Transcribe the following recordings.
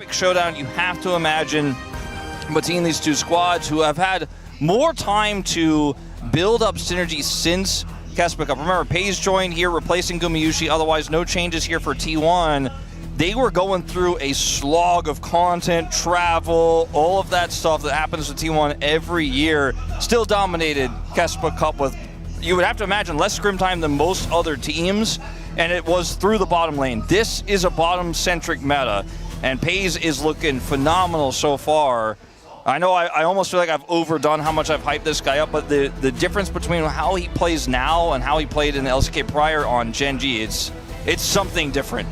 Big showdown, you have to imagine between these two squads who have had more time to build up synergy since Kespa Cup. Remember, Pays joined here, replacing Gumayushi. Otherwise, no changes here for T1. They were going through a slog of content, travel, all of that stuff that happens with T1 every year. Still dominated Kespa Cup with, you would have to imagine, less scrim time than most other teams, and it was through the bottom lane. This is a bottom-centric meta, and Pays is looking phenomenal so far. I know I almost feel like I've overdone how much I've hyped this guy up, but the difference between how he plays now and how he played in the LCK prior on Gen G, it's something different.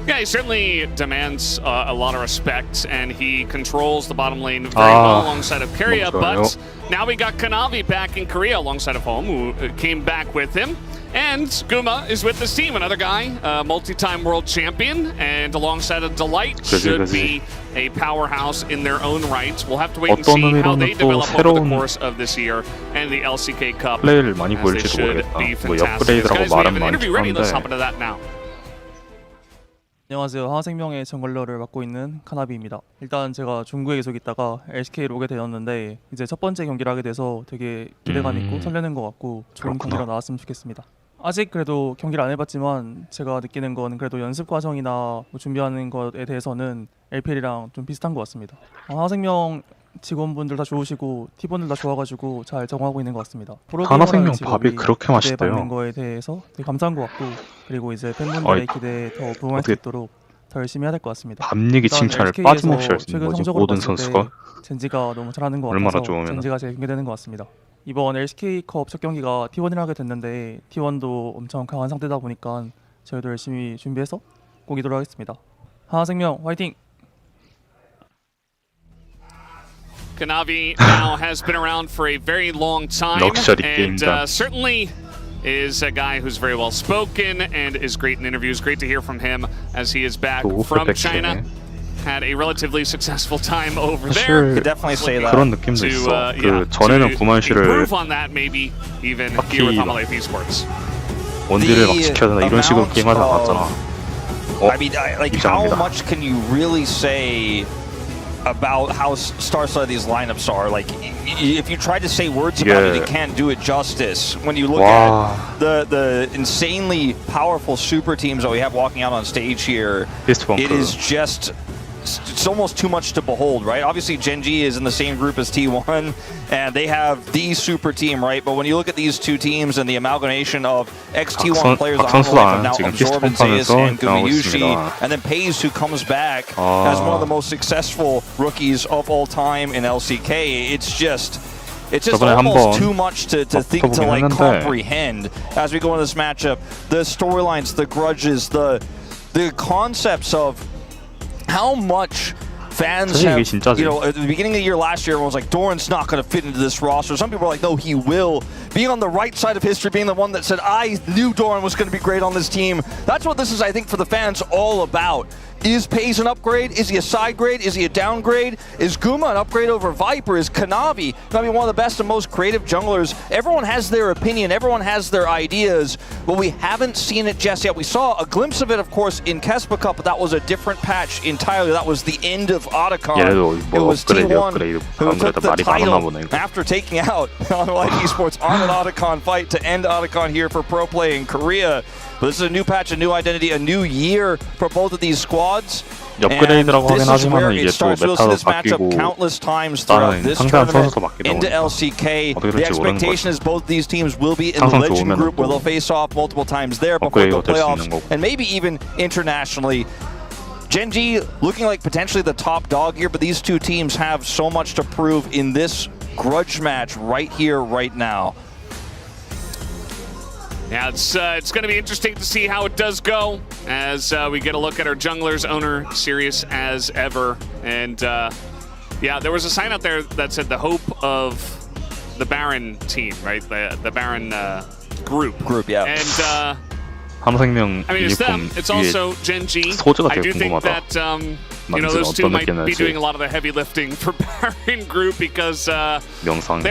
Yeah, he certainly demands a lot of respect, and he controls the bottom lane very well alongside of Korea, but now we got Kanavi back in Korea alongside of Home, who came back with him. And Guma is with this team, another guy, multi-time world champion, and alongside of Delight should be a powerhouse in their own right. We'll have to wait and see how they develop over the course of this year and the LCK Cup, 플레이를 많이 as they 보일지도 should 모르겠다. be 뭐 fantastic. Guys, 업그레이드라고 we have 말은 an 많이 interview ready. Let's 하는데 hop into that now. 안녕하세요. 하나생명의 정글러를 맡고 있는 카나비입니다. 일단 제가 중국에 계속 있다가 LCK로 오게 되었는데 이제 첫 번째 경기를 하게 돼서 되게 기대감 있고 설레는 것 같고 좋은 경기가 나왔으면 좋겠습니다. 아직 그래도 경기를 안 해봤지만 제가 느끼는 건 그래도 연습 과정이나 뭐 준비하는 것에 대해서는 LPL이랑 좀 비슷한 것 같습니다. 하나생명 직원분들 다 좋으시고 팀원들 다 좋아가지고 잘 적응하고 있는 것 같습니다. 하나생명 밥이 그렇게 맛있대요. 기대받는 거에 대해서 되게 감사한 것 같고, 그리고 이제 팬분들의 기대에 더 부응할 수 있도록 더 열심히 해야 될 것 같습니다. 밤 얘기 칭찬을 빠짐없이 할 수 있는 거지, 모든 선수가. 젠지가 너무 잘하는 것 얼마나 같아서 좋으면. 젠지가 제일 기대되는 것 같습니다. 이번 LCK컵 첫 경기가 T1이라 하게 됐는데 T1도 엄청 강한 상대다 보니까 저희도 열심히 준비해서 꼭 이도록 하겠습니다. 하나생명 화이팅! Kanavi now has been around for a very long time, and certainly is a guy who's very well spoken and is great in interviews. Great to hear from him as he is back from China. Had a relatively successful time over there. Could definitely say that. 그런 느낌도 있어. 그 전에는 구만씨를 improve on that, maybe even here with Amalek Esports. 원딜을 막 지켜야 된다 이런 식으로 게임하지 않았잖아. I mean, like, how much can you really say about how star-studded these lineups are? Like, if you try to say words about it, you can't do it justice. When you look at the insanely powerful super teams that we have walking out on stage here, it is just, it's almost too much to behold, right? Obviously, Gen G is in the same group as T1, and they have the super team, right? But when you look at these two teams and the amalgamation of ex-T1 players on the way from now Absorb and Zeus and Gumayushi, and then Pays, who comes back as one of the most successful rookies of all time in LCK, it's just almost too much to think, to like comprehend as we go into this matchup. The storylines, the grudges, the concepts of how much fans have, you know, at the beginning of the year last year, everyone was like, Doran's not going to fit into this roster. Some people were like, no, he will. Being on the right side of history, being the one that said, I knew Doran was going to be great on this team. That's what this is, I think, for the fans all about. Is Pays an upgrade? Is he a side grade? Is he a downgrade? Is Guma an upgrade over Viper? Is Kanavi going to be one of the best and most creative junglers? Everyone has their opinion. Everyone has their ideas, but we haven't seen it just yet. We saw a glimpse of it, of course, in Kespa Cup, but that was a different patch entirely. That was the end of Otacon. It was T1 who took the title after taking out Amalek Esports on an Otacon fight to end Otacon here for pro play in Korea. But this is a new patch, a new identity, a new year for both of these squads. 업그레이드라고 하긴 하지만 이게 또 메타도 바뀌고 다른 상대한 선수도 바뀌다 into 보니까 LCK. 어떻게 The 될지 모르는 expectation is 거지. both these teams will be in the legend group where they'll face off multiple times there before the playoffs, and maybe even internationally. Gen G looking like potentially the top dog here, but these two teams have so much to prove in this grudge match right here, right now. Yeah, it's going to be interesting to see how it does go as we get a look at our junglers, owner serious as ever. And yeah, there was a sign out there that said the hope of the Baron team, right? The Baron group. Yeah. And 하나생명 I mean, it's them. 유니폼 It's 위에 also Gen G. 소재가 I 되게 do think 궁금하다. that you know, those two might be doing a lot of the heavy lifting for Baron Group because they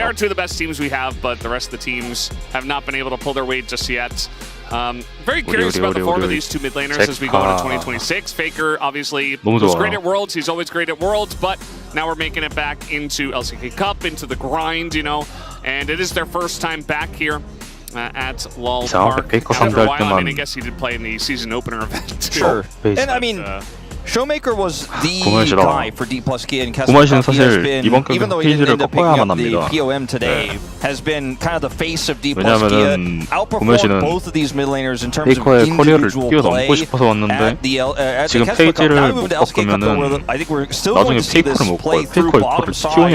are two of the best teams we have, but the rest of the teams have not been able to pull their weight just yet. Very curious about the form of these two mid laners as we go into 2026. Faker obviously was great at Worlds. He's always great at Worlds, but now we're making it back into LCK Cup, into the grind, you know, and it is their first time back here at LOL Park. After a while, I mean, I guess he did play in the season opener event too. Sure. And I mean, Showmaker was the guy for D plus Kia and 구만씨는 사실 이번 even though he didn't end up picking up the POM today, has been kind of the face of D plus Kia, outperformed both of these mid laners in terms of individual play at the 페이지를 못 바꾸면은 I think we're still going to see this play through bottom side.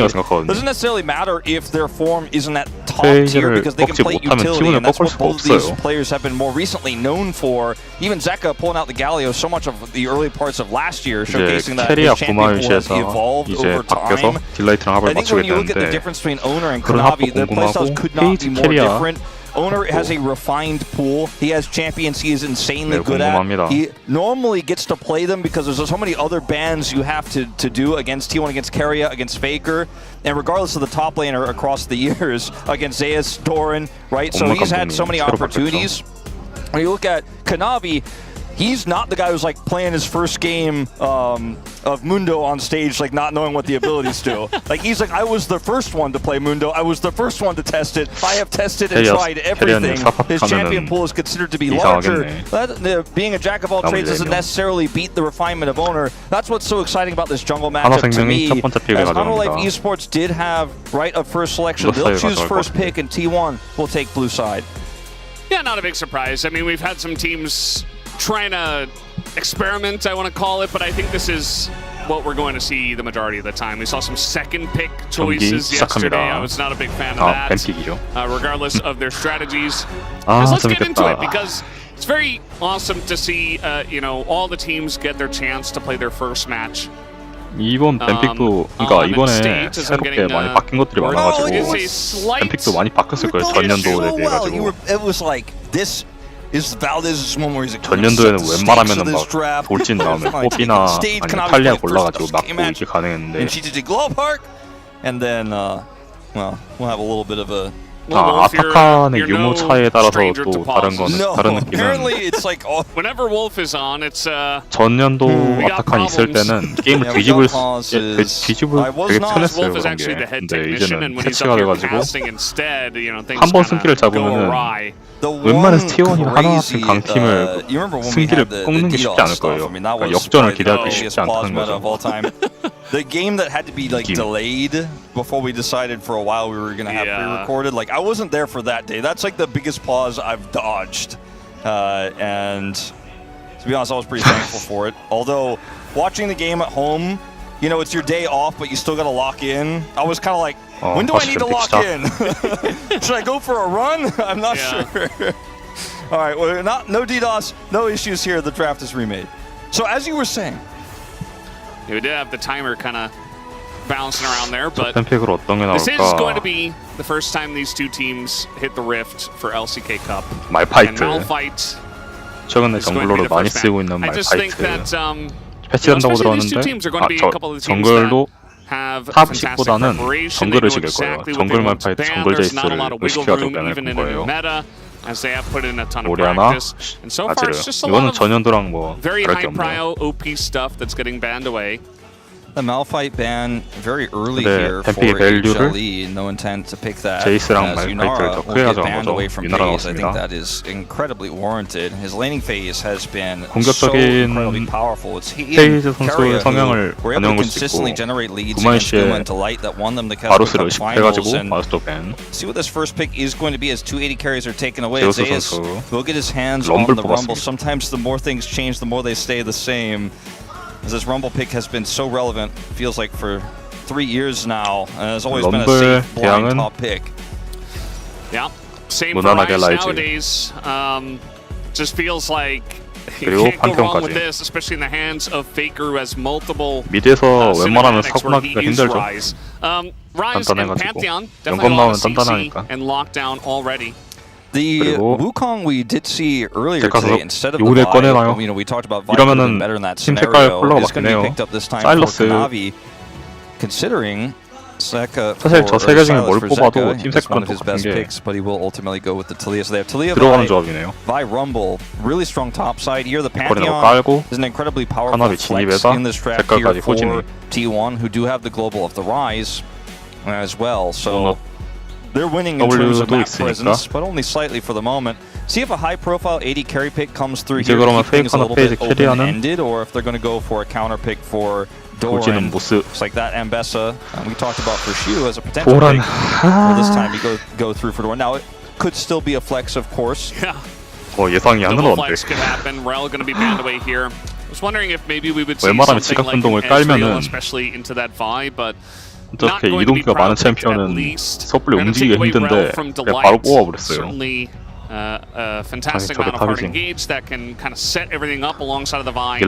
Doesn't necessarily matter if their form isn't at top tier because they can play utility, and that's what both of these players have been more recently known for. Even Zeka pulling out the Galio so much of the early parts of last year, showcasing that his champion pool has evolved over time. I think when you look at the difference between Owner and Kanavi, their playstyles could not be more different. Owner has a refined pool. He has champions he is insanely good at. He normally gets to play them because there's so many other bans you have to do against T1, against Keria, against Faker, and regardless of the top laner across the years, against Zeus, Doran, right? So he's had so many opportunities. When you look at Kanavi, he's not the guy who's like playing his first game of Mundo on stage, like not knowing what the abilities do. Like he's like, I was the first one to play Mundo. I was the first one to test it. I have tested and tried everything. His champion pool is considered to be larger. Being a jack of all trades doesn't necessarily beat the refinement of Owner. That's what's so exciting about this jungle matchup to me. As Life Esports did have right of first selection. They'll choose first pick, and T1 will take blue side. Yeah, not a big surprise. I mean, we've had some teams trying to experiment, I want to call it, but I think this is what we're going to see the majority of the time. We saw some second pick choices yesterday. I was not a big fan of that, regardless of their strategies. Let's get into it, because it's very awesome to see you know, all the teams get their chance to play their first match. 이번 뱀픽도 그러니까 이번에 새롭게 많이 바뀐 것들이 많아가지고 뱀픽도 많이 바뀌었을 거예요. 전년도에 비해 가지고. It was like this is Valdez's one where he's like, 전년도에는 웬만하면은 막 돌진 나오면 뽀삐나 아니면 탈리아 골라가지고 막고 이렇게 가능했는데. And she did Glow Park, and then well, we'll have a little bit of a. 아타칸의 유무 차이에 따라서 또 다른 거는 다른 느낌은 Whenever Wolf is on, it's 전년도 아타칸 있을 때는 게임을 뒤집을 되게 편했어요 그런 게. 근데 이제는 패치가 돼가지고 한 번 승기를 잡으면은 웬만해서 T1이 하나같은 강팀을 승기를 꺾는 게 쉽지 않을 거예요. 그러니까 역전을 기대하기 쉽지 않다는 거죠. The game that had to be like delayed before we decided for a while we were gonna have pre-recorded. Like I wasn't there for that day. That's like the biggest pause I've dodged, and to be honest, I was pretty thankful for it. Although watching the game at home, you know, it's your day off, but you still gotta lock in. I was kind of like, when do I need to lock in? Should I go for a run? I'm not sure. All right, well, no DDoS, no issues here. The draft is remade. So as you were saying. We did have the timer kind of bouncing around there, but this is going to be the first time these two teams hit the rift for LCK Cup. 말파이트. 최근에 is 정글로를 많이 쓰고 있는 I just think that 패치한다고 들었는데 정글도 have 탑식보다는 정글 의식일 거예요. 정글 말파이트, 정글 제이스를 의식해가지고 변할 거예요. As they have put in a ton of 오리아나, practice, and so far it's just a 이거는 lot of 전년도랑 뭐 very 다를 게 high prio OP stuff that's getting banned away. The Malphite ban very early here for HLE. No intent to pick that. 제이스랑 as 말파이트를 더 Yunara 크게 will get 가져간 banned 거죠. away from 유나라가 phase. I think 왔습니다. that is incredibly warranted. His laning phase has been so 공격적인 incredibly powerful. It's he 페이즈 and 선수의 Keria 성향을 who were able to 반영할 수 consistently 있고 generate leads 구만 against Puma 씨의 and Delight that won them the 바루스를 Cup finals. 의식해가지고 And 바루스도 밴. see what this first pick is going to be as 280 carries are taken away. 제우스 Zeus 선수 will get his hands on the Rumble. 뽑았습니다. Sometimes the more things change, the more they stay the same. As this Rumble pick has been so relevant, feels like for 3 years now, and has always been a safe blind top pick. Yeah, same for Rise nowadays. Just feels like you can't go wrong with this, especially in the hands of Faker, who has multiple 미드에서 웬만하면 cinematics where he 사고나기가 used 힘들죠. Rise. Rise and Pantheon definitely 영검 a lot 나오면 of CC 단단하니까. and lockdown already. The Wukong we did see earlier today, instead of the 요네 Vi, 꺼내나요? you know, we talked about Vi being better in that 팀 색깔 scenario. 컬러가 It's going to be 바뀌네요. picked up this time for 사일러스 Kanavi, considering 사실 저 세 개 중에 뭘 뽑아도 팀 색깔은 똑같은 게 들어가는 조합이네요. 거리는 깔고 카나비 진입에다 색깔까지 후진이 They're winning in terms of map presence, but only slightly for the moment. See if a high-profile 80 carry pick comes through here to keep things a little bit open-ended, or if they're going to go for a counter pick for Doran. It's like that Ambessa we talked about for Shu as a potential pick. Well, this time you go through for Doran. Now it could still be a flex, of course. Yeah. 예상이 안 Double 나는데. flex could happen. Rel going to be banned away here. I was wondering if maybe we would see 웬만하면 something like 지각운동을 an Ezreal, 깔면은 especially into that Vi, but 어떻게 이동기가 많은 챔피언은 섣불리 움직이기 힘든데 그냥 바로 뽑아버렸어요. Fantastic amount of hard engage that can kind of set everything up alongside of the Vine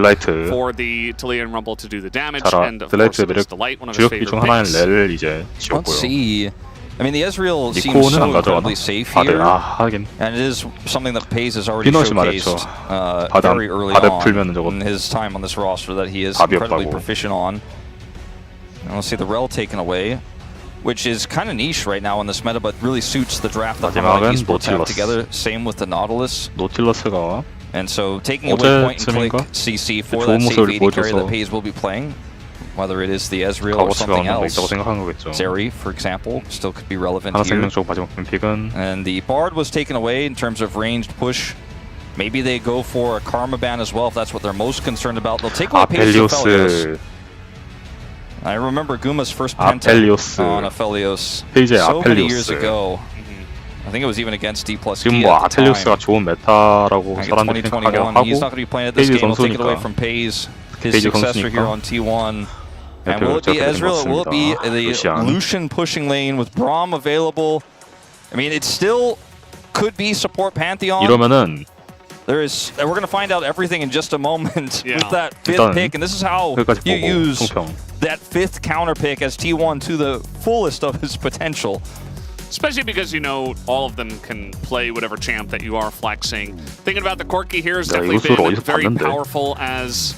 for the Taliyah and Rumble to do the damage. And of course, it is Delight, one of his favorite picks. 렐을 이제 Let's see. I mean, the Ezreal seems 니코는 so 안 incredibly 가져가나? safe here, 하긴 and it is something that Pays has already 피넛이 showcased 말했죠. very early 풀면은 on in his time on this roster that he is incredibly proficient on. And we'll see the Rel taken away, which is kind of niche right now in this meta, but really suits the draft that Hammerlight Esports have together. Same with the Nautilus. 노틸러스가 And so taking away point and click CC for that safe AD carry that Pays will be playing, whether it is the Ezreal or something else. Zeri, for example, still could be relevant here. And the Bard was taken away in terms of ranged push. Maybe they go for a Karma ban as well if that's what they're most concerned about. They'll take away Pays to Aphelios. I remember Guma's first penta on Aphelios so many years ago. I think it was even against D+T 지금 뭐 아펠리오스가 좋은 메타라고 사람들이 생각하긴 하고 he's not going to be playing at this game. We'll take it away from Pays, his successor here on T1. And will it be Ezreal? Will it be the Lucian pushing lane with Braum available? I mean, it still could be support Pantheon. 이러면은 There is, and we're going to find out everything in just a moment with that fifth pick, and this is how you use that fifth counter pick as T1 to the fullest of his potential. Especially because you know all of them can play whatever champ that you are flexing. Thinking about the Corki here has definitely been very powerful as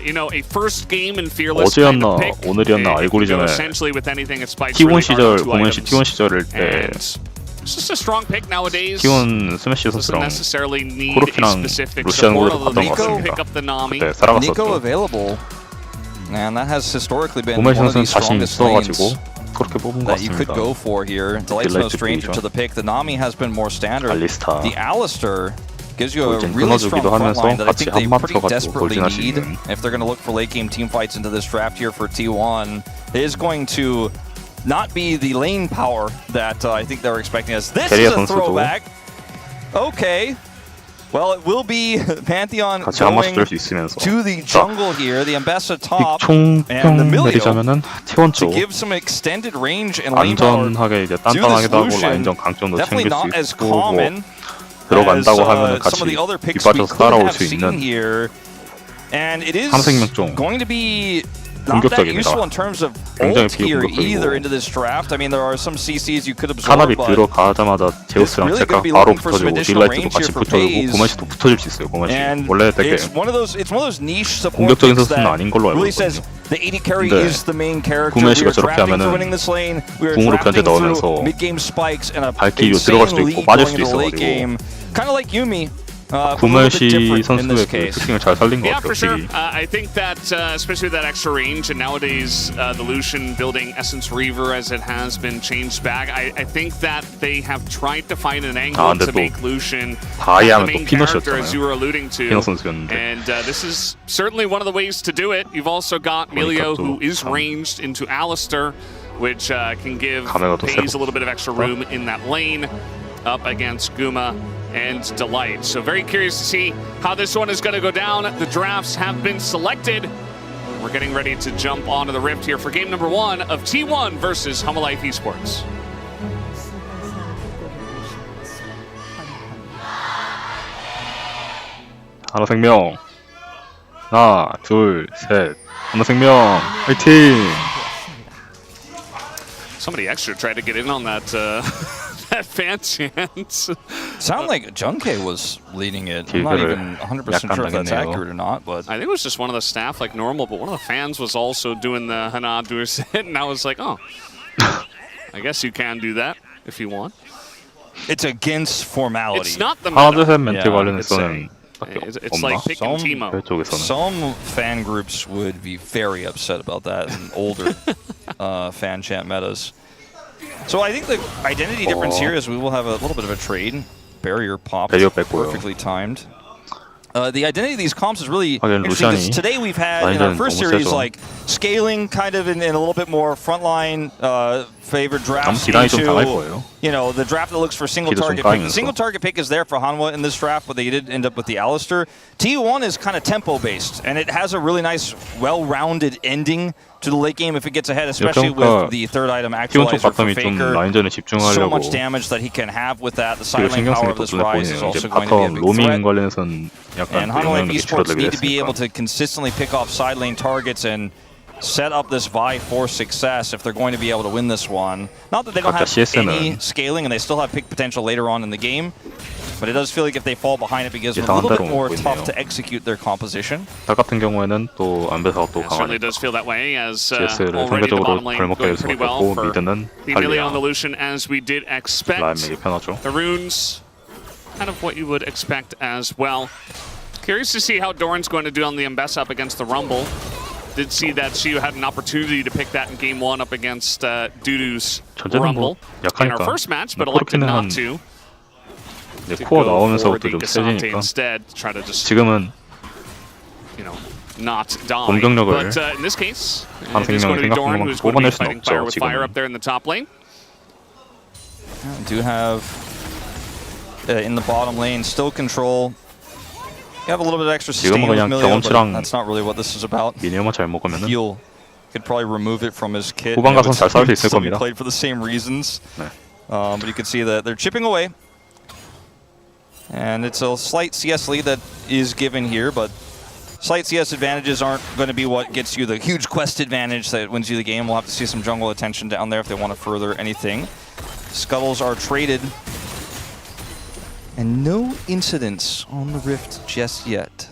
you know, a first game in Fearless kind of pick. 오늘이었나 알고리즘에 essentially with anything it spikes T1 really 시절 hard 공연 시 T1 시절일 때 it's just a strong pick nowadays. T1 스매시 선수랑 necessarily need 코르키랑 a specific 루시안 support, 골을 although 봤던 것 Nico 같습니다. pick up the Nami. 그때 살아갔었죠. Nico available, and that has historically been 고메시 one of the 선수는 자신 strongest lanes 있어가지고 그렇게 뽑은 것 that you could 같습니다. go for here. Delight's no stranger to the pick. The Nami has been more standard. 알리스타. The Alistar gives you a 돌진 really strong 끊어주기도 front 하면서 line that I 같이 think they 한맞 pretty 쳐가지고 desperately 돌진할 수 need 있는. if they're going to look for late game team fights into this draft here for T1. It is going to not be the lane power that I think they were expecting us. This is a throwback. Okay. Well, it will be Pantheon going to the jungle here, the Ambessa top, and the Milio to give some extended range and lane power to this Lucian. Definitely not as common as some of the other picks we could have seen here. And it is going to be not that useful in terms of ult here either into this draft. I mean, there are some CCs you could absorb, 카나비 but 들어가자마자 제우스랑 제가 바로 붙어주고 딜라이트도 같이 붙어주고 고메시도 붙어줄 수 있어요. 고메시 원래 되게 공격적인 선수는 아닌 걸로 알고 있거든요. 근데 고메시가 저렇게 하면은 궁으로 견제 넣으면서 발키리로 들어갈 수도 있고 빠질 수도 있어가지고 구멜시 선수의 그 특징을 잘 살린 것 같아요. For sure. I think that especially that extra range, and nowadays the Lucian building Essence Reaver as it has been changed back. I think that they have tried to find an angle to make Lucian the main character, as you were alluding to. And this is certainly one of the ways to do it. You've also got Milio, who is ranged into Alistar, which can give Pays a little bit of extra room in that lane up against Guma and Delight. So very curious to see how this one is going to go down. The drafts have been selected. We're getting ready to jump onto the Rift here for game number 1 of T1 versus Hammerlight Esports. 하나생명 하나 둘 셋 하나생명 화이팅! Somebody extra tried to get in on that that fan chant. Sound like Junke was leading it. I'm not even 100% sure if that's accurate or not, but I think it was just one of the staff like normal, but one of the fans was also doing the Hana Dursit, and I was like, oh, I guess you can do that if you want. It's against formality. It's not the 하나 meta. 둘셋 멘트 관련해서는 It's like picking Teemo. Some fan groups would be very upset about that in older fan chant metas. So I think the identity difference here is we will have a little bit of a trade. Barrier popped, perfectly timed. The identity of these comps is really interesting because today we've had in our first series like scaling kind of in a little bit more frontline favored drafts into, you know, the draft that looks for single target pick. The single target pick is there for Hanwha in this draft, but they did end up with the Alistair. TU1 is kind of tempo based and it has a really nice well-rounded ending to the late game if it gets ahead, especially with the third item actualizer for Faker. So much damage that he can have with that. The silent power of this Rise is also going to be a big threat. And Hanwha Esports need to be able to consistently pick off side lane targets and set up this Vi for success if they're going to be able to win this one. Not that they don't have any scaling and they still have pick potential later on in the game, but it does feel like if they fall behind it becomes a little bit more tough to execute their composition. 같은 또 안배사가 또 certainly does feel that way as already the bottom lane going pretty well for the Emilio and the Lucian as we did expect. The runes, kind of what you would expect as well. Curious to see how Doran's going to do on the Mbessa up against the Rumble. Did see that she had an opportunity to pick that in game 1 up against Dudu's Rumble in her first match, but elected not to. 코어 나오면서부터 좀 세지니까 지금은 not die. 공격력을 But in this case, 한 it's going to be 생명을 Doran who's going to be 뽑아낼 수는 fighting fire 없죠. with fire 지금은. up there in the top lane. Do have in the bottom lane still control. You have a little bit of extra sustain with Emilio, but that's not really what this is about. 미니어만 잘 먹으면은 Heal could probably remove it from his kit. 후반 가서는 잘 싸울 수 있을 겁니다. Played for the same reasons, 네. but you can see that they're chipping away, and it's a slight CS lead that is given here, but slight CS advantages aren't going to be what gets you the huge quest advantage that wins you the game. We'll have to see some jungle attention down there if they want to further anything. Scuttles are traded. And no incidents on the Rift just yet.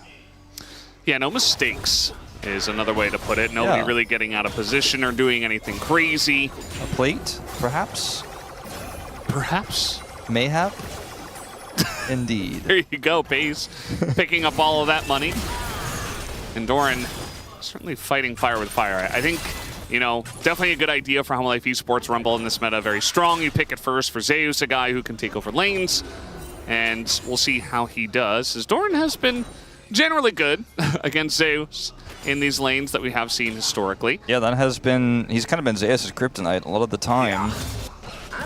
Yeah, no mistakes is another way to put it. Nobody really getting out of position or doing anything crazy. A plate, perhaps? Perhaps. May have? Indeed. There you go, Pace. Picking up all of that money. And Doran certainly fighting fire with fire. I think, you know, definitely a good idea for Hanwha Esports Rumble in this meta. Very strong. You pick it first for Zeus, a guy who can take over lanes. And we'll see how he does, as Doran has been generally good against Zeus in these lanes that we have seen historically. Yeah, that has been, he's kind of been Zeus' kryptonite a lot of the time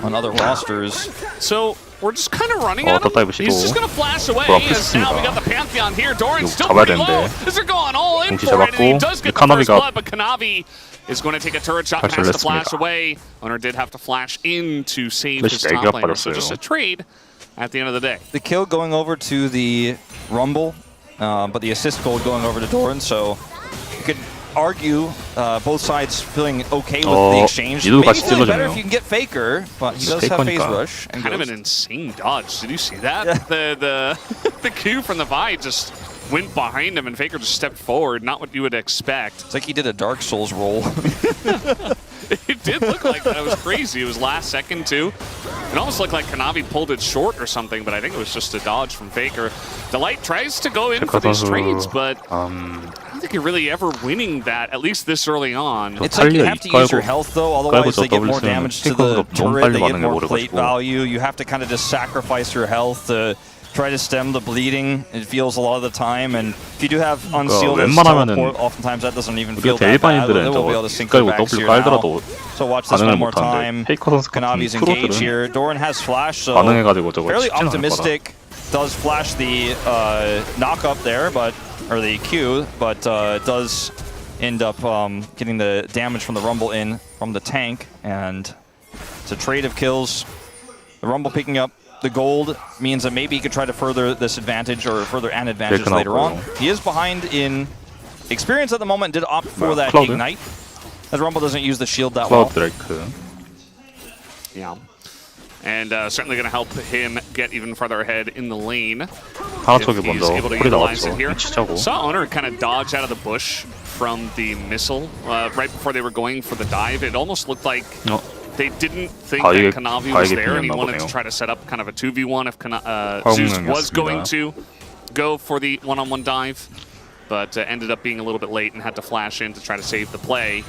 on other rosters. So we're just kind of running at him. He's just going to flash away, as now we got the Pantheon here. Doran's still pretty low, as they're going all in for it, and he does get the first blood, but Kanavi is going to take a turret shot and has to flash away. Owner did have to flash in to save his top laner, so just a trade at the end of the day. The kill going over to the Rumble, but the assist gold going over to Doran, so you could argue both sides feeling okay with the exchange. Maybe feeling better if you can get Faker, but he does have phase rush. And kind of an insane dodge. Did you see that? Yeah. The Q from the Vi just went behind him and Faker just stepped forward. Not what you would expect. It's like he did a Dark Souls roll. It did look like that. It was crazy. It was last second, too. It almost looked like Kanavi pulled it short or something, but I think it was just a dodge from Faker. Delight tries to go in for these trades, but I don't think you're really ever winning that, at least this early on. It's like you have to use your health, though, otherwise they get more damage to the turret, they get more plate value. You have to kind of just sacrifice your health to try to stem the bleeding. It feels a lot of the time, and if you do have unsealed teleport, oftentimes that doesn't even feel that bad. They will be able to sync their backs here now. So watch this one more time. Kanavi's engaged here. Doran has flash, so fairly optimistic. Does flash the knock up there, or the Q, but does end up getting the damage from the Rumble in from the tank, and it's a trade of kills. The Rumble picking up the gold means that maybe he could try to further this advantage or further an advantage later on. He is behind in experience at the moment, did opt for that ignite, as Rumble doesn't use the shield that well. Yeah. And certainly going to help him get even farther ahead in the lane. He's able to utilize it here. Saw Owner kind of dodge out of the bush from the missile right before they were going for the dive. It almost looked like they didn't think that Kanavi was there, and he wanted to try to set up kind of a 2v1 if Zeus was going to go for the one-on-one dive, but ended up being a little bit late and had to flash in to try to save the play.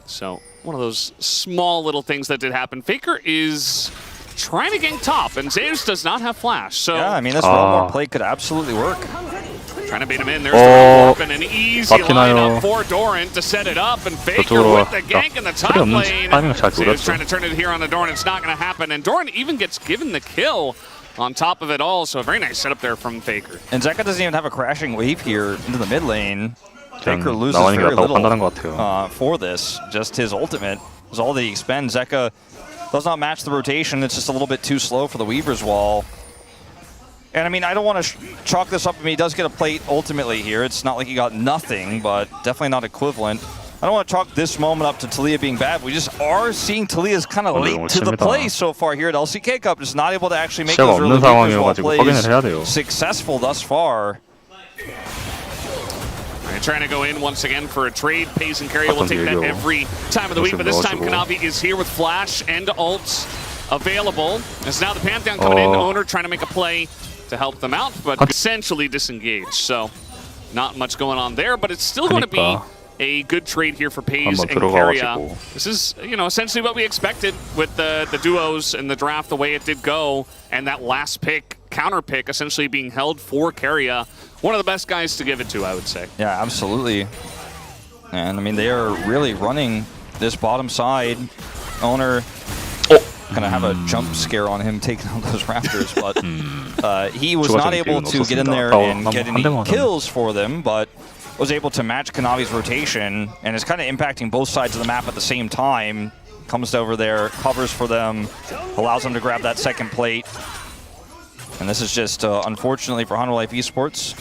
So one of those small little things that did happen. Faker is trying to gank top, and Zeus does not have flash. So yeah, I mean, this one-more play could absolutely work. Trying to bait him in. There's the warp and an easy lineup for Doran to set it up, and Faker with the gank in the top lane. Zeus trying to turn it here on the Doran. It's not going to happen, and Doran even gets given the kill on top of it all. So a very nice setup there from Faker. And Zeka doesn't even have a crashing wave here into the mid lane. Faker loses very little for this. Just his ultimate is all that he expends. Zeka does not match the rotation. It's just a little bit too slow for the Weaver's Wall. And I mean, I don't want to chalk this up. I mean, he does get a plate ultimately here. It's not like he got nothing, but definitely not equivalent. I don't want to chalk this moment up to Talia being bad. We just are seeing Talia's kind of late to the play so far here at LCK Cup. Just not able to actually make those early plays successful thus far. Trying to go in once again for a trade. Pace and Carrier will take that every time of the week, but this time Kanavi is here with Flash and ults available. As now the Pantheon coming in, Owner trying to make a play to help them out, but essentially disengaged. So not much going on there, but it's still going to be a good trade here for Pace and Carrier. This is, you know, essentially what we expected with the duos and the draft, the way it did go, and that last pick, counter pick, essentially being held for Carrier. One of the best guys to give it to, I would say. Yeah, absolutely. And I mean, they are really running this bottom side. Owner gonna have a jump scare on him taking out those Raptors, but he was not able to get in there and get any kills for them, but was able to match Kanavi's rotation, and is kind of impacting both sides of the map at the same time. Comes over there, covers for them, allows them to grab that second plate. And this is just, unfortunately for Hunter Life Esports,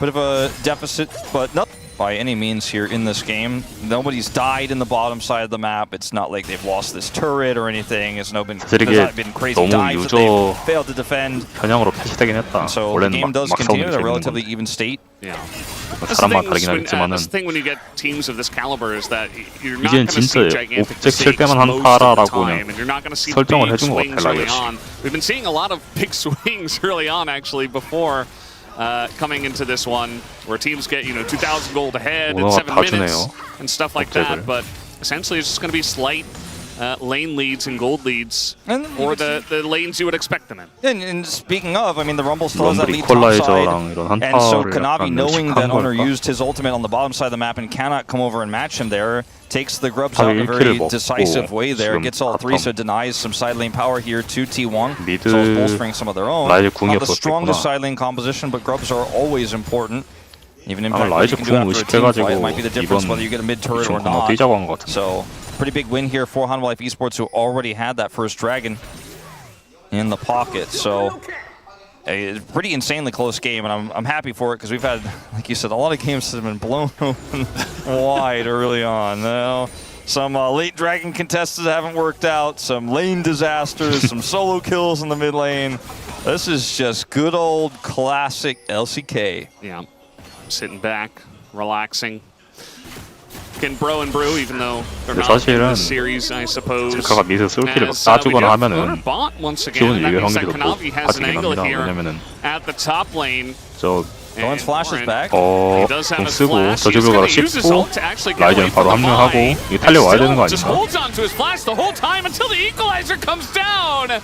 bit of a deficit, but not by any means here in this game. Nobody's died in the bottom side of the map. It's not like they've lost this turret or anything. There's not been crazy dives that they've failed to defend. So the game does continue at a relatively even state. Yeah. That's the thing when you get teams of this caliber is that you're not going to see gigantic mistakes most of the time, and you're not going to see big swings early on. We've been seeing a lot of big swings early on, actually, before coming into this one, where teams get, you know, 2,000 gold ahead in 7 minutes and stuff like that. But essentially, it's just going to be slight lane leads and gold leads, or the lanes you would expect them in. And speaking of, I mean, the Rumble still has that lead top side, and so Kanavi, knowing that Owner used his ultimate on the bottom side of the map and cannot come over and match him there, takes the Grubs out in a very decisive way there, gets all three, so denies some side lane power here to T1, so it's bolstering some of their own. Not the strongest side lane composition, but Grubs are always important. Even impact what you can do after a team fight might be the difference whether you get a mid turret or not. So pretty big win here for Hanwha Life Esports, who already had that first dragon in the pocket. So a pretty insanely close game, and I'm happy for it, because we've had, like you said, a lot of games that have been blown open wide early on. Some late dragon contests that haven't worked out, some lane disasters, some solo kills in the mid lane. This is just good old classic LCK. Yeah. Sitting back, relaxing. Can bro and brew, even though they're not in this series, I suppose. 제카가 미드 솔킬을 막 따주거나 하면은 기존 유효 확률도 높아지긴 합니다. 왜냐면은 at the top lane. 저 Doran's flash is back. 공 쓰고 저주교가로 씹고 라이전 바로 합류하고 이게 달려와야 되는 거 Just 아닌가? holds on to his flash the whole time until the equalizer comes down.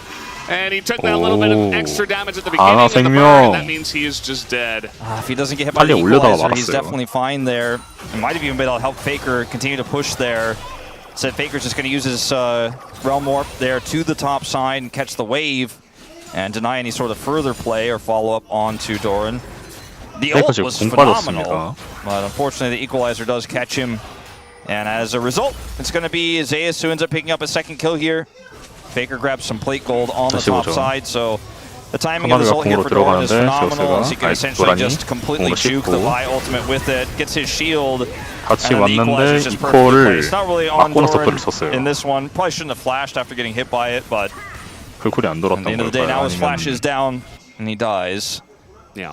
And he took that little bit of extra damage at the beginning of the burn, and that means he is just dead. If he doesn't get hit by the equalizer, he's definitely fine there. It might have even been able to help Faker continue to push there. Said Faker's just going to use his Realm Warp there to the top side and catch the wave and deny any sort of further play or follow-up onto Doran. The ult was phenomenal, but unfortunately the equalizer does catch him. And as a result, it's going to be Zeus who ends up picking up a second kill here. Faker grabs some plate gold on the top side, so the timing of this ult here for Doran is phenomenal, as he can essentially just completely juke the Vi ultimate with it, gets his shield, 같이 and the equalizer is 왔는데 just perfectly 이코를 placed. Not really on 막고는 Doran 서플을 썼어요. in this one. Probably shouldn't have flashed after getting hit by it, but 쿨쿨이 안 at 돌았던 the end of the day, now 걸까요? his flash is down and he dies. Yeah,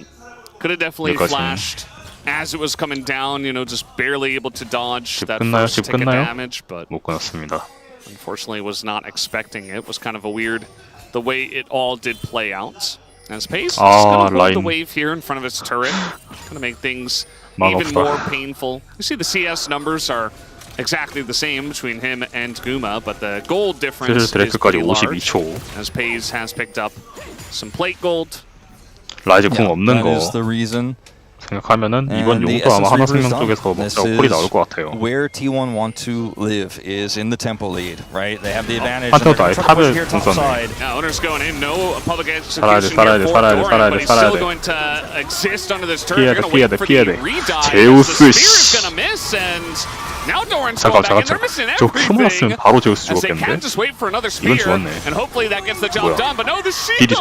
could have definitely flashed as it was coming down, you know, just barely able to dodge that first tick of damage, but 못 끊었습니다. Unfortunately, was not expecting it. Was kind of a weird, the way it all did play out. As Pace is going to hold the wave here in front of its turret. Going to make things even more painful. You see the CS numbers are exactly the same between him and Guma, but the gold difference is pretty large. As Pace has picked up some plate gold. 라이즈 궁 없는 거. That is the reason. 생각하면은 이번 용도 아마 하나생명 쪽에서 먹자고 콜이 나올 것 같아요. Where T1 want to live is in the tempo lead, right? They have the advantage. 한테도 아예 탑을 궁 썼네. Owners going in, no public execution here for Doran, but he's still going to exist under this turret. They're going to wait for the re-dive. 제우스 The spear is going to miss, and now Doran's going back in. They're missing everything. 바로 제우스 As they can't 죽었겠는데? just wait for another spear, and hopefully that gets the job done. But no, the shield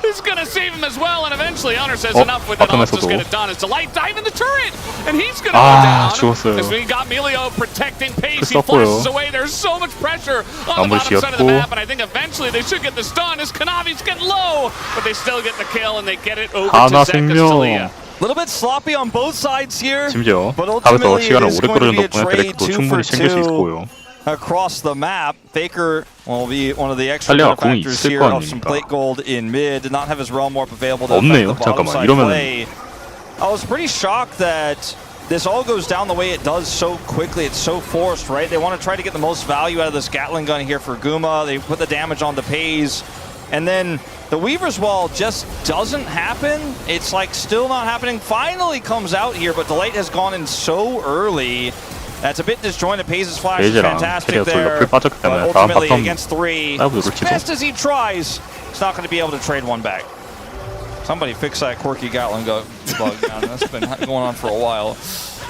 is going to save him as well, and eventually Honor says enough with it. I'll just get it done. It's Delight diving the turret, and he's going to go down. 죽었어요. As we got Melio protecting Pace, he flashes away. There's so much pressure on the bottom side of the map, and I think eventually they should get the stun as Kanavi's getting low, but they still get the kill, and they get it over to Zeka's. A little bit sloppy on both sides here. 심지어 but 탑에서 ultimately 시간을 it is 오래 going to 끌어준 be a 덕분에 trade 드래프도 2 충분히 for 챙길 수 2 있고요. across the map. Faker will be one of the extra 살려가 궁이 benefactors 있을 here 거 of some 아닙니까? plate gold in mid. Did not have his realm warp available to 없네요. affect the bottom 잠깐만, side 이러면은 play. I was pretty shocked that this all goes down the way it does so quickly. It's so forced, right? They want to try to get the most value out of this Gatling gun here for Guma. They put the damage on the Pays. And then the Weaver's Wall just doesn't happen. It's like still not happening. Finally comes out here, but Delight has gone in so early. That's a bit disjointed. Pace's flash is fantastic there. But ultimately against 3, as best as he tries, he's not going to be able to trade one back. Somebody fix that quirky Gatling bug down. That's been going on for a while.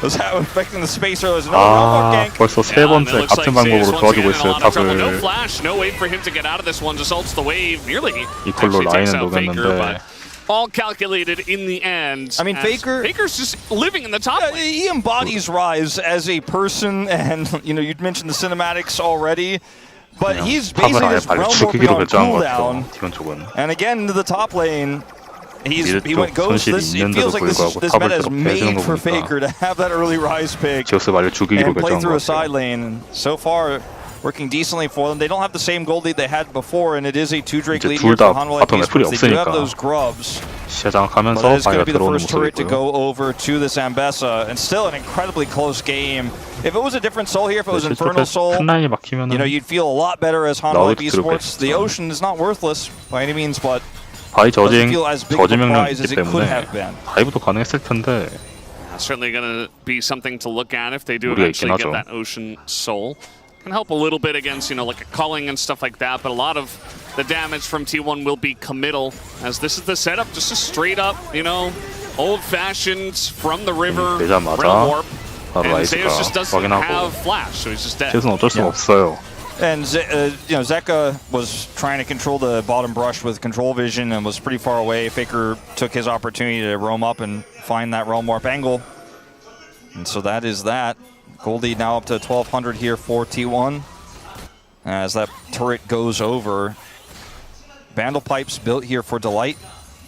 Was that affecting the space earlier? No, 벌써 세 번째 같은 방법으로 도와주고 있어요. 탑을. No flash, no way for him to get out of this one. Just ults the wave. Nearly 이걸로 라인은 녹였는데. but all calculated in the end. I mean, Faker's just living in the top lane. He embodies Rise as a person, and you'd mentioned the cinematics already. But he's basically just realm warping on cooldown. And again, into the top lane. He went ghost. It feels like this meta is made for Faker to have that early Rise pick and play through a side lane. So far, working decently for them. They don't have the same gold lead they had before, and it is a 2 Drake lead here for Hanwha Esports. They do have those grubs. But it is going to be the first turret to go over to this Ambessa, and still an incredibly close game. If it was a different Soul here, if it was Infernal Soul, you'd feel a lot better as Hanwha Esports. The Ocean is not worthless by any means, but 바이 저지 명령 있기 때문에 다이브도 가능했을 텐데. Certainly going to be something to look at if they do eventually get that Ocean Soul. Can help a little bit against, like a culling and stuff like that, but a lot of the damage from T1 will be committal, as this is the setup, just a straight up, old-fashioned from the river realm warp. And Zeus just doesn't have flash, so he's just dead. 제우스는 어쩔 수가 없어요. And Zeka was trying to control the bottom brush with control vision and was pretty far away. Faker took his opportunity to roam up and find that realm warp angle. And so that is that. Gold lead now up to 1,200 here for T1. As that turret goes over. Vandal pipes built here for Delight.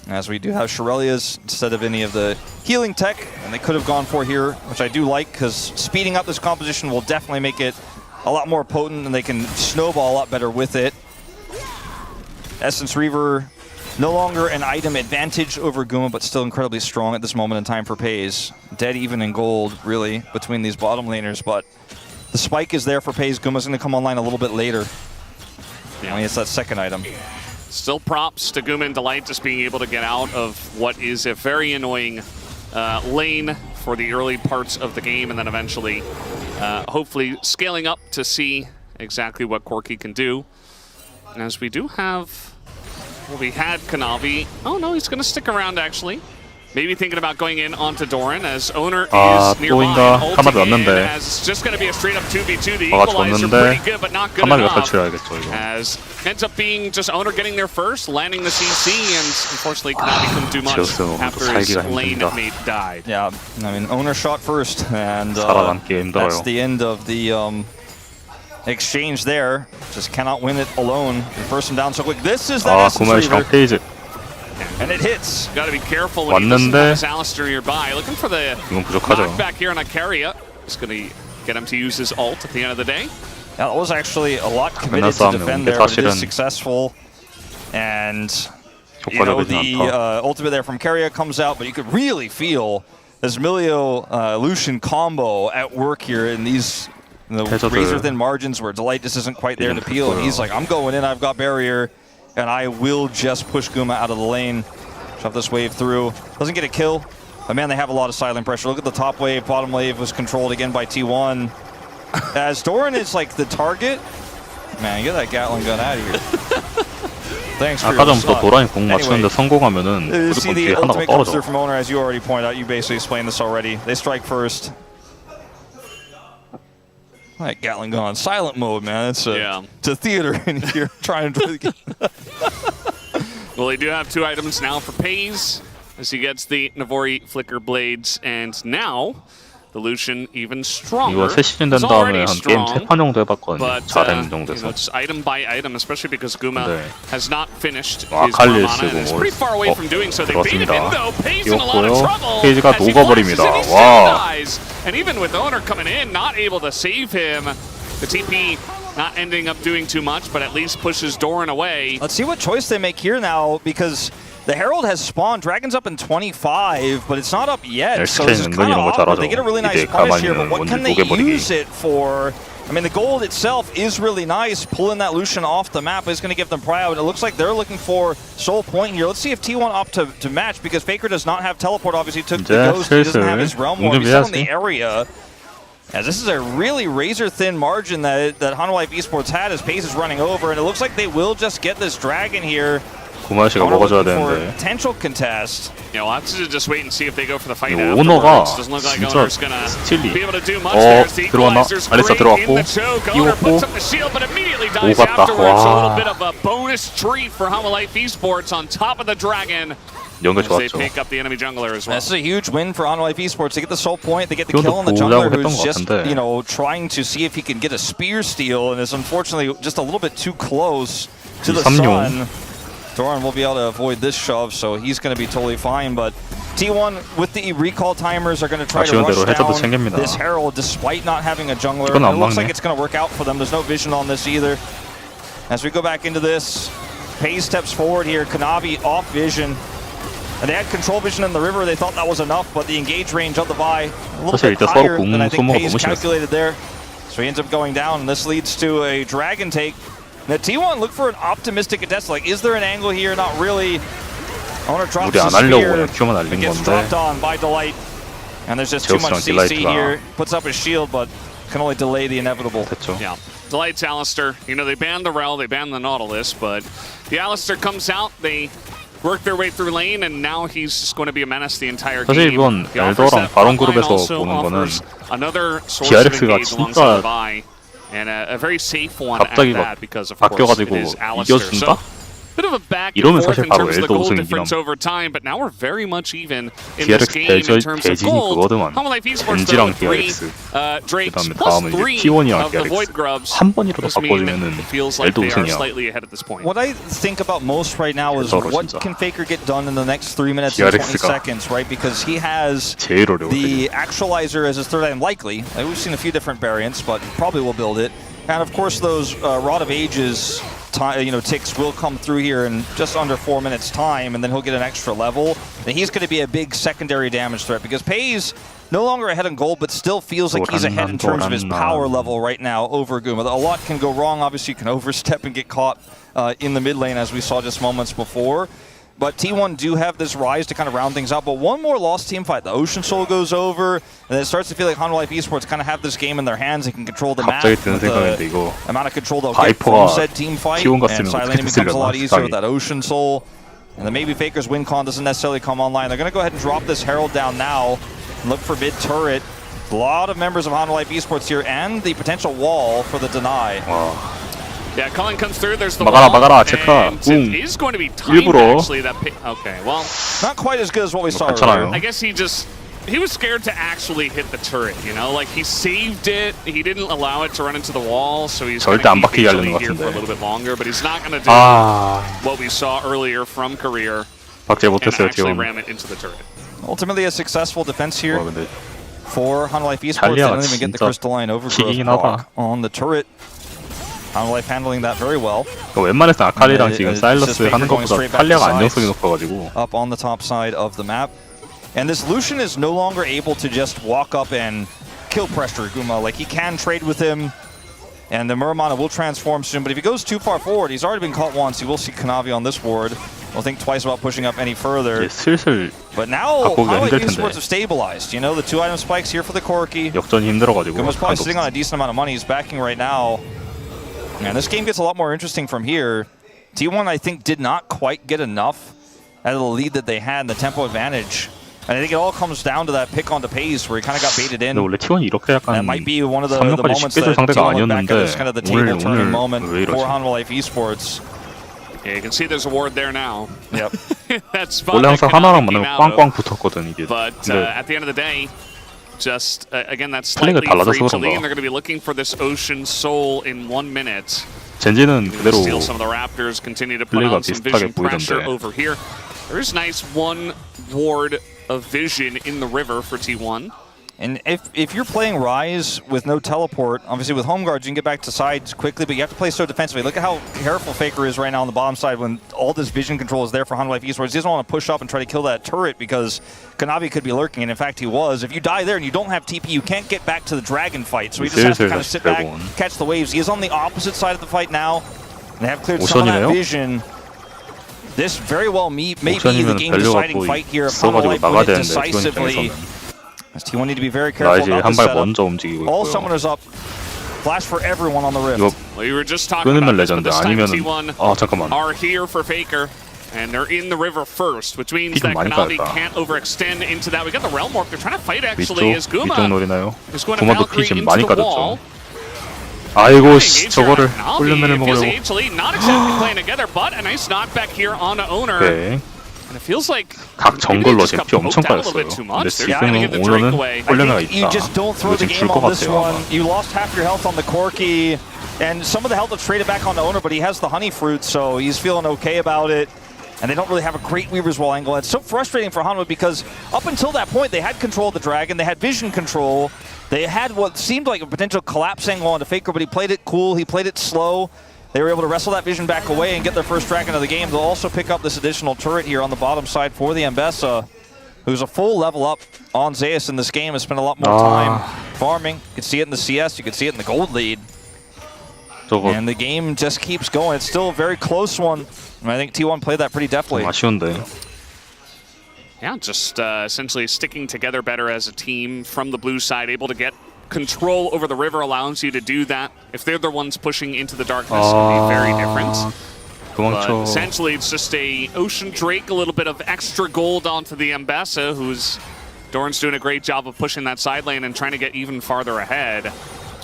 As we do have Shurelias instead of any of the healing tech. And they could have gone for here, which I do like, because speeding up this composition will definitely make it a lot more potent, and they can snowball a lot better with it. Essence Reaver, no longer an item advantage over Guma, but still incredibly strong at this moment in time for Pays. Dead even in gold, really, between these bottom laners, but the spike is there for Pays. Guma's going to come online a little bit later. Yeah. I mean, it's that second item. Still props to Guma and Delight just being able to get out of what is a very annoying lane for the early parts of the game, and then eventually hopefully scaling up to see exactly what Corki can do. As we do have, well, we had Kanavi. Oh no, he's going to stick around actually. Maybe thinking about going in onto Doran, as Owner is nearby. As it's just going to be a straight up 2v2. The equalizer pretty good, but not good enough. As ends up being just Owner getting there first, landing the CC, and unfortunately Kanavi couldn't do much after his lane mate died. Yeah, I mean, Owner shot first, and that's the end of the exchange there. Just cannot win it alone. First him down so quick. This is that Essence Reaver. And it hits. Got to be careful when he doesn't have his Alistair nearby. Looking for the knockback here on Akaria. It's going to get him to use his ult at the end of the day. That was actually a lot committed to defend there, but it is successful. And you know, the ultimate there from Keria comes out, but you could really feel this Milio Lucian combo at work here in these razor thin margins where Delight just isn't quite there to peel. And he's like, I'm going in, I've got barrier, and I will just push Guma out of the lane. Shove this wave through. Doesn't get a kill, but man, they have a lot of silent pressure. Look at the top wave, bottom wave was controlled again by T1. As Doran is like the target, man, get that Gatling gun out of here. Thanks for 아까 전부터 도란이 공 맞추는데 성공하면은 무조건 뒤에 하나가 떨어져. From owner, as you already pointed out, you basically explained this already. They strike first. That Gatling gun on silent mode, man. It's a theater in here trying to enjoy the game. Well, they do have 2 items now for Pays as he gets the Navori Flicker Blades, and now the Lucian even stronger. 이거 새 시즌 된 다음에 한 게임 3판 정도 해봤거든요. 잘하는 정도에서. It's item by item, especially because Guma has not finished his 아칼리 Mana and is pretty far away from doing so. They beat him in though. Pays in a lot of trouble. 페이지가 녹아버립니다. 와. And even with Owner coming in, not able to save him. The TP not ending up doing too much, but at least pushes Doran away. Let's see what choice they make here now, because the Herald has spawned. Dragon's up in 25, but it's not up yet. So this is kind of awkward. They get a really nice punish here, but what can they use it for? I mean, the gold itself is really nice. Pulling that Lucian off the map is going to give them prio. It looks like they're looking for Soul Point here. Let's see if T1 opt to match, because Faker does not have teleport. Obviously, took the Ghost. He doesn't have his Realm Warp. He's still in the area. As this is a really razor-thin margin that Hanwha Life Esports had as Pace is running over, and it looks like they will just get this Dragon here. 구마시가 먹어줘야 되는데. Potential contest. You know, we'll have to just wait and see if they go for the fight. 오너가 진짜 스틸리. 들어왔나? 알리사 들어왔고 이었고 오갔다. 와. A bit of a bonus treat for Hanwha Life Esports on top of the Dragon. 연결 좋았죠. They pick up the enemy jungler as well. This is a huge win for Hanwha Life Esports. They get the Soul Point, they get the kill on the jungler who's just, you know, trying to see if he can get a spear steal, and is unfortunately just a little bit too close to the sun. Doran will be able to avoid this shove, so he's going to be totally fine, but T1 with the recall timers are going to try to rush down this Herald despite not having a jungler. It looks like it's going to work out for them. There's no vision on this either. As we go back into this, Pays steps forward here. Kanavi off vision. And they had control vision in the river. They thought that was enough, but the engage range of the Vi a little bit higher than I think Pays calculated there. So he ends up going down, and this leads to a Dragon take. Now T1 look for an optimistic contest. Like, is there an angle here? Not really. Owner drops the spear. It gets dropped on by Delight. And there's just too much CC here. Puts up his shield, but can only delay the inevitable. Yeah. Delight's Alistar. You know, they banned the Rel, they banned the Nautilus, but the Alistar comes out, they work their way through lane, and now he's just going to be a menace the entire game. 사실 이건 엘더랑 바론 그룹에서 보는 거는 DRX가 진짜 and a very safe one at that, because of course it is 이겨준다? Bit of a back and forth in terms of the goal difference over time, but now we're very much even in this game in terms of gold. Hanwha Life Esports though, 3 Drakes plus 3 of the Void Grubs. 한 번이라도 바꿔주면은 feels like 엘도 they are 우승이야. slightly ahead at this point. What I think about most right now is what can Faker get done in the next 3 minutes and 20 seconds, right? Because he has the Actualizer as his third item, likely. Like, we've seen a few different variants, but probably will build it. And of course, those Rod of Ages ticks will come through here in just under 4 minutes time, and then he'll get an extra level. And he's going to be a big secondary damage threat, because Pays no longer ahead in gold, but still feels like he's ahead in terms of his power level right now over Guma. A lot can go wrong. Obviously, you can overstep and get caught in the mid lane, as we saw just moments before. But T1 do have this rise to kind of round things out. But one more lost team fight. The Ocean Soul goes over, and it starts to feel like Hanwha Life Esports kind of have this game in their hands. They can control the map with the amount of control they'll get from said team fight. And Silent becomes a lot easier with that Ocean Soul. And then maybe Faker's win con doesn't necessarily come online. They're going to go ahead and drop this Herald down now and look for mid turret. A lot of members of Hanwha Life Esports here, and the potential wall for the deny. Yeah, Cullen comes through. There's the 막아라, 체크하. It is going to be timed, actually. Okay, well, not quite as good as what we saw earlier. I guess he was scared to actually hit the turret, you know? Like, he saved it. He didn't allow it to run into the wall, so he's going to keep HLE here for a little bit longer, but he's not going to do what we saw earlier from Career and actually ram it into the turret. Ultimately, a successful defense here for Hanwha Life Esports. They don't even get the crystalline overgrowth block on the turret. Hanwha Life handling that very well. 웬만해서 아칼리랑 지금 사일러스 하는 것보다 탈리아가 안정성이 높아가지고. Up on the top side of the map. And this Lucian is no longer able to just walk up and kill pressure Guma. Like, he can trade with him, and the Muramana will transform soon. But if he goes too far forward, he's already been caught once. He will see Kanavi on this ward. We'll think twice about pushing up any further. 슬슬 but now, Hanwha esports have stabilized. You know, the 2-item spikes here for the Corki. 역전이 힘들어가지고. Guma's probably sitting on a decent amount of money. He's backing right now. And this game gets a lot more interesting from here. T1, I think, did not quite get enough out of the lead that they had and the tempo advantage. And I think it all comes down to that pick onto Pace where he kind of got baited in. 원래 T1이 이렇게 약간 that might be one of the moments that T1 back at this kind of the table turning moment for Hanwha Life Esports. Yeah, you can see there's a ward there now. Yep. That's 원래 항상 하나랑 만나면 꽝꽝 붙었거든 이게. But at the end of the day, just again that's slightly free to lead. They're going to be looking for this Ocean Soul in 1 minute. 젠지는 그대로 Steal some of the Raptors, continue to put on some vision pressure over here. There is nice one ward of vision in the river for T1. And if you're playing Rise with no teleport, obviously with home guards you can get back to sides quickly, but you have to play so defensively. Look at how careful Faker is right now on the bottom side when all this vision control is there for Hanwha Life Esports. He doesn't want to push up and try to kill that turret because Kanavi could be lurking, and in fact he was. If you die there and you don't have TP, you can't get back to the dragon fight, so he just has to kind of sit back, catch the waves. He is on the opposite side of the fight now, and they have cleared some of that vision. This very well may be the game-deciding fight here if Hanwha Life win it decisively. T1 need to be very careful about this setup. All summoners up. Flash for everyone on the rift. We were just talking about this, but this time T1 are here for Faker. And they're in the river first, which means that Kanavi can't overextend into that. We got the Realm Warp. They're trying to fight actually as Guma is going to Valkyrie into the wall. 아이고 씨 저거를 홀려면을 먹으려고. HLE not exactly playing together, but a nice knockback here on the owner. Okay. And it feels like 각 정글로 지금 피 엄청 까였어요. 근데 지금은 오늘은 홀려면가 있다. You just don't throw the game on this one. You lost half your health on the Corki, and some of the health is traded back on the owner, but he has the honey fruit, so he's feeling okay about it. And they don't really have a great Weaver's Wall angle. It's so frustrating for Hanwha because up until that point, they had control of the Dragon, they had vision control, they had what seemed like a potential collapse angle onto Faker, but he played it cool, he played it slow. They were able to wrestle that vision back away and get their first Dragon of the game. They'll also pick up this additional turret here on the bottom side for the Mbessa, who's a full level up on Zeus in this game, has spent a lot more time farming. You can see it in the CS, you can see it in the gold lead. And the game just keeps going. It's still a very close one. And I think T1 played that pretty deftly. Yeah, just essentially sticking together better as a team from the blue side, able to get control over the river allows you to do that. If they're the ones pushing into the darkness, it can be very different. But essentially, it's just a Ocean Drake, a little bit of extra gold onto the Mbessa, who's Doran's doing a great job of pushing that side lane and trying to get even farther ahead.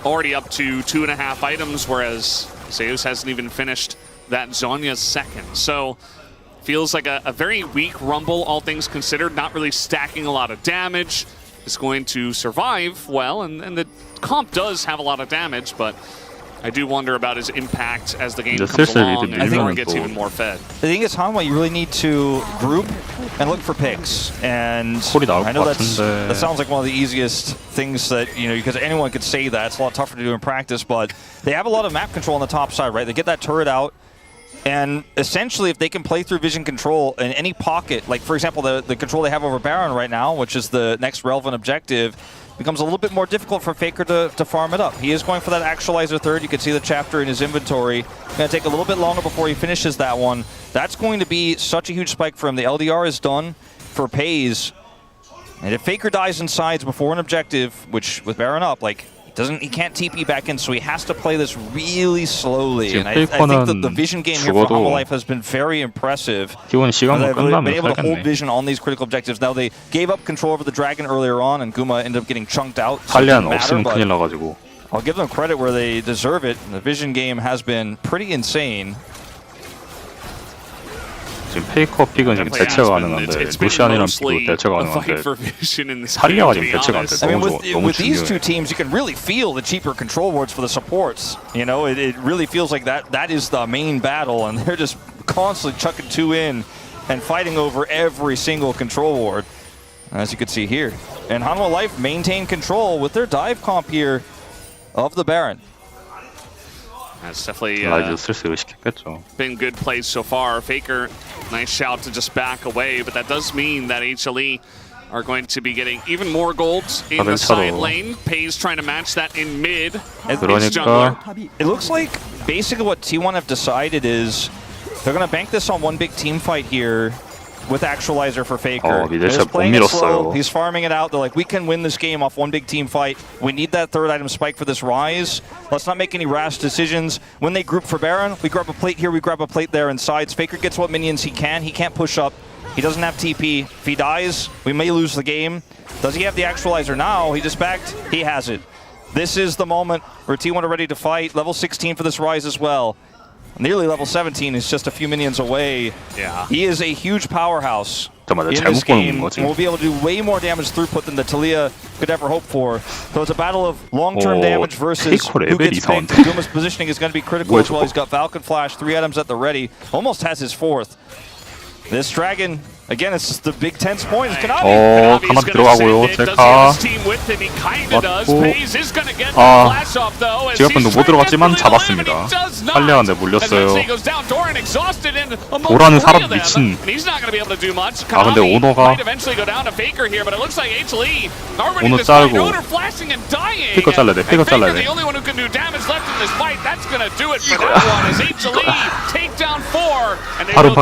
Already up to 2.5 items, whereas Zeus hasn't even finished that Zonya's second. So feels like a very weak Rumble, all things considered, not really stacking a lot of damage. Is going to survive well, and the comp does have a lot of damage, but I do wonder about his impact as the game comes along and Doran gets even more fed. The thing is, Hanwha, you really need to group and look for picks. And I know that sounds like one of the easiest things that, you know, because anyone could say that. It's a lot tougher to do in practice, but they have a lot of map control on the top side, right? They get that turret out. And essentially, if they can play through vision control in any pocket, like, for example, the control they have over Baron right now, which is the next relevant objective, becomes a little bit more difficult for Faker to farm it up. He is going for that Actualizer third. You can see the chapter in his inventory. It's going to take a little bit longer before he finishes that one. That's going to be such a huge spike for him. The LDR is done for Pays. And if Faker dies in sides before an objective, which with Baron up, like, he can't TP back in, so he has to play this really slowly. And I think that the vision game here for Hanwha Life has been very impressive. They've been able to hold vision on these critical objectives. Now they gave up control over the Dragon earlier on, and Guma ended up getting chunked out. So it didn't matter, but I'll give them credit where they deserve it. The vision game has been pretty insane. 지금 페이커 픽은 지금 대체가 가능한데 루시안이랑 픽도 대체가 가능한데 탈리아가 지금 대체가 안 돼. With these two teams, you can really feel the cheaper control wards for the supports. You know, it really feels like that is the main battle, and they're just constantly chucking two in and fighting over every single control ward, as you can see here. And Hanwha Life maintain control with their dive comp here of the Baron. That's definitely 라이즈 스트레스 의식했겠죠. been good plays so far. Faker, nice shout to just back away, but that does mean that HLE are going to be getting even more golds in the side lane. Pays trying to match that in mid. 그러니까 It looks like basically what T1 have decided is they're going to bank this on one big team fight here with Actualizer for Faker. 미들 He's 진짜 못 playing it 밀었어요. slow. He's farming it out. They're like, we can win this game off one big team fight. We need that third item spike for this Rise. Let's not make any rash decisions. When they group for Baron, we grab a plate here, we grab a plate there, and sides. Faker gets what minions he can. He can't push up. He doesn't have TP. If he dies, we may lose the game. Does he have the Actualizer now? He just backed. He has it. This is the moment where T1 are ready to fight. Level 16 for this Rise as well. Nearly level 17 is just a few minions away. Yeah. He is a huge powerhouse 잠깐만, in 잘못 this 보는 game. 거지. And will be able to do way more damage throughput than the Talia could ever hope for. So it's a battle of long-term damage versus 페이커 who 레벨이 gets picked. 이상한데? Guma's positioning is going to be critical as well. He's got Falcon Flash, 3 items at the ready. Almost has his 4th. This Dragon, again, it's just the big tense point. It's Kanavi. 가만히 들어가고요. 젤카 맞고 지갑분도 못 들어갔지만 잡았습니다. 할리아한테 물렸어요. 도라는 사람 미친. 아 근데 오너가 오너 짤고 피커 잘라야 돼. 피커 잘라야 돼. 바로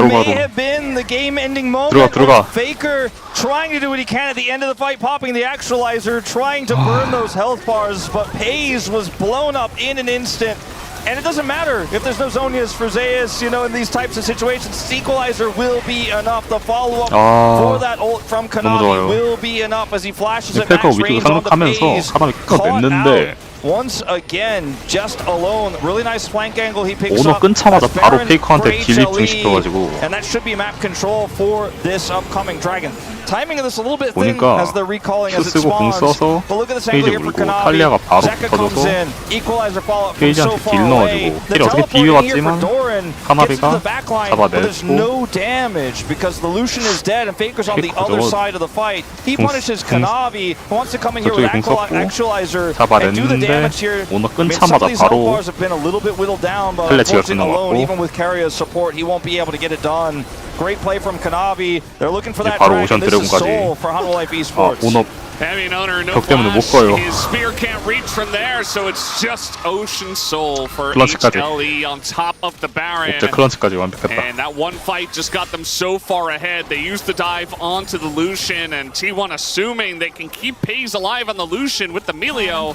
May have been the game-ending moment. 들어가. Faker trying to do what he can at the end of the fight, popping the Actualizer, trying to burn those health bars, but Pays was blown up in an instant. And it doesn't matter if there's no Zonias for Zeus, you know, in these types of situations. Equalizer will be enough. The follow-up for that ult from Kanavi will be enough as he flashes at max range on the Pays. Caught out once again, just alone. Really nice flank angle he picks 오너 up. 끊자마자 That's 바로 Baron 페이커한테 for 딜 HLE, 입증시켜가지고 and that should be map control for this upcoming Dragon. Timing of this a little bit thin 보니까 as they're recalling 큐 as it 쓰고 공 spawns. 써서 But look at this 페이지 angle here for 물고 Kanavi. 탈리아가 바로 Zeka comes 터져서 in. Equalizer follow up from so 페이지한테 far 딜 away. 넣어주고 The 힐 어떻게 teleporting here for 비벼왔지만 Doran gets to 카나비가 the backline, but there's 잡아냈고 no damage because the Lucian is dead and Faker's on the other side of the fight. He punishes Kanavi, who wants to come in here with 저쪽에 공 썼고 Actualizer and do the damage here. 오너 I mean, some 끊자마자 of these health 바로 bars have been a little bit whittled down, but 플래치가 unfortunately alone, 끝나갔고 even with Carrier's support, he won't be able to get it done. Great play from Kanavi. They're looking for that 바로 Dragon. 오션 This is 드래곤까지. Soul for Hanwha Life Esports. 오너 Heavy owner, no 벽 때문에 못 flash. 가요. His spear can't reach from there, so it's just Ocean Soul for 클런치까지. HLE on top of the Baron. 옥제 클런치까지 완벽했다. And that one fight just got them so far ahead. They used the dive onto the Lucian, and T1 assuming they can keep Pays alive on the Lucian with the Melio.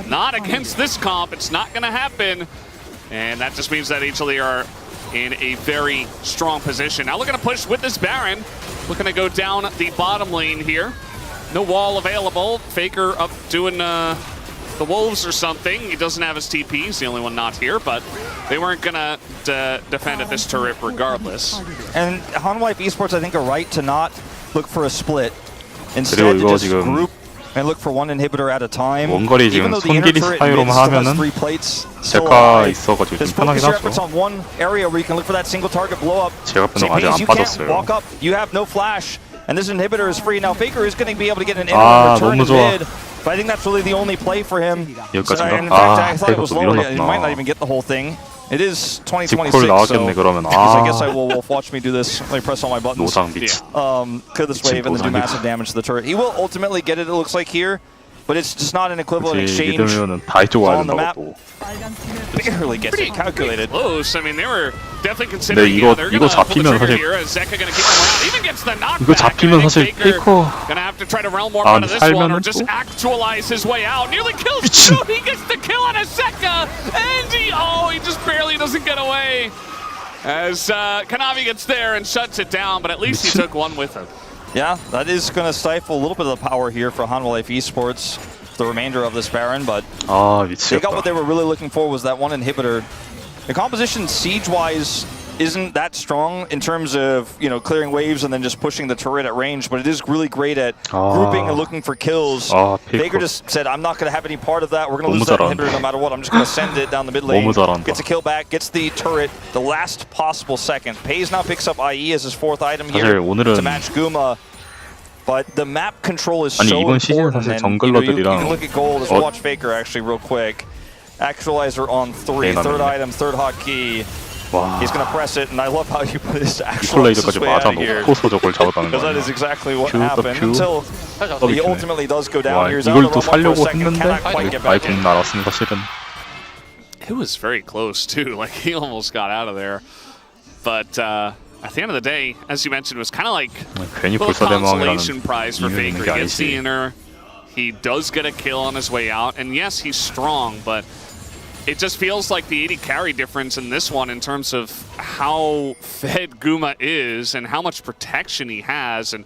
Not against this comp, it's not gonna happen. And that just means that HLE are in a very strong position. Now looking to push with this Baron. Looking to go down the bottom lane here. No wall available. Faker up doing the Wolves or something. He doesn't have his TP. He's the only one not here, but they weren't gonna defend at this turret regardless. And Hanwha Life Esports, I think, are right to not look for a split. Instead, to just group and look for one inhibitor at a time. 원거리 지금 손길이 스파이로만 하면은 제카 있어가지고 좀 편하긴 하죠. on one area where you can look for that single target blow up. 제가 분명 아직 안 You can't 빠졌어요. walk up. You have no flash, and this inhibitor is free now. Faker is going to be able to get an 너무 return to 좋아. mid. But I think that's really the only play for him. 여기까지인가? In fact, I thought it 페이커 was 또 lower. He might not 밀어놨구나. even get the whole thing. It is 콜 2026, 나왔겠네 그러면. I guess I will Wolf watch me do this. Let me press all my buttons. 노상 미친. Clear this wave and then do massive damage to the turret. He will ultimately get it, it looks like here, but it's just not an equivalent 그치, exchange 믿으면은 다 이쪽으로 on the map. 또. Barely gets it calculated. Close. I mean, they were definitely considering. 이거 They're 이거 gonna pull the 잡히면 trigger 사실 here. Zeka gonna keep them around. Even gets the knockback. 이거 잡히면 I 사실 think Faker 페이커 gonna have to try to realm warp out of this one or 살면은 just 또 actualize his way out. Nearly kills 미친. two. He gets the kill on a Zeka, and he just barely doesn't get away. As Kanavi gets there and shuts it down, but at least he took one with him. Yeah, that is going to stifle a little bit of the power here for Hanwha Life Esports, the remainder of this Baron, but 아 they got 미치겠다. what they were really looking for was that one inhibitor. The composition siege-wise isn't that strong in terms of, you know, clearing waves and then just pushing the turret at range, but it is really great at grouping and looking for kills. Faker just said, I'm not going to have any part of that. We're going to lose that inhibitor no matter what. I'm just going to send it down the mid lane. Gets a kill back, gets the turret the last possible second. Pays now picks up IE as his 4th item here to match Guma. But the map control is so 이번 시즌 important. 사실 And, you know, you 정글러들이랑 can look at gold as well. Watch Faker actually real quick. Actualizer on 3. Third item, third hotkey. 와. He's gonna press it, and I love how you put his actualizer's way out of here. Because that is exactly what happened until he ultimately does go down. Here's 이걸 또 살려고 했는데 아이콘 날았습니다 실은. It was very close too. Like he almost got out of there, but at the end of the day, as you mentioned, it was kind of like a little consolation prize for Faker. He gets the inner. He does get a kill on his way out, and yes, he's strong, but it just feels like the 80 carry difference in this one in terms of how fed Guma is and how much protection he has, and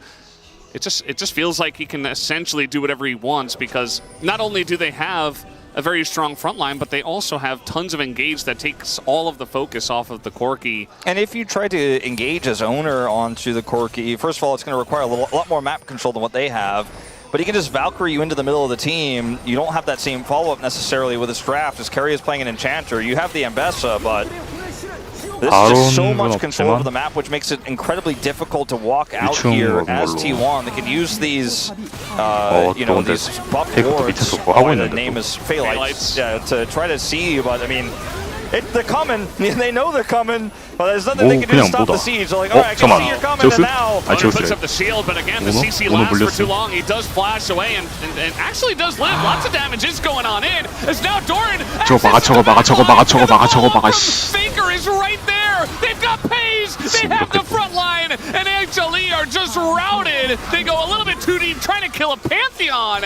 it just feels like he can essentially do whatever he wants because not only do they have a very strong front line, but they also have tons of engage that takes all of the focus off of the Corki. And if you try to engage as owner onto the Corki, first of all, it's going to require a lot more map control than what they have. But he can just Valkyrie you into the middle of the team. You don't have that same follow-up necessarily with his draft, as Kerry is playing an Enchanter. You have the Ambessa, but this is just so much control over the map, which makes it incredibly difficult to walk out here as T1. They can use these, you know, these buff wards, the name is Phaelites, to try to see, but I mean, they're coming. They know they're coming, but there's nothing they can do to stop the siege. They're like, all right, I can see you're coming, and now puts up the shield, but again, the CC lasts for too long. He does flash away and actually does live. Lots of damage is going on in. As now Doran. Faker is right there. They've got Pays. They have the front line, and HLE are just routed. They go a little bit too deep, trying to kill a Pantheon.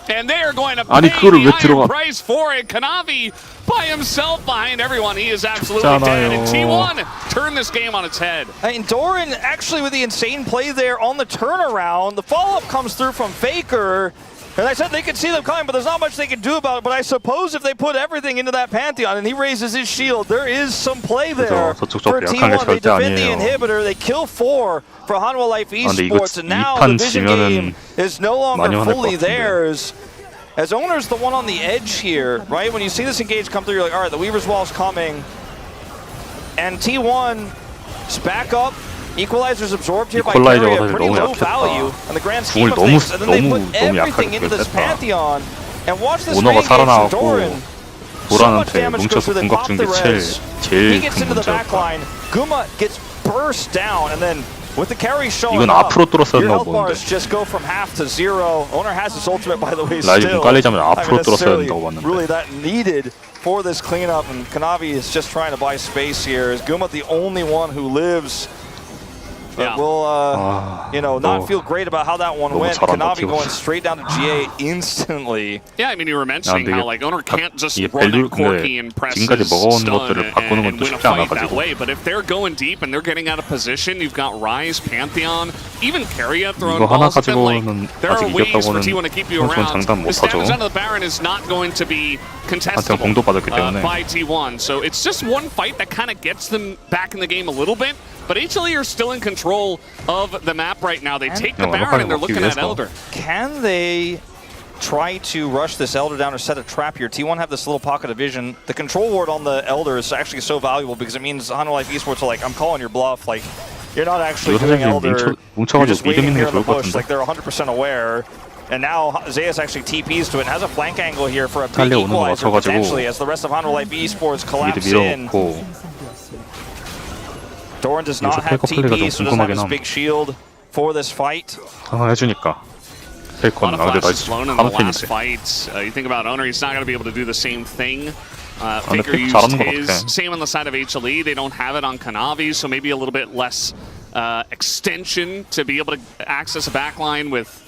And they are going to pay the iron price for it. Kanavi by himself behind everyone. He is absolutely dead. And T1 turned this game on its head. And Doran actually with the insane play there on the turnaround. The follow-up comes through from Faker. And I said they could see them coming, but there's not much they can do about it. But I suppose if they put everything into that Pantheon and he raises his shield, there is some play there for T1. They defend the inhibitor. They kill 4 for Hanwha Life Esports. And now the vision game is no longer fully theirs. As Owner's the one on the edge here, right? When you see this engage come through, you're like, all right, the Weaver's Wall's coming. And T1's back up. Equalizer's absorbed here by Carrier, pretty low value in the grand scheme of things. And then they put everything into this Pantheon. And watch this engage from Doran. So much damage goes through the pop the res. He gets into the backline. Guma gets burst down, and then with the carry showing up, your health bars just go from half to 0. Owner has his ultimate, by the way, still. Not necessarily really that needed for this cleanup, and Kanavi is just trying to buy space here. Is Guma the only one who lives? But we'll, you know, not feel great about how that one went. Kanavi going straight down to GA instantly. Yeah, I mean, you were mentioning how like Owner can't just run at Corki and press his stun and win a fight that way. But if they're going deep and they're getting out of position, you've got Ryze, Pantheon, even Carrier throwing balls at them. Like, there are ways for T1 to keep you around. This damage onto the Baron is not going to be contestable by T1. So it's just one fight that kind of gets them back in the game a little bit. But HLE are still in control of the map right now. They take the Baron and they're looking at Elder. Can they try to rush this Elder down or set a trap here? T1 have this little pocket of vision. The control ward on the Elder is actually so valuable because it means Hanwha Life Esports are like, I'm calling your bluff. Like, you're not actually doing Elder. You're just waiting here in the bush. Like, they're 100% aware. And now Zeus actually TPs to it and has a flank angle here for a big equalizer potentially as the rest of Hanwha Life Esports collapse in. Doran does not have TP, so doesn't have his big shield for this fight. 해주니까. A lot of flashes flown in the last fight. You think about Owner, he's not going to be able to do the same thing. Faker used his. Same on the side of HLE. They don't have it on Kanavi, so maybe a little bit less extension to be able to access a backline with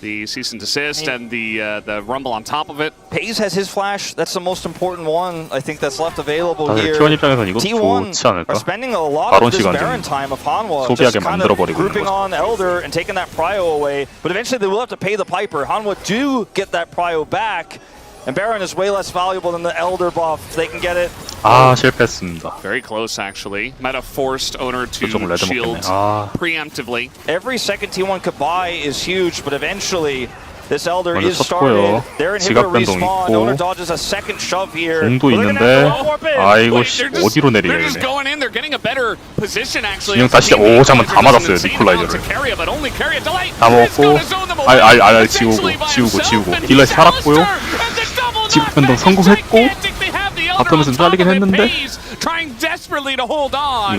the cease and desist and the rumble on top of it. Pays has his flash. That's the most important one, I think, that's left available here. T1 are spending a lot of this Baron time of Hanwha just kind of grouping on Elder and taking that prio away. But eventually they will have to pay the piper. Hanwha do get that prio back. And Baron is way less valuable than the Elder buff. If they can get it. 실패했습니다. Very close, actually. Might have forced Owner to shield preemptively. Every second T1 could buy is huge, but eventually this Elder is started. Their inhibitor respawn. Owner dodges a second shove here. 공도 있는데 아이고 어디로 내리냐 They're just going in. They're getting a better position, actually. 진영 다시 오 잠깐 다 맞았어요 니콜라이저를. 다 먹었고 지우고 딜라이 살았고요. 지금 변동 성공했고 바텀에서 잘리긴 했는데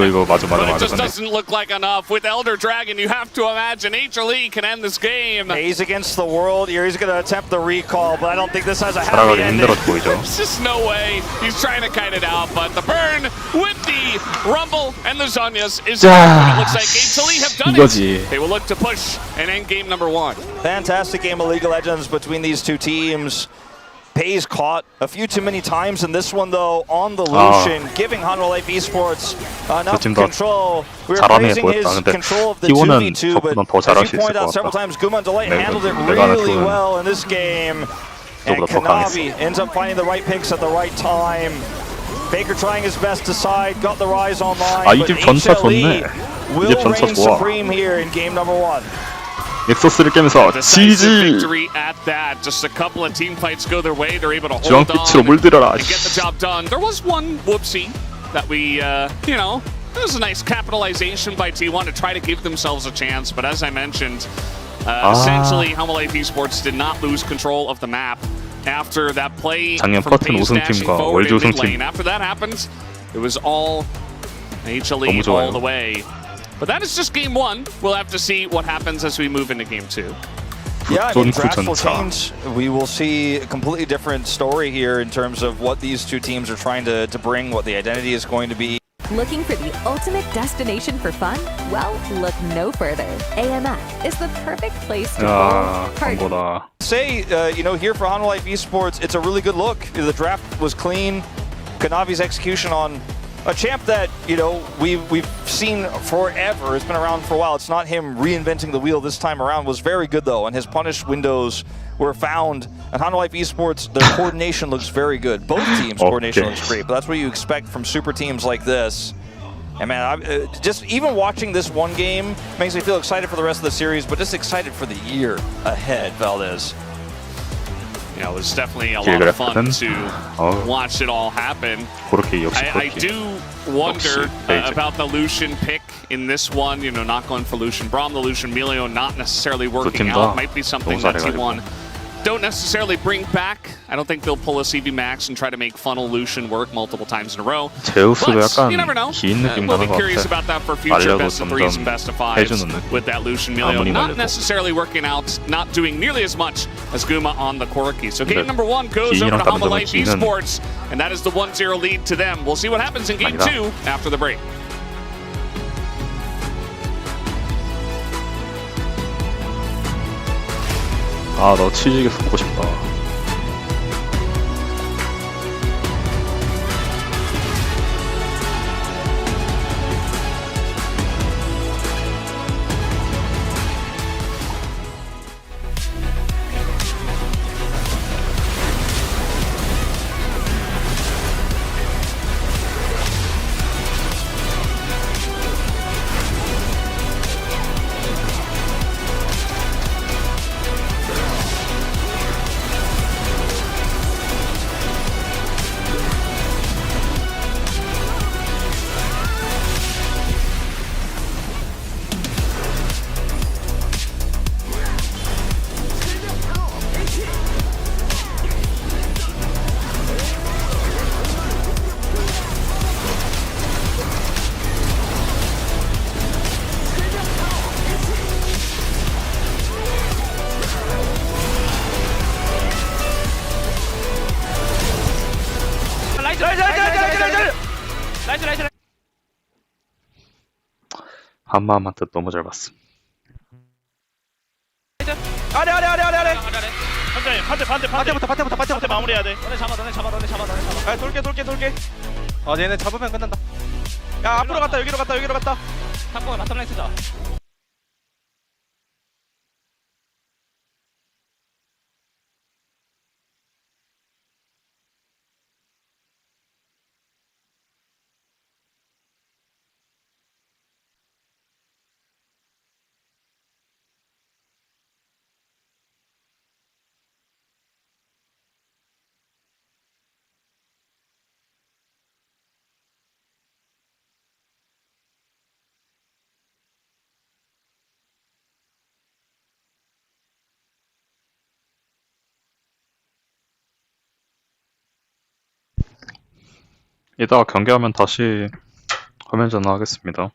이거 맞아. just doesn't look like enough. With Elder Dragon, you have to imagine HLE can end this game. A's against the world here. He's going to attempt the recall, but I don't think this has a happy 살아가기 ending. 힘들어 보이죠. There's just no way. He's trying to kite it out, but the burn with the Rumble and the Zhonya's is it looks like HLE have done 이거지. it. They will look to push and end game number 1. Fantastic game of League of Legends between these two teams. Pays caught a few too many times in this one, though, on the Lucian, giving Hanwha Life Esports enough control. We were praising his control of the 2v2, but as you pointed out several times, Guma and Delight handled it really well in this game. And Kanavi ends up finding the right picks at the right time. Faker trying his best to side, got the Rise online, but HLE will reign supreme here in game number 1. 넥서스를 깨면서 GG! Victory at that. Just a couple of team fights go their way. They're able to hold on 물들어라. and get the job done. There was one whoopsie that we, it was a nice capitalization by T1 to try to give themselves a chance. But as I mentioned, essentially, Hanwha Life Esports did not lose control of the map after that play 작년 from 퍼튼 Pace dashing 우승팀과 forward in 월드 mid 우승팀 lane. After that happened, it was all HLE 너무 좋아요. all the way. But that is just game 1. We'll have to see what happens as we move into game 2. Yeah, I mean, drafts will change. We will see a completely different story here in terms of what these two teams are trying to bring, what the identity is going to be. Looking for the ultimate destination for fun? Well, look no further. AMF is the perfect place to roll, party. 광고다. Say, here for Hanwha Life Esports, it's a really good look. The draft was clean. Kanavi's execution on a champ that, we've seen forever. It's been around for a while. It's not him reinventing the wheel this time around. Was very good, though, and his punish windows were found. At Hanwha Life Esports, their coordination looks very good. Both teams' coordination looks great, but that's what you expect from super teams like this. And man, just even watching this one game makes me feel excited for the rest of the series, but just excited for the year ahead, Valdez. It was definitely a lot of fun to watch it all happen. I do wonder about the Lucian pick in this one. Not going for Lucian Braum, the Lucian Melio not necessarily working out. Might be something that T1 don't necessarily bring back. I don't think they'll pull a CV Max and try to make funnel Lucian work multiple times in a row. But you never know. We'll be curious about that for future best of 3s and best of 5s with that Lucian Melio. Not necessarily working out, not doing nearly as much as Guma on the Corki. So game number 1 goes over to Hanwha Life Esports, and that is the 1-0 lead to them. We'll see what happens in game 2 after the break. 너 치즈에서 보고 싶다. 한마음한테 너무 잘 봤음. 아래 반대부터 마무리해야 돼. 너네 잡아. 아 돌게. 얘네 잡으면 끝난다. 야 앞으로 갔다 여기로 갔다. 탑고 바텀 라인 쓰자. 이따가 경기하면 다시 화면 전화하겠습니다.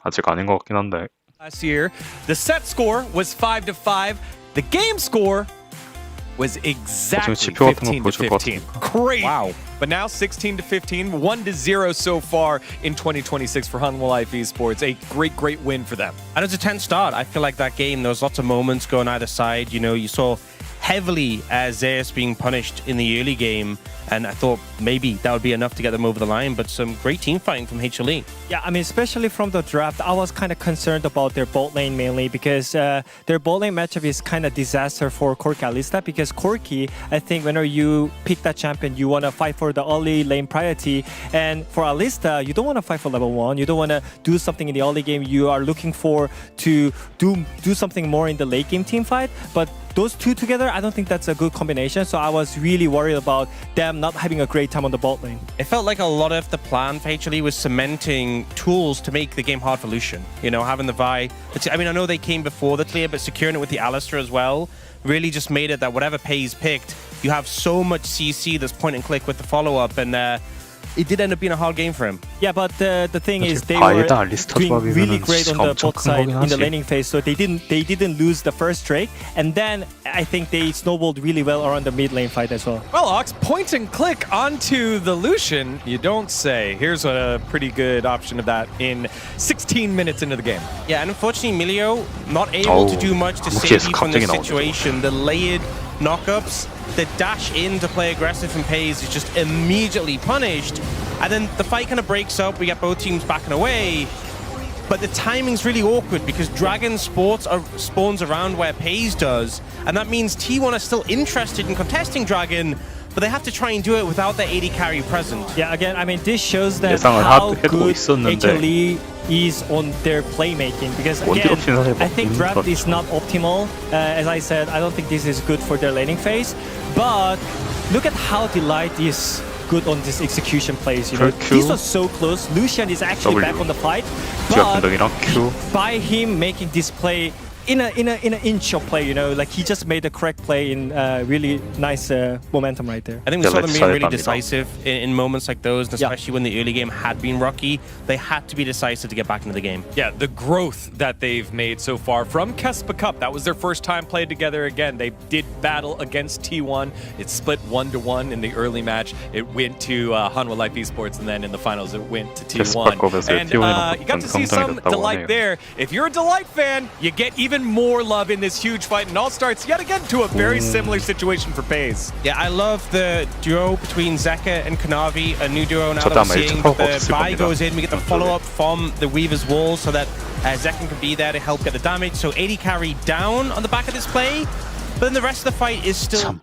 아직 아닌 것 같긴 한데. Last year, the set score was 5-5. The game score was exactly 15-15. Crazy. Wow. But now 16-15, 1-0 so far in 2026 for Hanwha Life Esports. A great win for them. And it's a tense start. I feel like that game, there was lots of moments going either side. You know, you saw heavily Zeus being punished in the early game, and I thought maybe that would be enough to get them over the line, but some great team fighting from HLE. Yeah, I mean, especially from the draft, I was kind of concerned about their bot lane mainly because their bot lane matchup is kind of disaster for Corki Alista, because Corki, I think whenever you pick that champion, you want to fight for the early lane priority, and for Alista, you don't want to fight for level 1, you don't want to do something in the early game, you are looking for to do something more in the late game team fight, but those two together, I don't think that's a good combination. So I was really worried about them not having a great time on the bot lane. It felt like a lot of the plan for HLE was cementing tools to make the game hard for Lucian. You know, having the Vi. I mean, I know they came before the clear, but securing it with the Alistair as well really just made it that whatever Pei's picked, you have so much CC that's point and click with the follow-up, and it did end up being a hard game for him. Yeah, but the thing is they were doing really great on the bot side in the laning phase, so they didn't lose the first Drake, and then I think they snowballed really well around the mid lane fight as well. Well, Ox, point and click onto the Lucian, you don't say. Here's a pretty good option of that in 16 minutes into the game. Yeah, and unfortunately, Milio not able to do much to save you from this situation. The layered knockups, the dash in to play aggressive from Pays is just immediately punished, and then the fight kind of breaks up. We get both teams backing away, but the timing's really awkward because Dragon spawns around where Pays does, and that means T1 are still interested in contesting Dragon, but they have to try and do it without their AD carry present. Yeah, again, I mean, this shows them 예상을 how 해도 good 있었는데. HLE is on their playmaking. Because again, I think draft is not optimal. As I said, I don't think this is good for their laning phase. But look at how Delight is good on this execution plays. You know, these are so close. Lucian is actually back on the fight, but by him making this play in an inch of play, you know, like he just made the correct play in really nice momentum right there. I think we saw them being really decisive in moments like those, and especially when the early game had been rocky. They had to be decisive to get back into the game. Yeah, the growth that they've made so far from Kespa Cup. That was their first time played together again. They did battle against T1. It split 1-1 in the early match. It went to Hanwha Life Esports, and then in the finals it went to T1. And you got to see some Delight there. If you're a Delight fan, you get even more love in this huge fight, and all starts yet again to a very similar situation for Pays. Yeah, I love the duo between Zeka and Kanavi, a new duo now that we're seeing. The buy goes in, we get the follow-up from the Weaver's Wall so that Zeka can be there to help get the damage. So AD carry down on the back of this play, but then the rest of the fight is still...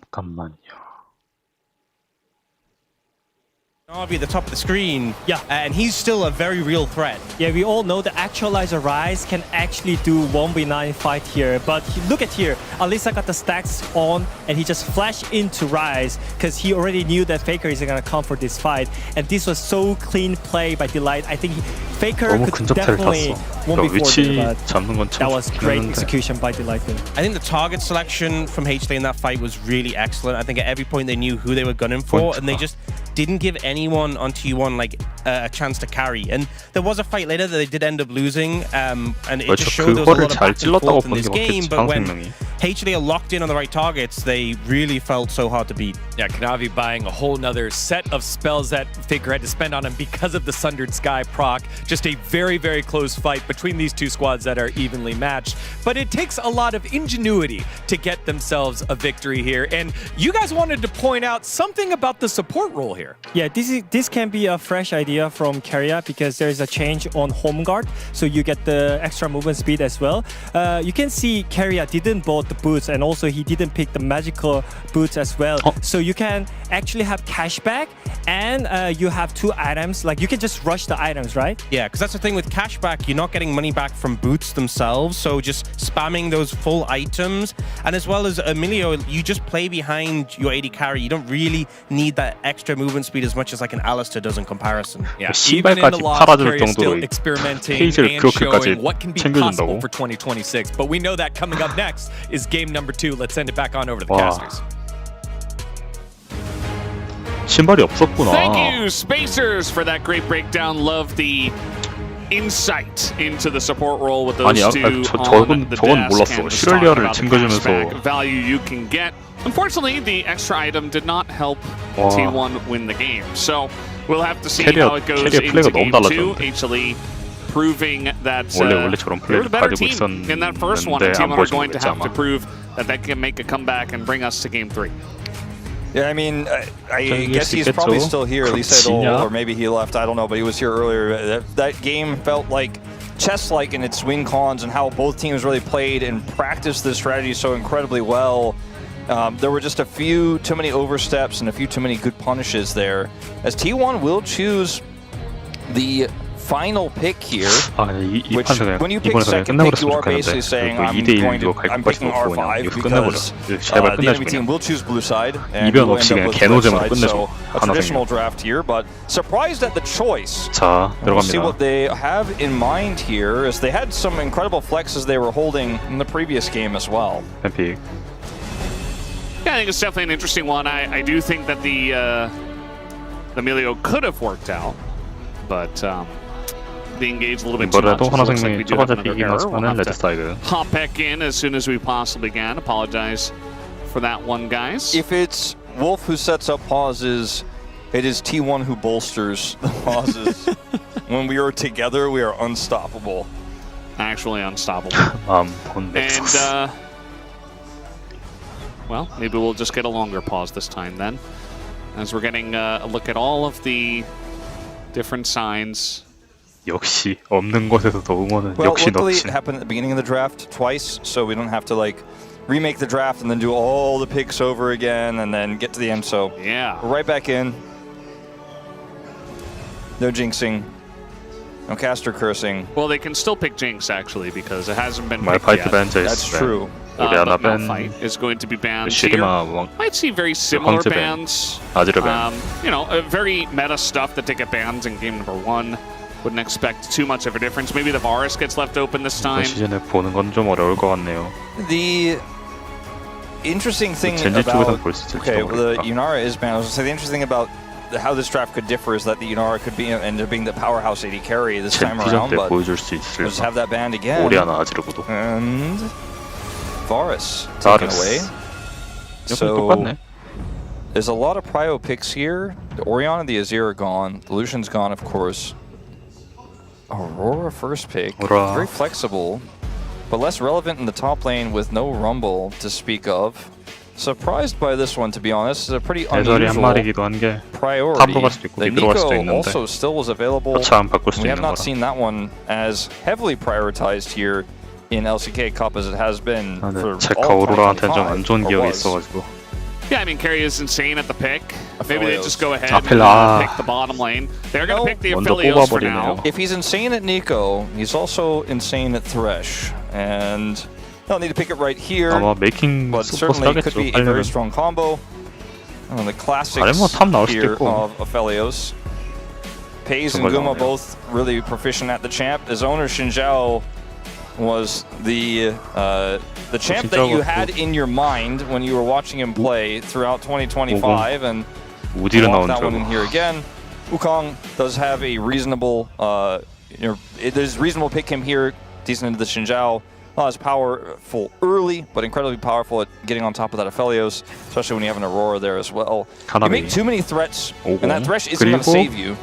Kanavi at the top of the screen, and he's still a very real threat. Yeah, we all know the Actualizer Rise can actually do 1v9 fight here, but look at here, Alisa got the stacks on, and he just flashed into Rise because he already knew that Faker is gonna come for this fight, and this was so clean play by Delight. I think Faker could definitely 1v4, but that was great execution by Delight there. I think the target selection from HLE in that fight was really excellent. I think at every point they knew who they were gunning for, and they just didn't give anyone on T1 like a chance to carry. And there was a fight later that they did end up losing, and it just showed there was a lot of back and forth in this game. But when HLE are locked in on the right targets, they really felt so hard to beat. Yeah, Kanavi buying a whole nother set of spells that Faker had to spend on him because of the Sundered Sky proc. Just a very, very close fight between these two squads that are evenly matched. But it takes a lot of ingenuity to get themselves a victory here. And you guys wanted to point out something about the support role here. Yeah, this can be a fresh idea from Keria because there is a change on home guard, so you get the extra movement speed as well. You can see Keria didn't bought the boots, and also he didn't pick the magical boots as well. So you can actually have cashback, and you have 2 items. Like you can just rush the items, right? Yeah, because that's the thing with cashback, you're not getting money back from boots themselves, so just spamming those full items. And as well as Emilio, you just play behind your AD carry. You don't really need that extra movement speed as much as like an Alistair does in comparison. Yeah, even in the log, Keria is still experimenting and showing what can be possible for 2026. But we know that coming up next is game number 2. Let's send it back on over to the casters. 신발이 없었구나. Thank you, Spacers, for that great breakdown. Love the insight into the support role with those two on the 저건 몰랐어. 시렐리아를 챙겨주면서 value you can get. Unfortunately, the extra item did not help T1 win the game. So we'll have to see how it goes into game 2. HLE proving that they're the better team in that first one. And T1 are going to have to prove that they can make a comeback and bring us to game 3. Yeah, I mean, I guess he's probably still here, at least or maybe he left, I don't know, but he was here earlier. That game felt like chess-like in its win cons and how both teams really played and practiced this strategy so incredibly well. There were just a few too many oversteps and a few too many good punishes there, as T1 will choose the final pick here, which when you pick second pick, you are basically saying I'm picking R5 because the enemy team will choose blue side and we'll end up with red side, so a traditional draft here, but surprised at the choice. We'll see what they have in mind here, as they had some incredible flexes they were holding in the previous game as well. Yeah, I think it's definitely an interesting one. I do think that the Emilio could have worked out, but they engaged a little bit too much. 하나생명이 첫 번째 픽이긴 하지만은 레드 사이드. Hop back in as soon as we possibly can. Apologize for that one, guys. If it's Wolf who sets up pauses, it is T1 who bolsters the pauses. When we are together, we are unstoppable. Actually unstoppable. And well, maybe we'll just get a longer pause this time then, as we're getting a look at all of the different signs 역시 없는 곳에서 더 응원은 Well, 역시 luckily 넘치네. it happened at the beginning of the draft twice, so we don't have to like remake the draft and then do all the picks over again and then get to the end. So Yeah. we're right back in. No jinxing. No caster cursing. Well, they can still pick Jinx actually because it hasn't been picked 말파이트 yet. 밴 That's true. 오리아나 But 밴 Malphite is going to be banned here. 시리마 왕 Might see very similar 황제 밴 bans. 아지르 밴 You know, very meta stuff that they get banned in game number 1. Wouldn't expect too much of a difference. Maybe the Varus gets left open this 이번 time. 시즌에 보는 건 좀 어려울 것 같네요. The interesting thing 젠지 쪽에선 about 볼 수 있을지도 the 모르겠다. Yunara is banned. I was going to say the interesting about how this draft could differ is that the Yunara could be end up being the powerhouse AD carry this time 챔피전 around, 때 but 보여줄 수 we'll just 있을까? have that banned again. 오리아나 아지르고도. And Varus taken Varus. away. 약간 So 똑같네. there's a lot of prio picks here. The Orion and the Azir are gone. The Lucian's gone, of course. Aurora first pick. Aurora. Very flexible, but less relevant in the top lane with no Rumble to speak of. Surprised by this one, to be honest. It's a pretty 애설이 한 unusual 마리기도 한 게 priority. 탑으로 갈 수도 있고 The 미드로 갈 수도 Nico 있는데 also still was available. 거참 바꿀 수도 We have 있는 not 거라. seen that one as heavily prioritized here in LCK Cup as it has been 아, for 근데 제카 all of 오로라한테는 좀 안 2025, 좋은 or 기억이 was. 있어가지고 Yeah, I mean, Carry is insane at the pick. Maybe they just go ahead 앞에 and 나. pick the bottom lane. They're going to pick the 먼저 Aphelios for 뽑아버리네요. now. If he's insane at Nico, he's also insane at Thresh, and they'll need to pick it right here. 아마 메이킹 But 슈퍼 certainly could 사겠죠. be a very 하려면 strong combo. The classics 아니면 탑 나올 수도 here 있고. of Aphelios. Pace and 정말 Guma 나오네요. both really proficient at the champ. His owner Shinjiao was the champ that you had in your mind when you were watching him play throughout 2025, and 우디르 I'll walk 나온 that one in 줄 here again. Wukong does have a reasonable, there's reasonable pick him here, decent into the Shinjiao. Not as powerful early, but incredibly powerful at getting on top of that Aphelios, especially when you have an Aurora there as well. You 카나비. make too many threats, 오공. and that Thresh isn't going to 그리고- save you.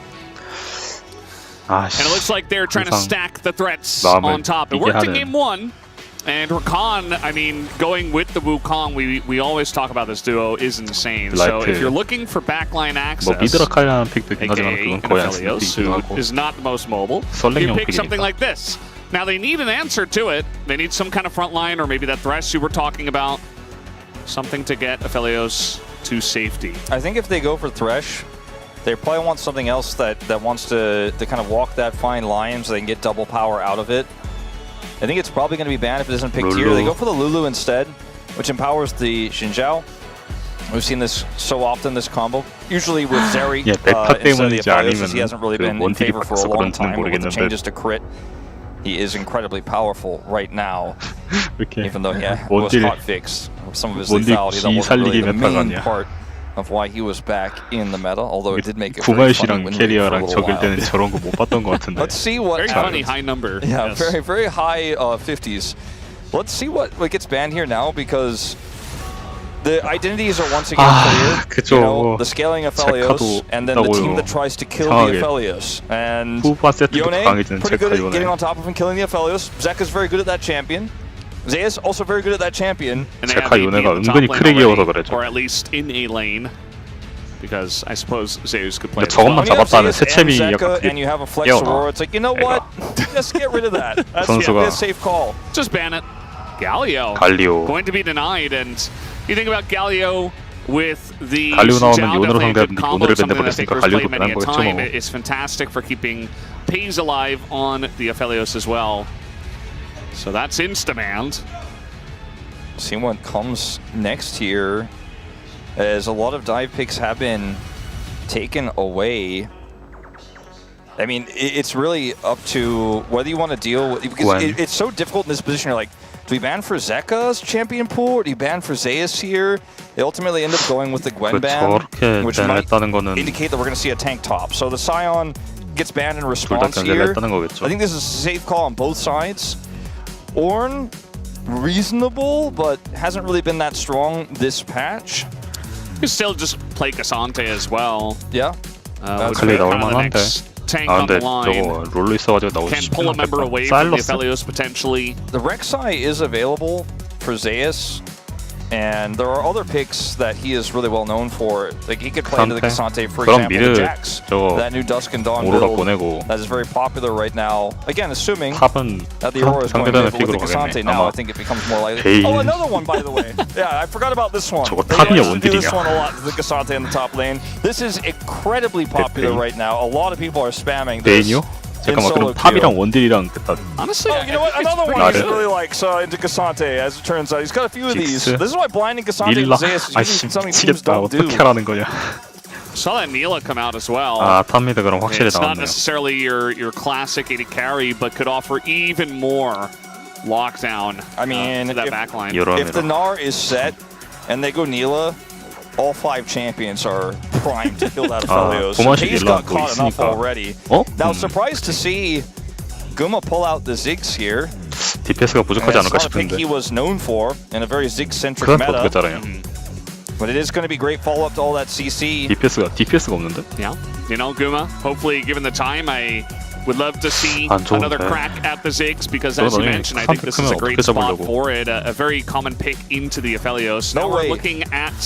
And it looks like they're trying to 항상 stack the threats 마음을 on top. It 이게 worked in 하는. game 1. And Rakan, I mean, going with the Wukong, we always talk about this duo, is insane. So 라이트. if you're looking for backline 뭐 access, 미드라칼라는 픽도 있긴 하지만 aka 그건 거의 안 쓰는 Aphelios, 픽이기도 who 하고 is not the most mobile, 설랭용 you pick something 픽이니까. like this. Now they need an answer to it. They need some kind of front line, or maybe that Thresh you were talking about. Something to get Aphelios to safety. I think if they go for Thresh, they probably want something else that wants to kind of walk that fine line so they can get double power out of it. I think it's probably going to be banned if it isn't picked here. They go for the Lulu instead, which empowers the Xinjiao. We've seen this so often, this combo. Usually with Zeri 예, 백파 instead of the 때문인지 Aphelios, as 아니면 he hasn't really 그 been in 원딜이 favor for a 바뀌어서 long 그런지는 time. But with the 모르겠는데 changes to crit, he is incredibly powerful right now. 이렇게 Even though, yeah, it was 원딜 hotfixed. Some of his 원딜 lethality, that 기 wasn't really 살리기 the 메타가 main 아니야. part of why he was back in the meta, although it did make it very funny 구마이시랑 win rate for a 캐리어랑 little 적일 while. 때는 저런 거 못 봤던 것 같은데. Let's see what Very funny high number. Yeah, Yes. very, very high 50s. Let's see what gets banned here now, because the identities are once again clear. 그쵸. You know, the scaling of Aphelios, 제카도 and then the team 있다고요. that tries to kill 이상하게. the Aphelios. And 후반 세트 더 Yone, 강해지는 pretty good 제카 at getting 요네. on top of him, killing the Aphelios. Zeka's very good at that champion. Zeus also very good at that champion. And they 제카 have AP 요네가 in the top 은근히 lane 크게 기어서 already, 그랬죠. or at least in a lane. Because I suppose Zeus could play 근데 it as well. 저것만 When you have 잡았다는 Zeus and 세첩이 Zeka 약간 and you have a flex 깨어나. Aurora, it's like, you know what? Just get rid of that. That's 선수가 a safe call. Just ban it. Galio. 갈리오. Going to be denied. And you think about Galio with the 갈리오 나오면 Xiao, 요네로 definitely a good 상대하는데 combo, 요네를 something that I think 밴드버렸으니까 Earth's played 갈리오도 many a 밴 거겠죠 time. 뭐. It's fantastic for keeping Pays alive on the Aphelios as well. So that's Instaman. See what comes next here, as a lot of dive picks have been taken away. I mean, it's really up to whether you want to deal with, because it's so difficult in this position. You're like, do we ban for Zeka's champion pool, or do you ban for Zeus here? They ultimately end up going with the Gwen ban, 저렇게 which might 밴했다는 거는 indicate that we're going to see a tank top. So the Scion gets banned in 둘 다 response here. 견제를 했다는 거겠죠. I think this is a safe call on both sides. Ornn, reasonable, but hasn't really been that strong this patch. You can still just play Cassante as well. Yeah. Which 칼리 is 나올 kind of the 만한데. next tank 아 on 근데 the line. 저거 롤로 있어가지고 나오기 Can 쉽지 pull a member away from the 사일러스? Aphelios potentially. The Rek'Sai is available for Zeus. And there are other picks that he is really well known for. Like he could play into the Cassante, for example, the Jax, that new Dusk and Dawn build that is very popular right now. Again, assuming that the Aurora is going to be able with the Cassante now, I think it becomes more likely. Oh, another one, by the way. Yeah, I forgot about this one. They do this one a lot, the Cassante in the top lane. This is incredibly popular right now. A lot of people are spamming this. 잠깐만 그럼 탑이랑 원딜이랑 됐다. Honestly, you know what? Another one he really likes into Cassante, as it turns out. He's got a few of these. This is why blinding Cassante and Zeus is something teams don't do. 어떻게 하라는 거냐? Saw that Neela come out as well. 아, 탑미드 그럼 확실히 It's 나왔네요. not necessarily your classic AD carry, but could offer even more lockdown. I mean, to that backline. If the Gnar is set and they go Neela, all 5 champions are primed to kill that Aphelios. He's got caught enough already. Now, surprised to see Guma pull out the Ziggs here. DPS가 부족하지 않을까 It's not a pick 싶은데. he was known for in a very Ziggs-centric 그건 meta. 어떻게 따라요? But it is going to be great follow-up to all that CC. DPS가 없는데? Yeah, you know, Guma, hopefully given the time, I would love to see another crack at the Ziggs, because as you mentioned, I think this is a great spot for it. A very common pick into the Aphelios. Now we're looking at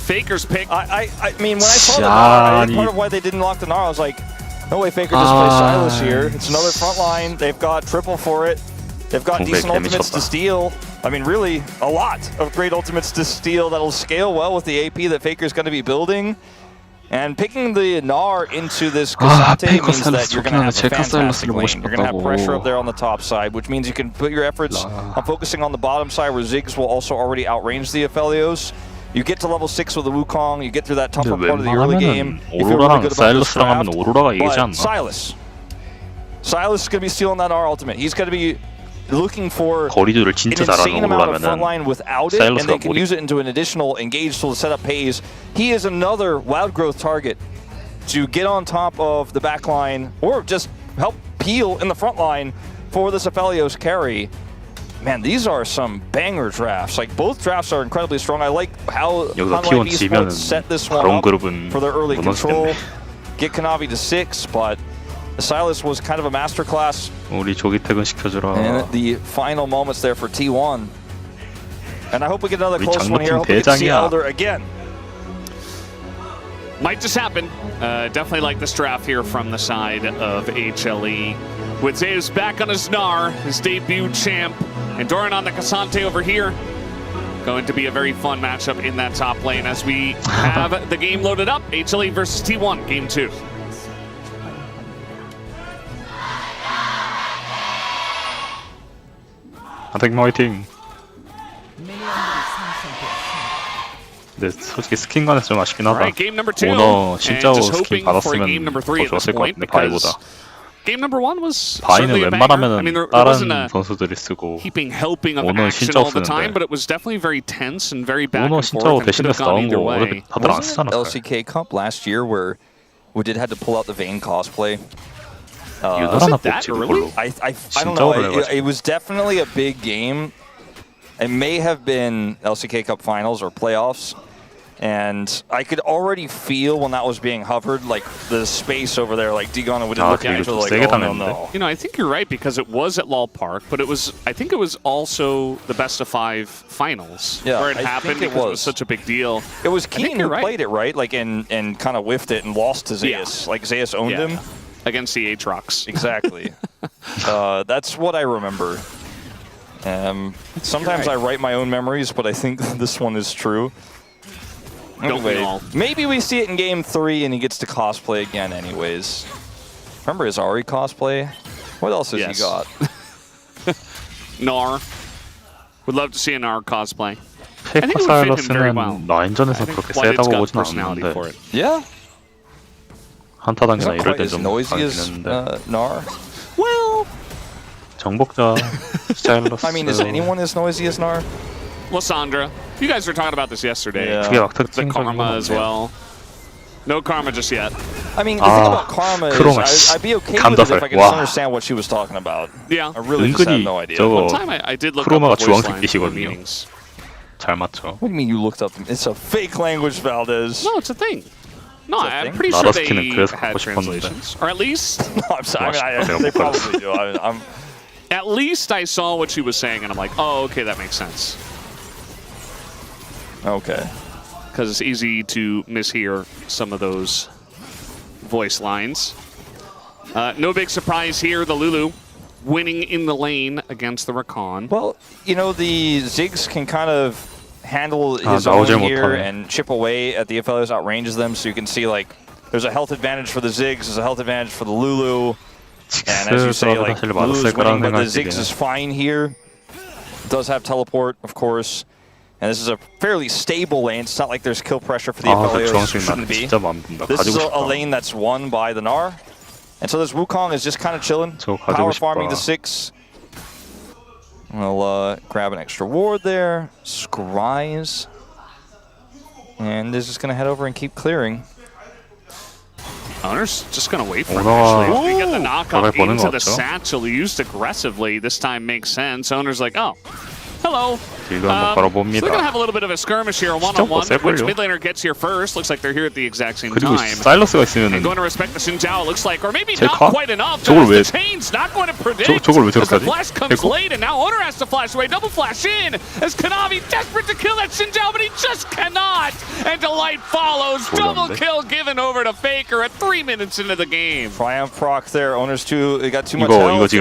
Faker's pick. I mean, when I saw the Gnar, I think part of why they didn't lock the Gnar, I was like, no way Faker just plays Silas here. It's another front line. They've got triple for it. They've got decent ultimates to steal. I mean, really, a lot of great ultimates to steal that'll scale well with the AP that Faker's going to be building. And picking the Gnar into this Cassante means that you're going to have a fantastic lane. You're going to have pressure up there on the top side, which means you can put your efforts on focusing on the bottom side, where Ziggs will also already outrange the Aphelios. You get to level 6 with the Wukong, you get through that tougher part of the early game. You feel really good about this draft, but Silas is going to be stealing that R ultimate. He's going to be looking for an insane amount of frontline without it, and they can use it into an additional engage tool to set up pays. He is another wild growth target to get on top of the backline, or just help peel in the front line for this Aphelios carry. Man, these are some banger drafts. Like, both drafts are incredibly strong. I like how Hanwha Esports set this one up for their early control. Get Kanavi to 6, but Silas was kind of a masterclass in the final moments there for T1. And I hope we get another close one here. I hope we get to see Elder again. Might just happen. Definitely like this draft here from the side of HLE. With Zeus back on his Gnar, his debut champ, and Doran on the Cassante over here. Going to be a very fun matchup in that top lane as we have the game loaded up. HLE versus T1, game 2. 아택 화이팅. 근데 솔직히 스킨 관해서 좀 아쉽긴 하다. 오너 진짜로 스킨 받았으면 더 좋았을 것 같은데 바이보다. Game number 1 was 바이는 웬만하면은 다른 선수들이 쓰고 오너 진짜 없었는데 but it was definitely very tense and very back 오너 and 진짜로 forth. 대신해서 나온 거 원래 다들 안 쓰잖아. LCK Cup last year where we did had to pull out the Vayne cosplay. 유도라나 뽑지 그걸로. I don't know. It was definitely a big game. It may have been LCK Cup finals or playoffs. And I could already feel when that was being hovered, like the space over there, like Digona would look at each other like, oh, no. You know, I think you're right, because it was at LOL Park, but it was, I think it was also the best of 5 finals where it happened, because it was such a big deal. It was Keen who played it, right? Like, and kind of whiffed it and lost to Zeus. Like, Zeus owned him. Against the Aatrox. Exactly. That's what I remember. Sometimes I write my own memories, but I think this one is true. Anyway, maybe we see it in game 3 and he gets to cosplay again anyways. Remember his Ahri cosplay? What else has he got? Gnar. Would love to see a Gnar cosplay. I think it would fit him very well. 라인전에서 그렇게 세다고 보진 않는데. Yeah. 한타 단계나 이럴 때 좀 noisy as Gnar. Well, 정복자 스타일러스. I mean, is anyone as noisy as Gnar? Lysandra. You guys were talking about this yesterday. Yeah. The Karma as well. No Karma just yet. I mean, the thing about Karma is I'd be okay with it if I could just understand what she was talking about. Yeah. I really just have no idea. One time I did look up the voice lines for meetings. 잘 맞죠. What do you mean you looked up? It's a fake language, Valdez. No, it's a thing. No, I'm pretty sure they had translations. Or at least... No, I'm sorry. I mean, they probably do. At least I saw what she was saying, and I'm like, oh, okay, that makes sense. Okay. Because it's easy to mishear some of those voice lines. No big surprise here, the Lulu winning in the lane against the Rakan. Well, you know, the Ziggs can kind of handle his own here and chip away at the FLOs, outranges them, so you can see, like, there's a health advantage for the Ziggs, there's a health advantage for the Lulu. And as you say, like, Lulu's winning, but the Ziggs is fine here. Does have teleport, of course. And this is a fairly stable lane. It's not like there's kill pressure for the FLOs. Shouldn't be. This is a lane that's won by the Gnar. And so this Wukong is just kind of chilling, power farming the 6. We'll grab an extra ward there, scries. And is just going to head over and keep clearing. Owner's just going to wait for him, actually. We get the knockup into the satchel used aggressively. This time makes sense. Owner's like, oh, hello. So they're going to have a little bit of a skirmish here, a one-on-one. Which mid laner gets here first? Looks like they're here at the exact same time. And going to respect the Xin Zhao, it looks like. Or maybe not quite enough. The chain's not going to predict. As the flash comes late, and now Owner has to flash away. Double flash in as Kanavi desperate to kill that Xin Zhao, but he just cannot. And Delight follows. Double kill given over to Faker at 3 minutes into the game. Triumph proc there. Owner's got too much health.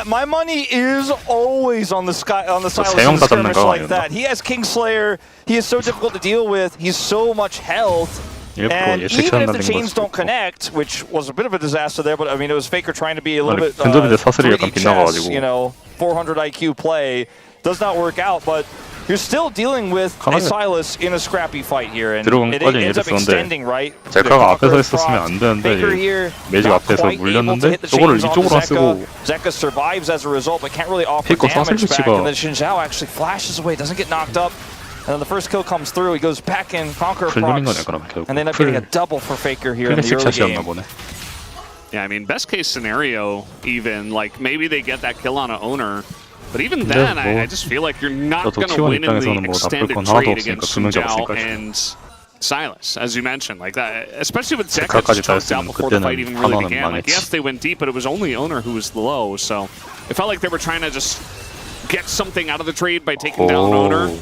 My money is always on the Silas skirmish like that. He has Kingslayer. He is so difficult to deal with. He's so much health. And even if the chains don't connect, which was a bit of a disaster there, but I mean, it was Faker trying to be a little bit 3D chess, you know, 400 IQ play. Does not work out, but you're still dealing with a Silas in a scrappy fight here, and it ends up extending, right? 제카가 앞에서 있었으면 안 되는데 매직 앞에서 물렸는데 저거를 이쪽으로 쓰고 Zeka survives as a result, but can't really offer damage back, and then Xin Zhao actually flashes away, doesn't get knocked up. And then the first kill comes through, he goes back in, Conqueror procs, and they end up getting a double for Faker here in the early game. Yeah, I mean, best case scenario, even, like, maybe they get that kill on an Owner, but even then, I just feel like you're not going to win in the extended trade against Xin Zhao and Silas, as you mentioned, like that, especially with Zeka just choked out before the fight even really began. Like, yes, they went deep, but it was only Owner who was low, so it felt like they were trying to just get something out of the trade by taking down Owner.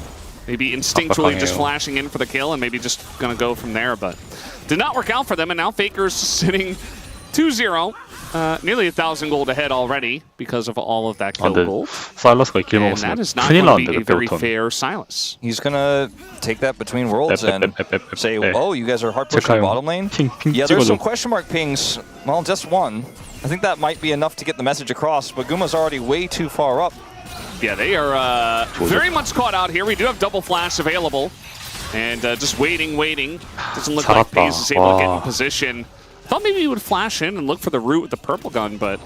Maybe instinctually just flashing in for the kill and maybe just going to go from there, but did not work out for them, and now Faker's sitting 2-0. Nearly 1,000 gold ahead already because of all of that kill gold. And that is not going to be a very fair Silas. He's going to take that between worlds and say, oh, you guys are hard pushing bottom lane? Yeah, there's some question mark pings. Well, just one. I think that might be enough to get the message across, but Guma's already way too far up. Yeah, they are very much caught out here. We do have double flash available. And just waiting. Doesn't look like Paze is able to get in position. Thought maybe he would flash in and look for the root with the purple gun, but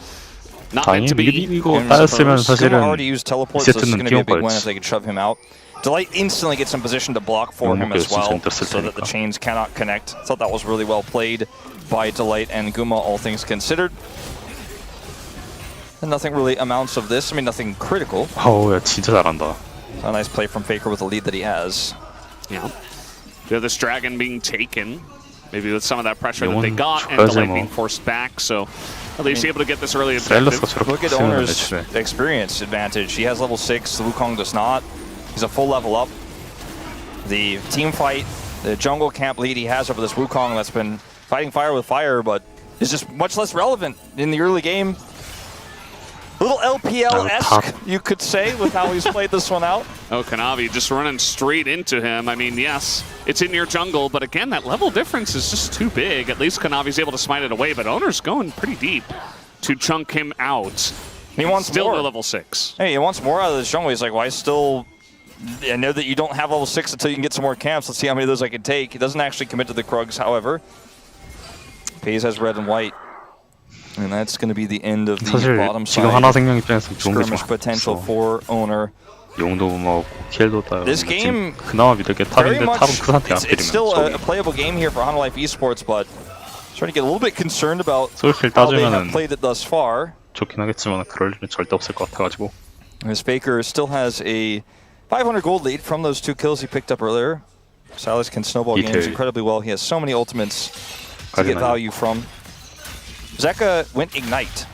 not meant to be. Guma already used teleport, so this is going to be a big win if they could shove him out. Delight instantly gets in position to block for him as well, so that the chains cannot connect. Thought that was really well played by Delight and Guma, all things considered. And nothing really amounts of this. I mean, nothing critical. 야, 진짜 잘한다. A nice play from Faker with the lead that he has. Yeah. You have this dragon being taken. Maybe with some of that pressure that they got, and Delight being forced back, so at least able to get this early objective. Look at Owner's experience advantage. He has level 6, the Wukong does not. He's a full level up. The team fight, the jungle camp lead he has over this Wukong that's been fighting fire with fire, but is just much less relevant in the early game. A little LPL-esque, you could say, with how he's played this one out. Oh, Kanavi just running straight into him. I mean, yes, it's in your jungle, but again, that level difference is just too big. At least Kanavi's able to smite it away, but Owner's going pretty deep to chunk him out. He wants still more. To level 6. Hey, he wants more out of this jungle. He's like, why still... I know that you don't have level 6 until you can get some more camps. Let's see how many of those I can take. He doesn't actually commit to the Krugs, however. Paze has red and white. And that's going to be the end of the bottom side. Skirmish potential for Owner. This game, very much, it's still a playable game here for Hanwha Life Esports, but starting to get a little bit concerned about how they have played it thus far. As Faker still has a 500 gold lead from those 2 kills he picked up earlier. Silas can snowball games incredibly well. He has so many ultimates to get value from. Zeka went Ignite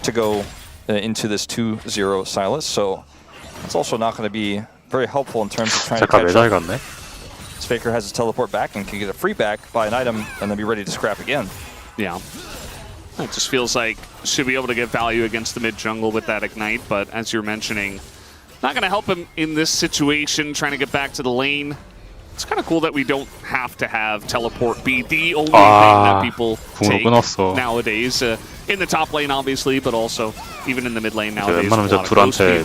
to go into this 2-0 Silas, so that's also not going to be very helpful in terms of trying to 잠깐 왜 catch 잘 up. 갔네? Faker has his teleport back and can get a free back, buy an item, and then be ready to scrap again. Yeah. It just feels like should be able to get value against the mid jungle with that ignite, but as you're mentioning, not going to help him in this situation, trying to get back to the lane. It's kind of cool that we don't have to have teleport be the only thing that people take nowadays. In the top lane, obviously, but also even in the mid lane nowadays. 웬만하면 저 둘한테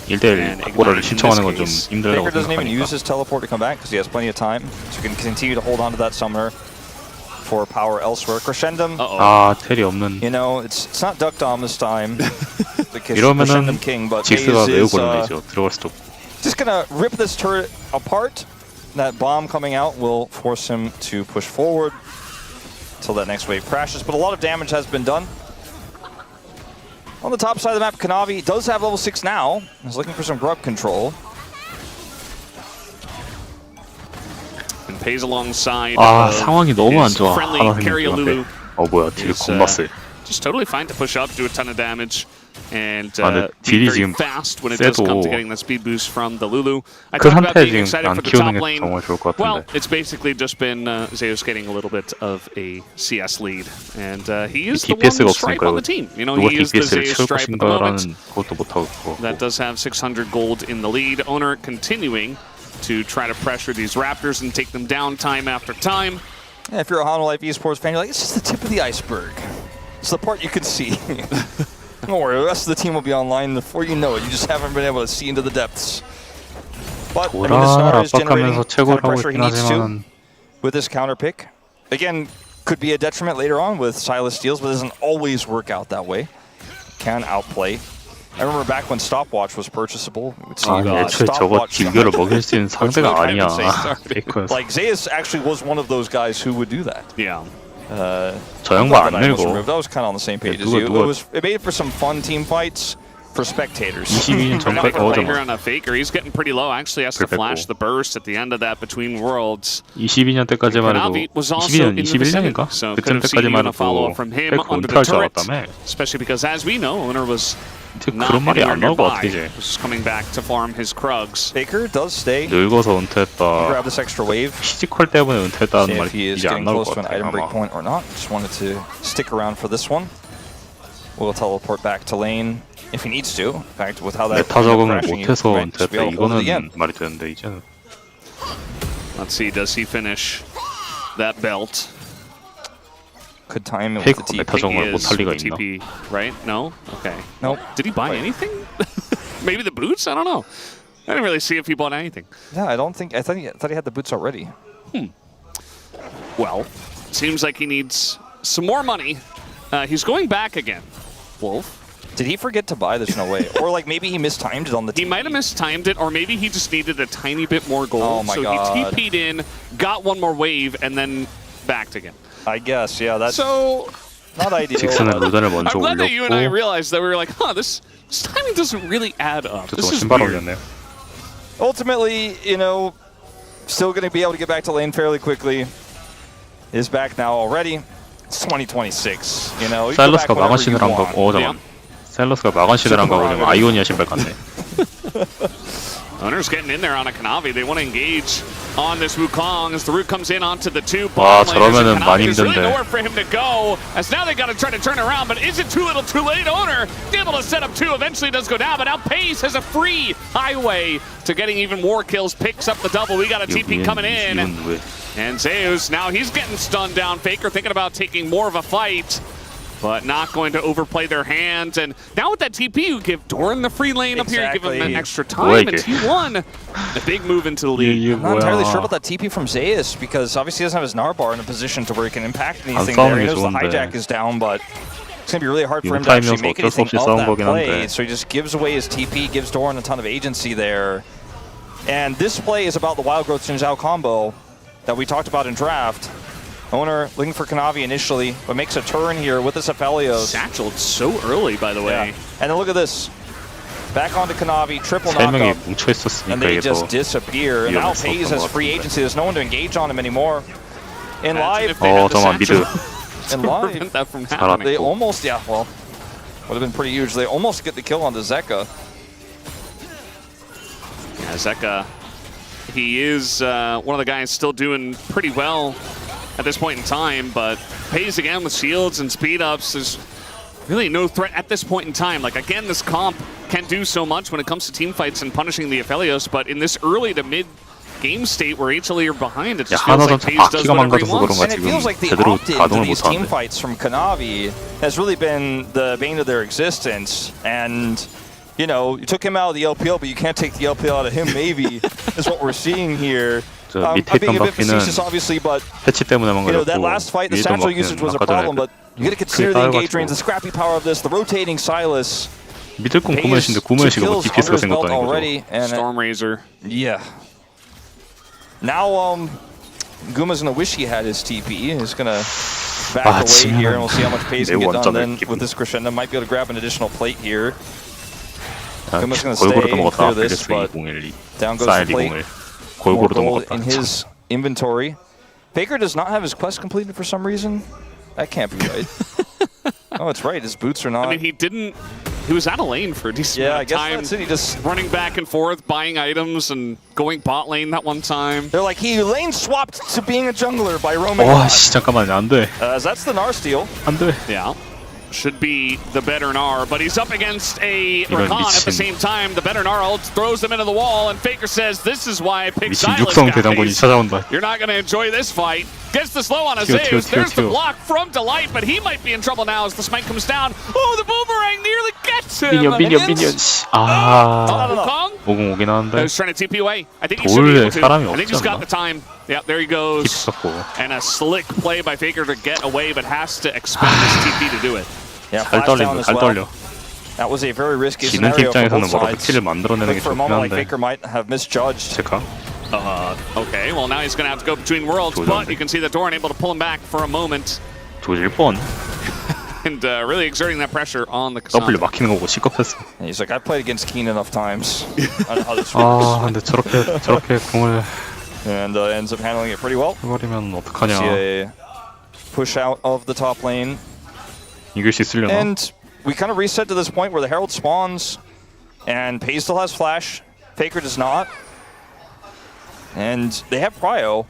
1대1 바꿔를 신청하는 건 좀 힘들다고 Faker doesn't even use 생각하니까. his teleport to come back because he has plenty of time, so he can continue to hold on to that summoner for power elsewhere. Crescendum, 아 텔이 없는. you know, it's not Duck Dom this time. 이러면은 Crescendum King, but 직스가 매우 is 곤란해져. 들어갈 수도 없고. just gonna rip this turret apart. That bomb coming out will force him to push forward until that next wave crashes, but a lot of damage has been done. On the top side of the map, Kanavi does have level 6 now. He's looking for some grub control. And pays alongside 아 상황이 너무 안 좋아. friendly 하나 carry 생긴 것 같아. 뭐야 딜 겁나 세. just totally fine to push up, do a ton of damage, and 근데 be 딜이 very 지금 fast when it does come to 세도 getting the speed boost from the Lulu. I 그 talked about 상태에 being 지금 excited 안 for the 키우는 top 게 lane. 정말 좋을 것 Well, 같은데. it's basically just been Zeus getting a little bit of a CS lead, and he is the DPS가 one stripe on the team. You know, 누가 he is the DPS를 Zeus 채울 stripe at the moment. 것인가라는 그것도 못하고 있고. That does have 600 gold in the lead. Owner continuing to try to pressure these Raptors and take them down time after time. Yeah, if you're a Hanwha Life esports fan, you're like, it's just the tip of the iceberg. It's the part you can see. Don't worry, the rest of the team will be online before you know it. You just haven't been able to see into the depths. But I mean, the Star is generating 압박하면서 the kind of 최고를 하고 pressure he 있긴 needs to 하지만 with this counter pick. Again, could be a detriment later on with Silas steals, but it doesn't always work out that way. Can outplay. I remember back when Stopwatch was purchasable. We would see 애초에 저거 딜교를 먹일 수 있는 상대가 아니야. 페이커였어. Like Zeus actually was one of those guys who would do that. Yeah. 저 양반 안 늙어. I was kind of on the same page as you. It made for some fun team fights for spectators. 22년 전까지 Here on a Faker, he's getting pretty low. Actually, has to flash the burst at the end of that between worlds. 22년 때까지만 해도 22년, 21년인가? 그쯤 때까지만 해도 페이커 은퇴할 줄 알았다며. Especially because, as we know, owner was 그런 말이 안 나올 것 같아 이제. Was coming back to farm his Krugs. Faker does stay. 늙어서 은퇴했다. Grab this extra wave. 피지컬 때문에 은퇴했다는 말이 이제 안 나올 것 같아. Item break point or not. Just wanted to stick around for this one. We'll teleport back to lane if he needs to. In fact, with how that 메타 적응을 못해서 은퇴했다. 이거는 말이 되는데 이제는. Let's see, does he finish that belt? Could time it with 페이커 the 메타 TP. 적응을 못할 리가 있나? TP, right? No? Okay. Nope. Did he buy anything? Maybe the boots? I don't know. I didn't really see if he bought anything. Yeah, I don't think. I thought he had the boots already. Well, seems like he needs some more money. He's going back again. Wolf. Did he forget to buy? There's no way. Or like maybe he mistimed it on the TP. He might have mistimed it, or maybe he just needed a tiny bit more gold. Oh my God. So he TP'd in, got one more wave, and then backed again. I guess, yeah, that's so not ideal. 직스는 루단을 먼저 I'm glad that you and I 올렸고 realized that we were like, huh, this timing doesn't really add up. 또 This is 신발 weird. 올렸네요. Ultimately, you know, still going to be able to get back to lane fairly quickly. Is back now already. It's 2026. You know, you go back 사일러스가 whenever 마간 you 시대란 거. want. 잠깐. 사일러스가 마간 시대란 거 보면 아이오니아 신발 같네. Owner's getting in there on a Kanavi. They want to engage on this Wukong as the root comes in onto the two 와, bomb 저러면은 많이 There's really 힘든데. nowhere for him to go. As now they got to try to turn around, but is it too little, too late? Owner able to set up two. Eventually does go down, but now Pace has a free highway to getting even more kills. Picks up the double. We got a TP coming in, and Zeus now he's getting stunned down. Faker thinking about taking more of a fight, but not going to overplay their hands. And now with that TP, you give Doran the free lane up here, you give him an extra time, and T1, a big move into the lead. I'm not entirely sure about that TP from Zeus, because obviously he doesn't have his Narbar in a position to where he can impact anything there. He knows the hijack is down, but it's going to be really hard for him to actually make anything of that play. So he just gives away his TP, gives Doran a ton of agency there. And this play is about the Wild Growth Xin Zhao combo that we talked about in draft. Owner looking for Kanavi initially, but makes a turn here with this Aphelios. Satcheled so early, by the way. Yeah. And then look at this. Back onto Kanavi, triple knockup, and they just disappear. And now Paze has free agency. There's no one to engage on him anymore. In live, 잠깐만 미드. in live, prevent that from happening. they almost, yeah, well, would have been pretty huge. They almost get the kill onto Zeka. Yeah, Zeka, he is one of the guys still doing pretty well at this point in time, but Pays again with shields and speed ups. There's really no threat at this point in time. Like, again, this comp can do so much when it comes to team fights and punishing the Aphelios, but in this early to mid game state where HLE are behind, it just feels like Pays does whatever he wants. And it feels like the opt-in to these team fights from Kanavi has really been the bane of their existence. And, you know, you took him out of the LPL, but you can't take the LPL out of him, maybe, is what we're seeing here. I'm being a bit facetious, obviously, but you know, that last fight, the satchel usage was a problem, but you got to consider the engage range, the scrappy power of this, the rotating Sylas. 미들 건 구매하신데 구매하시고 DPS가 생겼다는 거죠. already, and Stormrazor. Yeah. Now, Guma's gonna wish he had his TP. He's gonna back away here, and we'll see how much Pays can get done then with this crescendo. Might be able to grab an additional plate here. Guma's gonna stay and clear this, but down goes the plate. More gold in his inventory. Faker does not have his quest completed for some reason. That can't be right. Oh, it's right. His boots are not. I mean, he was out of lane for a decent amount of time. Yeah, I guess that's it. He just running back and forth, buying items, and going bot lane that one time. They're like, he lane swapped to being a jungler by roaming. 와, 씨, 잠깐만, 안 돼. That's the Gnar steal. 안 돼. Yeah. Should be the better Gnar, but he's up against a Rakan at the same time. The better Gnar ult throws them into the wall, and Faker says, this is why I picked Sylas, guys. You're not going to enjoy this fight. Gets the slow on a Zeus. There's the block from Delight, but he might be in trouble now as the smite comes down. Oh, the boomerang nearly gets him. 미니언. 아, 오공 오긴 하는데. He's trying to TP away. I think he should be able to. I think he's got the time. Yeah, there he goes. And a slick play by Faker to get away, but has to expend his TP to do it. Yeah, flash down as well. That was a very risky scenario for both sides. For a moment, like Faker might have misjudged. Okay, well now he's going to have to go between worlds, but you can see the Doran able to pull him back for a moment. 조질 뻔. And really exerting that pressure on the Kassan. W 막히는 거 보고 시겁했어. He's like, I've played against Keen enough times. I know how this works. 아, 근데 저렇게 공을. And ends up handling it pretty well. 해버리면 어떡하냐. See a push out of the top lane. 이길 수 있으려나? And we kind of reset to this point where the Herald spawns, and Pays still has flash. Faker does not. And they have Prio.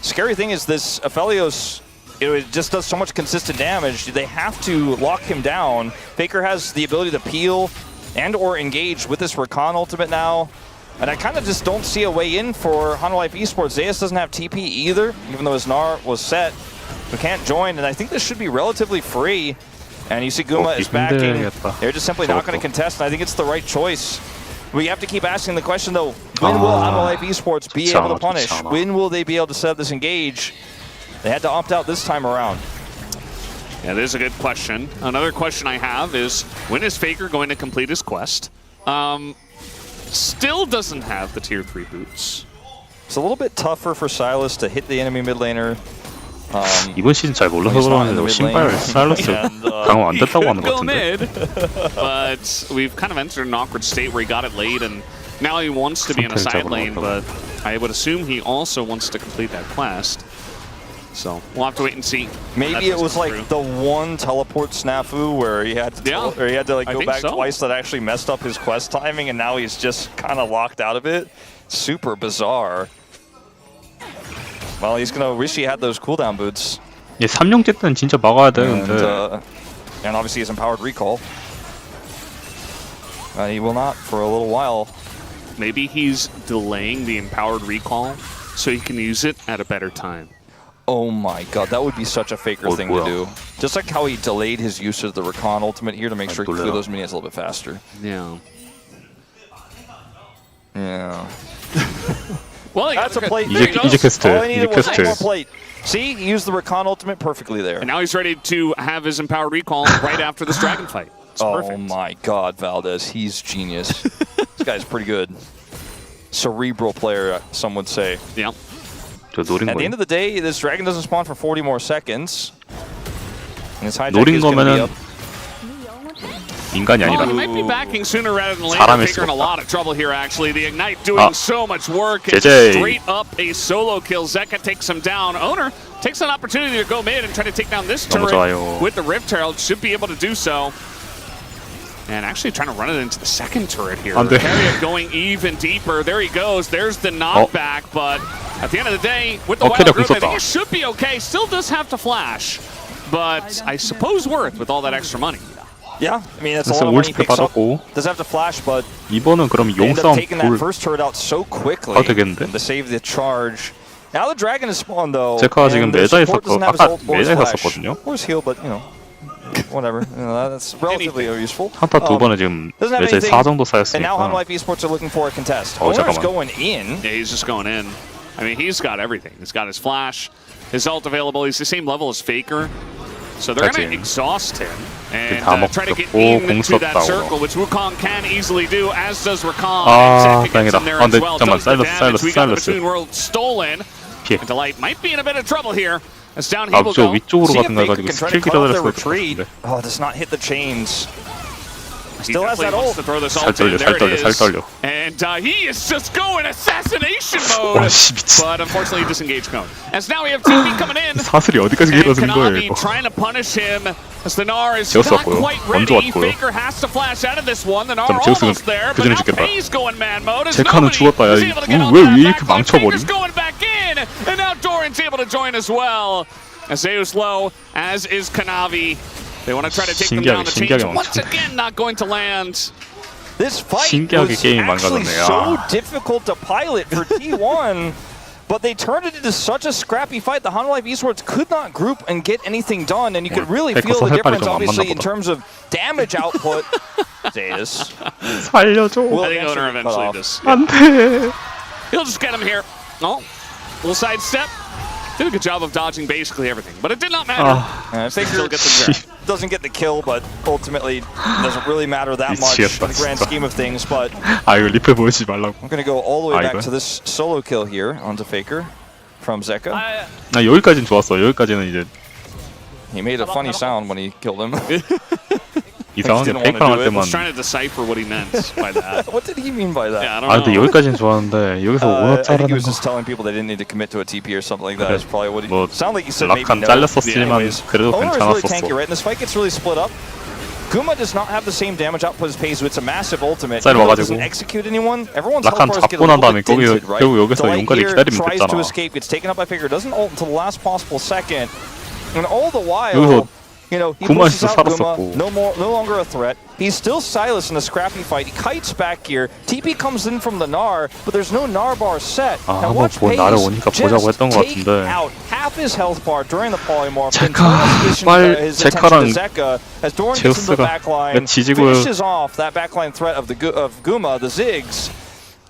Scary thing is this Aphelios, it just does so much consistent damage. They have to lock him down. Faker has the ability to peel and or engage with this Rakan ultimate now. And I kind of just don't see a way in for Hanwha Life Esports. Zeus doesn't have TP either, even though his Gnar was set. We can't join, and I think this should be relatively free. And you see Guma is backing. They're just simply not going to contest, and I think it's the right choice. We have to keep asking the question, though, when will Hanwha Life Esports be able to punish? When will they be able to set up this engage? They had to opt out this time around. Yeah, there's a good question. Another question I have is, when is Faker going to complete his quest? Still doesn't have the tier 3 boots. It's a little bit tougher for Sylas to hit the enemy mid laner. 이번 시즌 잘 몰라서 그러는데 신발 사일러스 강화 안 됐다고 하는 것 같은데. But we've kind of entered an awkward state where he got it late, and now he wants to be in a side lane, but I would assume he also wants to complete that quest. So we'll have to wait and see. Maybe it was like the one teleport snafu where he had to like go back twice that actually messed up his quest timing, and now he's just kind of locked out of it. Super bizarre. Well, he's gonna wish he had those cooldown boots. 얘 3용제 때는 진짜 막아야 돼. And obviously his empowered recall. He will not for a little while. Maybe he's delaying the empowered recall so he can use it at a better time. Oh my god, that would be such a Faker thing to do. Just like how he delayed his use of the Rakan ultimate here to make sure he could clear those minions a little bit faster. Yeah. Yeah. Well, that's a plate. 이제 퀘스트. All I needed was one more plate. See, he used the Rakan ultimate perfectly there. And now he's ready to have his empowered recall right after this dragon fight. It's perfect. My god, Valdez, he's genius. This guy's pretty good. Cerebral player, some would say. Yeah. At the end of the day, this dragon doesn't spawn for 40 more seconds. And his hijack is going to be up. 인간이 아니다. He might be backing sooner rather than later. Faker in a lot of trouble here, actually. The Ignite doing so much work. It's straight up a solo kill. Zeka takes him down. Owner takes an opportunity to go mid and try to take down this turret with the Rift Herald. Should be able to do so. And actually trying to run it into the second turret here. Keria going even deeper. There he goes. There's the knockback, but at the end of the day, with the wild growth, I think it should be okay. Still does have to flash, but I suppose worth with all that extra money. Yeah, I mean that's a lot of money he picks up. Does have to flash, but 이번은 그럼 they end up 용싸움 taking that first turret out so quickly to save the charge. Now the dragon is spawned though. 제가 지금 매자에 있었거든요. Of course heal, but you know. Whatever, that's relatively useful. 한타 두 번에 지금 매자에 4 정도 쌓였으니까. And now Hanwha Esports are looking for a contest. Owner's going in. Yeah, he's just going in. I mean, he's got everything. He's got his flash, his ult available. He's the same level as Faker. So they're going to exhaust him and try to get into that circle, which Wukong can easily do, as does Rakan. And Zeka there as well. Does the damage. We got the Between Worlds stolen. And Delight might be in a bit of trouble here. As down he will go. 위쪽으로 가는 거 가지고 스킬 기다렸을 것 같은데. Oh, does not hit the chains. He still has that ult. To throw this ult in. There it is. And he is just going assassination mode. But unfortunately, disengaged cone. As now we have TP coming in. 사슬이 어디까지 길어지는 거예요, 이거. trying to punish him. As the Gnar is not quite ready. Faker has to flash out of this one. The Gnar almost there. But now Pei's going man mode. 제카는 죽었다. 야, 왜 이렇게 망쳐버림? Faker's going back in. And now Doran's able to join as well. As Zeus low, as is Kanavi. They want to try to take them down the chains. Once again, not going to land. This fight was actually so difficult to pilot for T1, but they turned it into such a scrappy fight. The Hanwha Esports could not group and get anything done, and you could really feel the difference, obviously, in terms of damage output. Zeus. 살려줘. I think Owner eventually just... 안돼. He'll just get him here. Oh, little sidestep. Did a good job of dodging basically everything, but it did not matter. Faker doesn't get the kill, but ultimately doesn't really matter that much in the grand scheme of things. But 이거 리플 보여주지 말라고. I'm going to go all the way back to this solo kill here onto Faker from Zeka. 나 여기까지는 좋았어. 여기까지는 이제. He made a funny sound when he killed him. 이상하게 페이커랑 할 때만. I was trying to decipher what he meant by that. What did he mean by that? Yeah, I don't know. 근데 여기까지는 좋았는데 여기서 오너 I think he 자르는 was 거. just telling people they didn't need to commit to a TP or something like that. That's probably what he. 뭐 Sound like you said maybe 라칸 no. 잘렸었지만 그래도 Owner is really tanky, 괜찮았었어. right? And this fight gets really split up. Guma does not have the same damage output as Peizu. It's a massive ultimate. He doesn't execute anyone. Everyone's 라칸 health bars get a 잡고 난 little 다음에 bit dented, right? 결국 여기서 용까지 기다리면 tries to 됐잖아. escape, gets taken up by Faker, doesn't ult until the last possible second, and all the while, you know, he pushes out Guma, no longer a threat. He's still Silas in a scrappy fight. He kites back here. TP comes in from the Gnar, but there's no Gnar bar set. Now watch Peiz just take out half his health bar during the polymorph. His attention to Zeka as Doran gets into the backline, finishes off that backline threat of Guma, the Ziggs,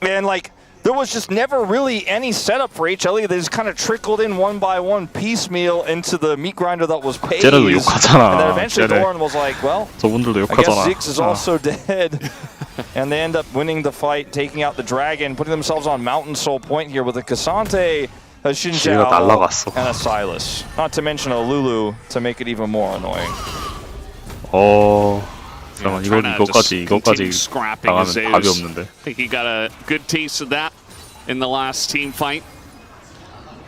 and like. There was just never really any setup for HLE. They just kind of trickled in one by one, piecemeal into the meat grinder that was Peiz. And then eventually Doran was like, well, I guess Ziggs is also dead. And they end up winning the fight, taking out the dragon, putting themselves on Mountain Soul Point here with a K'Sante, a Xin Zhao, and a Silas. Not to mention a Lulu to make it even more annoying. 잠깐만 이거까지 당하면 답이 없는데. I think he got a good taste of that in the last team fight,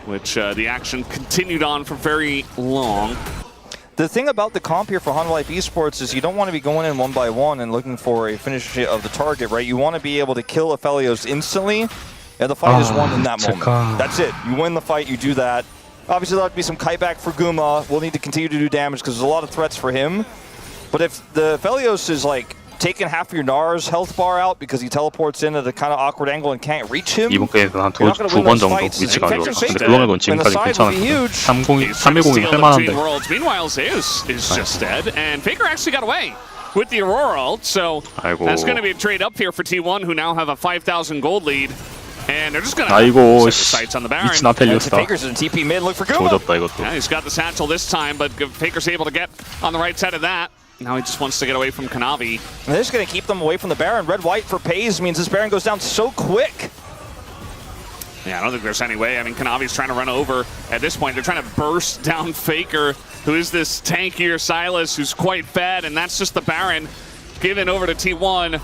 which the action continued on for very long. The thing about the comp here for Hanwha Esports is you don't want to be going in one by one and looking for a finish of the target, right? You want to be able to kill Aphelios instantly, and the fight is won in that moment. That's it. You win the fight, you do that. Obviously, there'll be some kite back for Guma. We'll need to continue to do damage because there's a lot of threats for him. But if the Aphelios is like taking half of your Gnar's health bar out because he teleports in at a kind of awkward angle and can't reach him, 이번 게임에서 한 두 번 정도 위치가 안 좋았어. 근데 그거 말고는 지금까지 괜찮았어. 302 할만한데. Meanwhile, Zeus is just dead, and Faker actually got away with the Aurora ult, so that's going to be a trade up here for T1, who now have a 5,000 gold lead. And they're just gonna set the sights on the Baron. Faker's in TP mid, look for Guma. Yeah, he's got the satchel this time, but Faker's able to get on the right side of that. Now he just wants to get away from Kanavi. And they're just gonna keep them away from the Baron. Red-white for Peiz means this Baron goes down so quick. Yeah, I don't think there's any way. I mean, Kanavi's trying to run over. At this point, they're trying to burst down Faker, who is this tankier Silas, who's quite fed, and that's just the Baron given over to T1.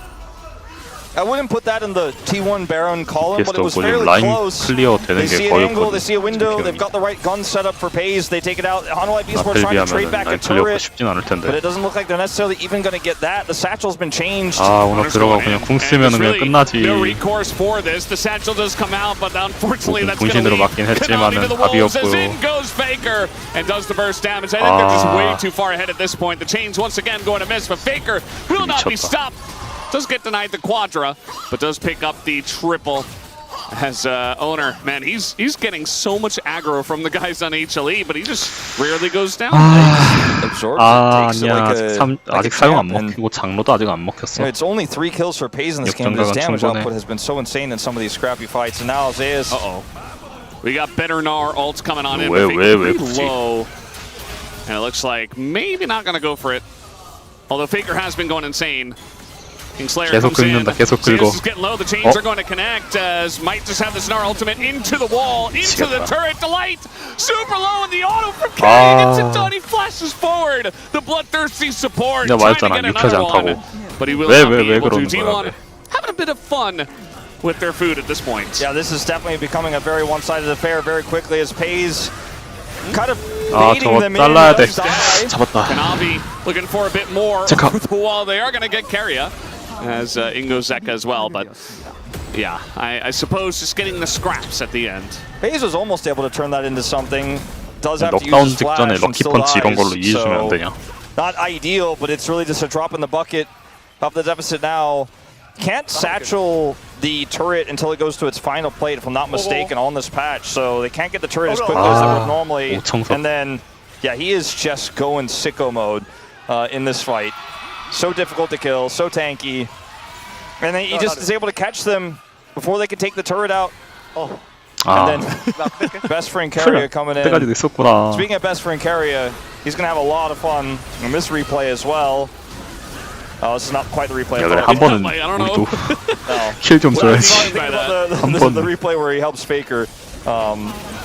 I wouldn't put that in the T1 Baron column, but it was fairly 라인 close. 클리어 되는 They see 게 an 거의 angle, they see a window, 없거든. they've got the right gun set up for Pays, they take it out. Hanwha Esports trying to trade back a 라인 클리어가 turret, 쉽진 않을 텐데. but it doesn't look like they're necessarily even going to get that. The satchel's been changed. 아 오늘 들어가 그냥 궁 쓰면은 그냥 끝나지. No recourse for this. The satchel does come out, but unfortunately that's going to 분신으로 lead 맞긴 Konami 했지만은 to the 답이 wolves as 없고요. in goes Faker and does the burst damage. I think they're just way too far ahead at this point. The chains once again going to miss, but Faker will not be stopped. Does get denied the quadra, but does pick up the triple. As owner, man, he's getting so much aggro from the guys on HLE, but he just rarely goes down. 아니야 아직 사용 안 먹히고 장로도 아직 안 먹혔어. It's only 3 kills for Pays in this game, but his damage output has been so insane in some of these scrappy fights. And now Zeus. We got better Gnar ults coming on in. 왜 Low. And it looks like maybe not gonna go for it. Although Faker has been going insane. Kingslayer 계속 comes in. 긁는다, 계속 긁어. Zeus is getting low. The chains are going to connect as might just have this Gnar ultimate into the wall, into the turret. Delight super low in the auto from Carry gets it done. He flashes forward. The bloodthirsty support trying to get another one, but he will not be able to. T1 having a bit of fun with their food at this point. Yeah, this is definitely becoming a very one-sided affair very quickly as Pays kind of baiting them in. 잡았다. Konami looking for a bit more while they are going to get Keria as Ingo Zeka as well, but yeah, I suppose just getting the scraps at the end. Pays was almost able to turn that into something. Does have to use 넉다운 his 직전에 flash and 럭키 still 펀치 이런 걸로 dies, 이해해주면 안 so 되냐? not ideal, but it's really just a drop in the bucket of the deficit now. Can't satchel the turret until it goes to its final plate, if I'm not mistaken, on this patch. So they can't get the turret as quickly as they would normally. And then, yeah, he is just going sicko mode in this fight. So difficult to kill, so tanky. And then he just is able to catch them before they can take the turret out. And then best friend Keria coming in. Speaking of best friend Keria, he's going to have a lot of fun in this replay as well. This is not quite the replay. 한 번은 우리도 킬 좀 줘야지. The replay where he helps Faker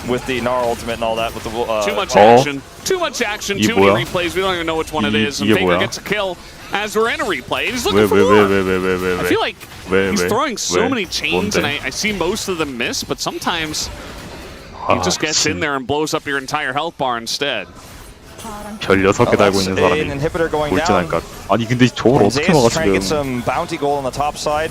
with the Gnar ultimate and all that. With the too much action. Too much action. Too many replays. We don't even know which one it is. And Faker gets a kill as we're in a replay. He's looking for more. I feel like he's throwing so many chains, and I see most of them miss, but sometimes he just gets in there and blows up your entire health bar instead. 별 6개 달고 있는 사람이 울진할까? 아니 근데 저걸 어떻게 막아 지금?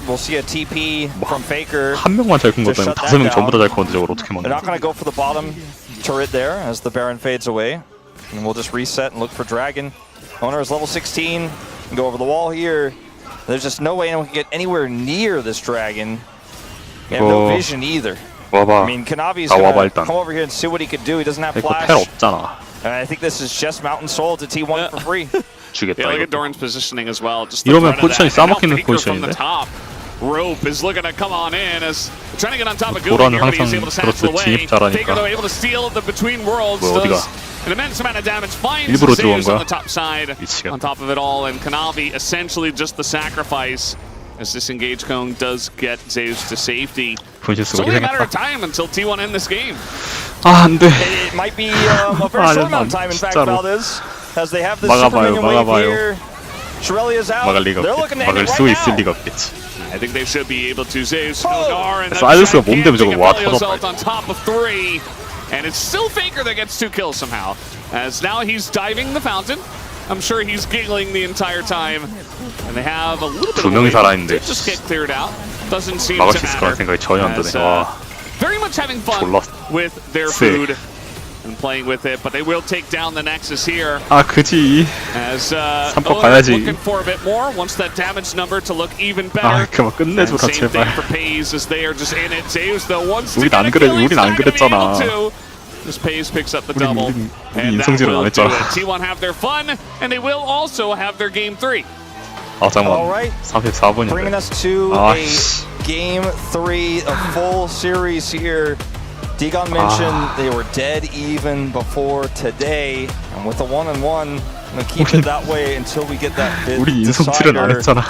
We'll see a TP from Faker. 한 명만 잘 큰 것도 아니고 5명 전부 다 잘 컸는데 저걸 어떻게 막냐? They're not going to go for the bottom turret there as the Baron fades away. And we'll just reset and look for Dragon. Owner is level 16. Go over the wall here. There's just no way anyone can get anywhere near this Dragon. They have no vision either. I mean, Kanavi's going to come over here and see what he could do. He doesn't have flash. And I think this is just Mountain Soul to T1 for free. 주겠다. Yeah, look at Doran's positioning as well. Just 이러면 포지션이 싸먹히는 포지션인데. Rope is looking to come on in as trying to get on top of Goody here, but he's able to satchel away. Faker though able to steal the between worlds. Does an immense amount of damage. Finds Zeus on the top side. On top of it all, and Kanavi essentially just the sacrifice. As this engage cone does get Zeus to safety. It's only a matter of time until T1 end this game. It might be a very short amount of time, in fact, Valdez, as they have this super minion wave here. Shirelia's out. They're looking to end it right now. I think they should be able to. Zeus, Gnar, and 사이러스가 몸 때문에 저거 와 터졌다. on top of 3. And it's still Faker that gets 2 kills somehow. As now he's diving the fountain. I'm sure he's giggling the entire time. And they have a little bit of a way to just get cleared out. Doesn't seem to matter. Very much having fun with their food and playing with it, but they will take down the Nexus here. 그지. As 가야지. looking for a bit more, wants that damage number to look even better. 그만 끝내줘라 same thing 제발. for Pays as they are just in it. Zeus though wants to 우린 get 안 a 그래, kill. He's 우린 not 안 gonna be able 그랬잖아. to. This Pays picks up the double. And that 인성질은 안 will do 했잖아. it. T1 have their fun, and they will also have their game 3. 잠깐만. Right. 34분인데. Bringing us to a game 3, a full series here. Digon mentioned they were dead even before today, and with a 1-1, we'll keep it that way until we get that bid 우리 인성질은 안 했잖아.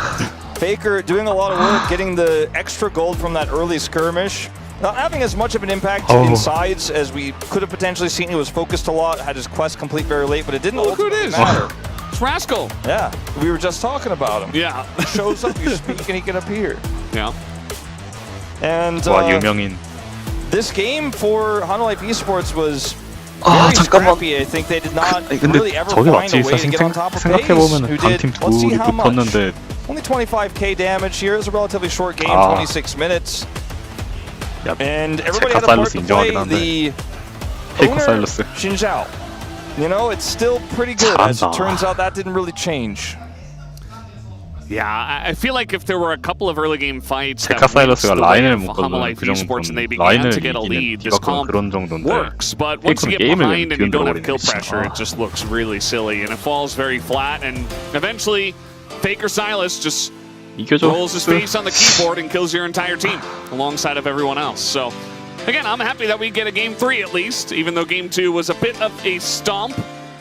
Faker doing a lot of work, getting the extra gold from that early skirmish. Not having as much of an impact in sides as we could have potentially seen. He was focused a lot, had his quest complete very late, but it didn't ultimately matter. It's Rascal. Yeah, we were just talking about him. Yeah. Shows up, you speak, and he can appear. Yeah. And 와 유명인. this game for Hanwha Esports was very scrappy. I think they did not really ever 저게 find a 맞지? way to 사실 get on top of 생각해 Pace, 보면은 who 반 did, 팀 let's see 둘이 how much. 붙었는데 Only 25k damage here. Is a relatively short game, 26 minutes. 야, And everybody 제카 had a part 사일러스 to play. 인정하긴 한데 The 페이커 owner, 사일러스 Xin Zhao. You know, it's still pretty good. As it 잘한다. turns out, that didn't really change. Yeah, I feel like if there were a couple of early game fights that 제카 사일러스가 went the way 라인을 of 묶어주는 Hanwha 그 Esports and they 정도는 began 라인을 to get a 이기는 lead, this 디바건 comp 그런 정도인데 works. But once you 페이커는 get 게임을 behind and you don't have 뒤흔들어버리네 kill 진짜. pressure, it just looks really silly and it falls very flat. And eventually, Faker Silas just 이겨줘. rolls his face on the keyboard and kills your entire team alongside of everyone else. So, again, I'm happy that we get a game 3 at least, even though game 2 was a bit of a stomp.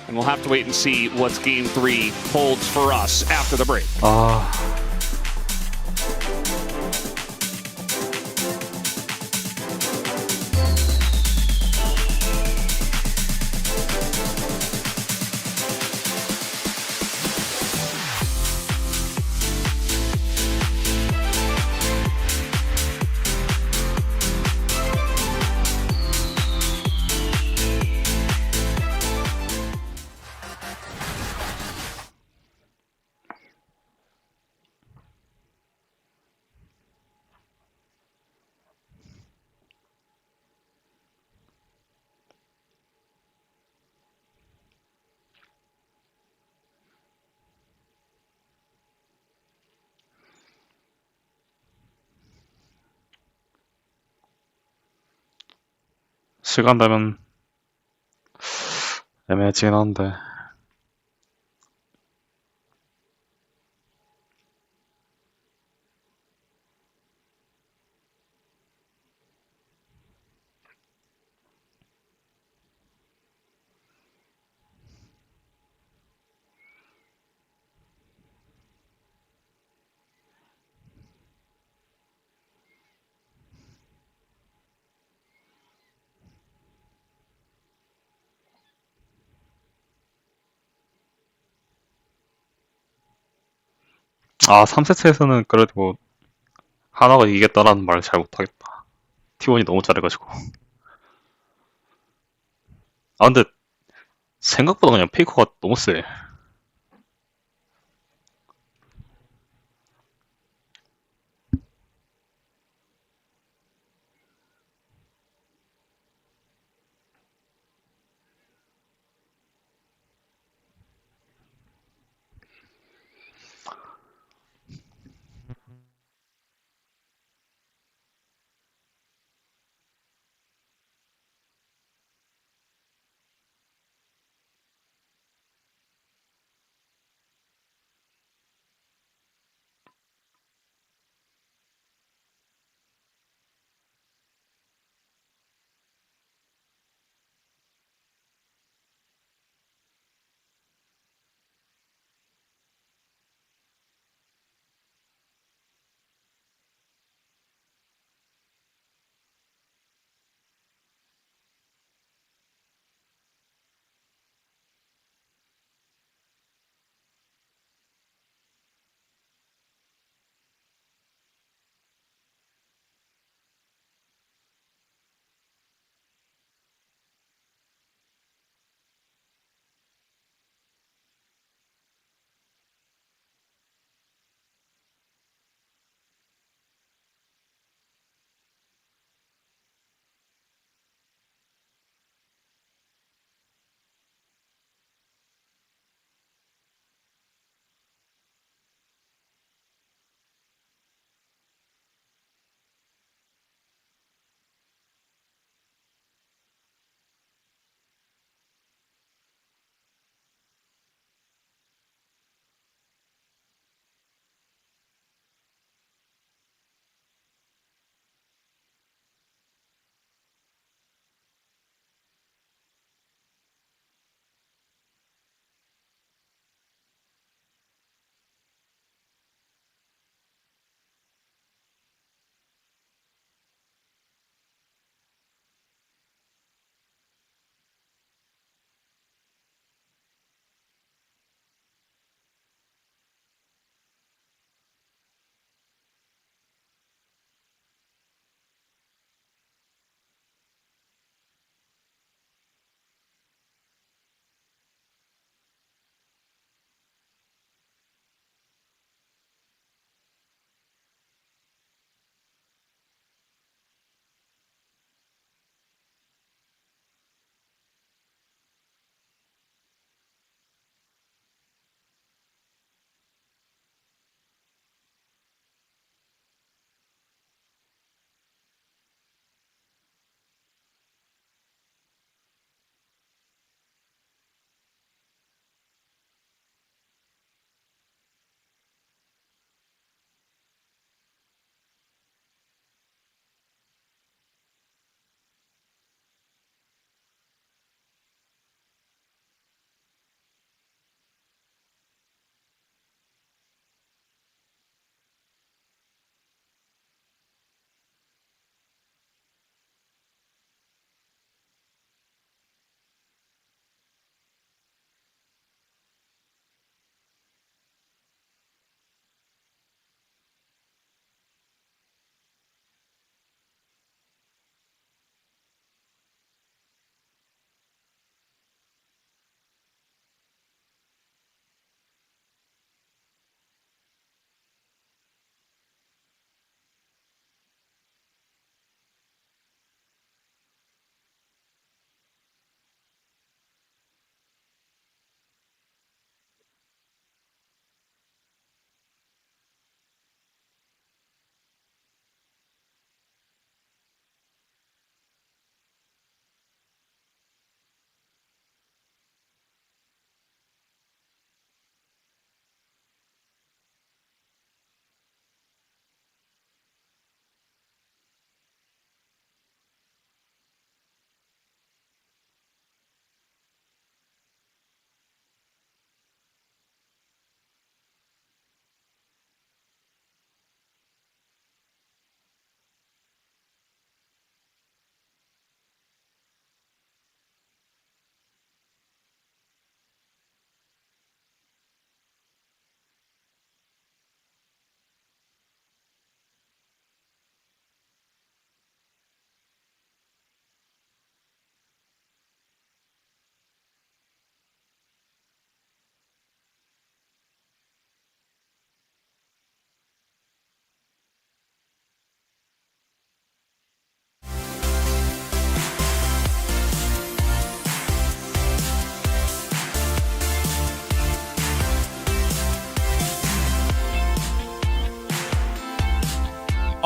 And we'll have to wait and see what game 3 holds for us after the break. 아. 시간 되면 애매해지긴 한데 아 3세트에서는 그래도 뭐 하나가 이기겠다라는 말을 잘 못하겠다. T1이 너무 잘해가지고. 아 근데 생각보다 그냥 페이커가 너무 세.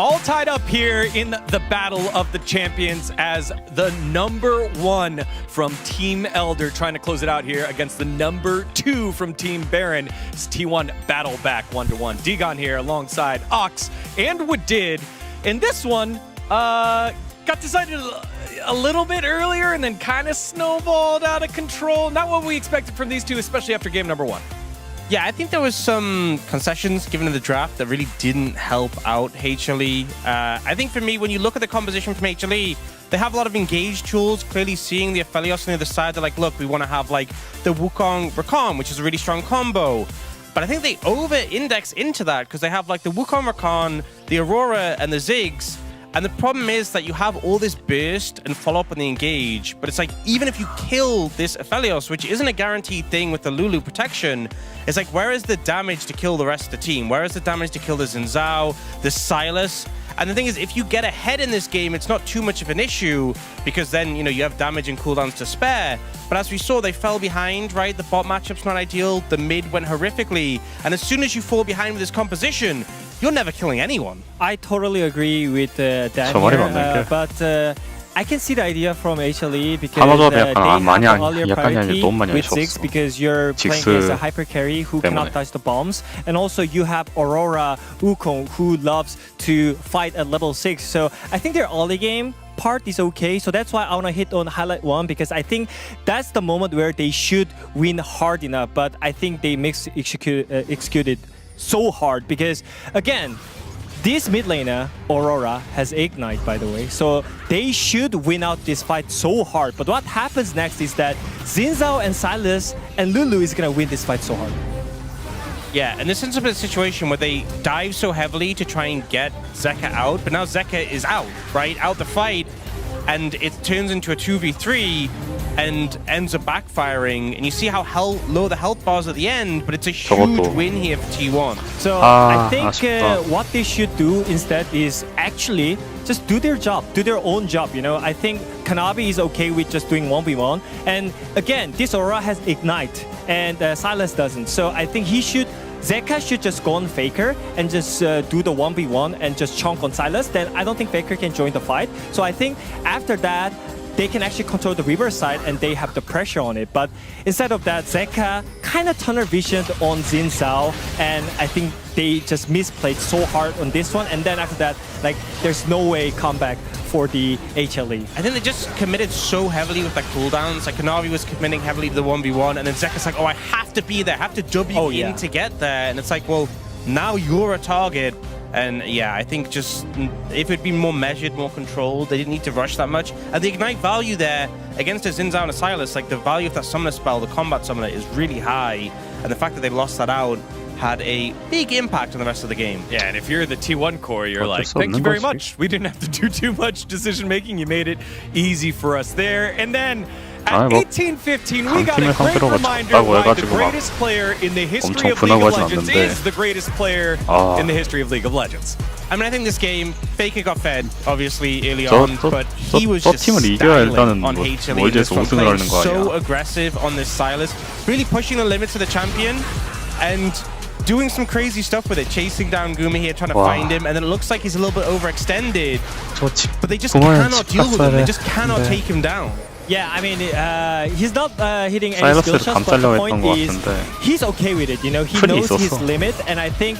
all tied up here in the Battle of the Champions as the #1 from Team Elder trying to close it out here against the #2 from Team Baron. It's T1 battle back 1-1. Digon here alongside Ox and Wadid. And this one got decided a little bit earlier and then kind of snowballed out of control. Not what we expected from these two, especially after game #1. Yeah, I think there was some concessions given in the draft that really didn't help out HLE. I think for me, when you look at the composition from HLE, they have a lot of engaged tools, clearly seeing the Aphelios on the other side. They're like, look, we want to have like the Wukong Rakan, which is a really strong combo. But I think they over-index into that because they have like the Wukong Rakan, the Aurora, and the Ziggs. And the problem is that you have all this burst and follow-up on the engage, but it's like, even if you kill this Aphelios, which isn't a guaranteed thing with the Lulu protection, it's like, where is the damage to kill the rest of the team? Where is the damage to kill the Xin Zhao, the Sylas? And the thing is, if you get ahead in this game, it's not too much of an issue, because then, you know, you have damage and cooldowns to spare. But as we saw, they fell behind, right? The bot matchup's not ideal, the mid went horrifically, and as soon as you fall behind with this composition, you're never killing anyone. I totally agree with Dan here, but I can see the idea from HLE because they have earlier priority with Ziggs because you're playing against a hyper carry who cannot touch the bombs, and also you have Aurora Wukong who loves to fight at level 6. So I think their early game part is okay, so that's why I want to hit on highlight 1, because I think that's the moment where they should win hard enough, but I think they executed so hard because, again, this mid laner, Aurora, has Ignite, by the way, so they should win out this fight so hard. But what happens next is that Xin Zhao and Sylas and Lulu is going to win this fight so hard. Yeah, and this ends up in a situation where they dive so heavily to try and get Zeka out, but now Zeka is out, right? Out the fight, and it turns into a 2v3 and ends up backfiring, and you see how low the health bars at the end, but it's a huge win here for T1. So I think what they should do instead is actually just do their job, do their own job, you know. I think Kanabi is okay with just doing 1v1, and again, this Aura has Ignite, and Sylas doesn't, so I think Zeka should just go on Faker and just do the 1v1 and just chunk on Sylas. Then I don't think Faker can join the fight. So I think after that, they can actually control the river side and they have the pressure on it. But instead of that, Zeka kind of tunnel visioned on Xin Zhao, and I think they just misplayed so hard on this one. And then after that, like, there's no way comeback for the HLE. I think they just committed so heavily with the cooldowns. Like, Kanavi was committing heavily to the 1v1, and then Zeka's like, oh, I have to be there, I have to W in to get there. And it's like, well, now you're a target. And yeah, I think just if it'd been more measured, more controlled, they didn't need to rush that much. And the Ignite value there against a Xin Zhao and a Sylas, like the value of that summoner spell, the combat summoner, is really high. And the fact that they lost that out had a big impact on the rest of the game. Yeah, and if you're the T1 core, you're like, thank you very much. We didn't have to do too much decision making. You made it easy for us there. And then at 18-15, we got a great reminder why the greatest player in the history of League of Legends is the greatest player in the history of League of Legends. I mean, I think this game, Faker got fed, obviously, early on, but he was just styling on HLE in this one, playing so aggressive on this Sylas, really pushing the limits of the champion, and doing some crazy stuff with it, chasing down Gumi here, trying to find him, and then it looks like he's a little bit overextended, but they just cannot deal with him, they just cannot take him down. Yeah, I mean, he's not hitting any skill shots, but the point is, he's okay with it, you know, he knows his limit, and I think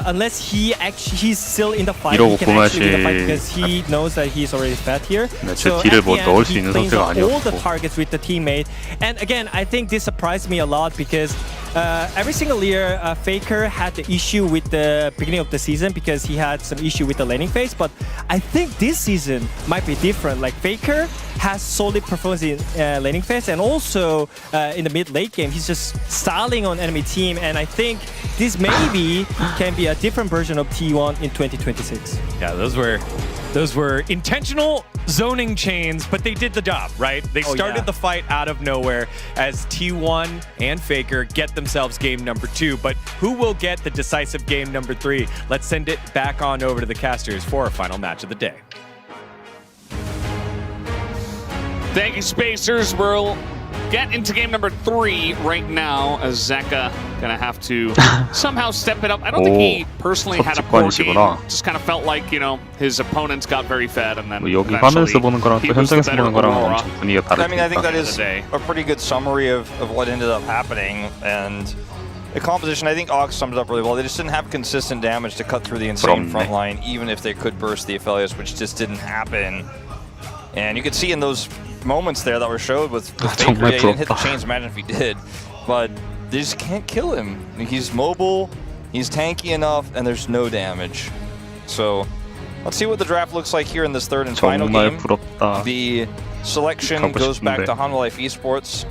unless he's still in the fight, he can actually win the fight because he knows that he's already fat here. So at the end, he cleans up all the targets with the teammate. And again, I think this surprised me a lot because every single year, Faker had the issue with the beginning of the season because he had some issue with the laning phase. But I think this season might be different. Like, Faker has solid performance in laning phase, and also in the mid-late game, he's just styling on enemy team. And I think this maybe can be a different version of T1 in 2026. Yeah, those were intentional zoning chains, but they did the job, right? They started the fight out of nowhere as T1 and Faker get themselves game number 2, but who will get the decisive game number 3? Let's send it back on over to the casters for our final match of the day. Thank you, Spacers. We'll get into game number 3 right now as Zeka gonna have to somehow step it up. I don't think he personally had a poor game. Just kind of felt like, you know, his opponents got very fed and then 여기 화면에서 보는 거랑 또 현장에서 보는 거랑 엄청 분위기가 다르니까. I mean, I think that is a pretty good summary of what ended up happening. And the composition, I think Ox summed it up really well. They just didn't have consistent damage to cut through the insane front line, even if they could burst the Aphelios, which just didn't happen. And you could see in those moments there that were showed with Faker, he didn't hit the chains, imagine if he did. But they just can't kill him. He's mobile, he's tanky enough, and there's no damage. So let's see what the draft looks like here in this third and final game. The selection goes back to Hanwha Life Esports.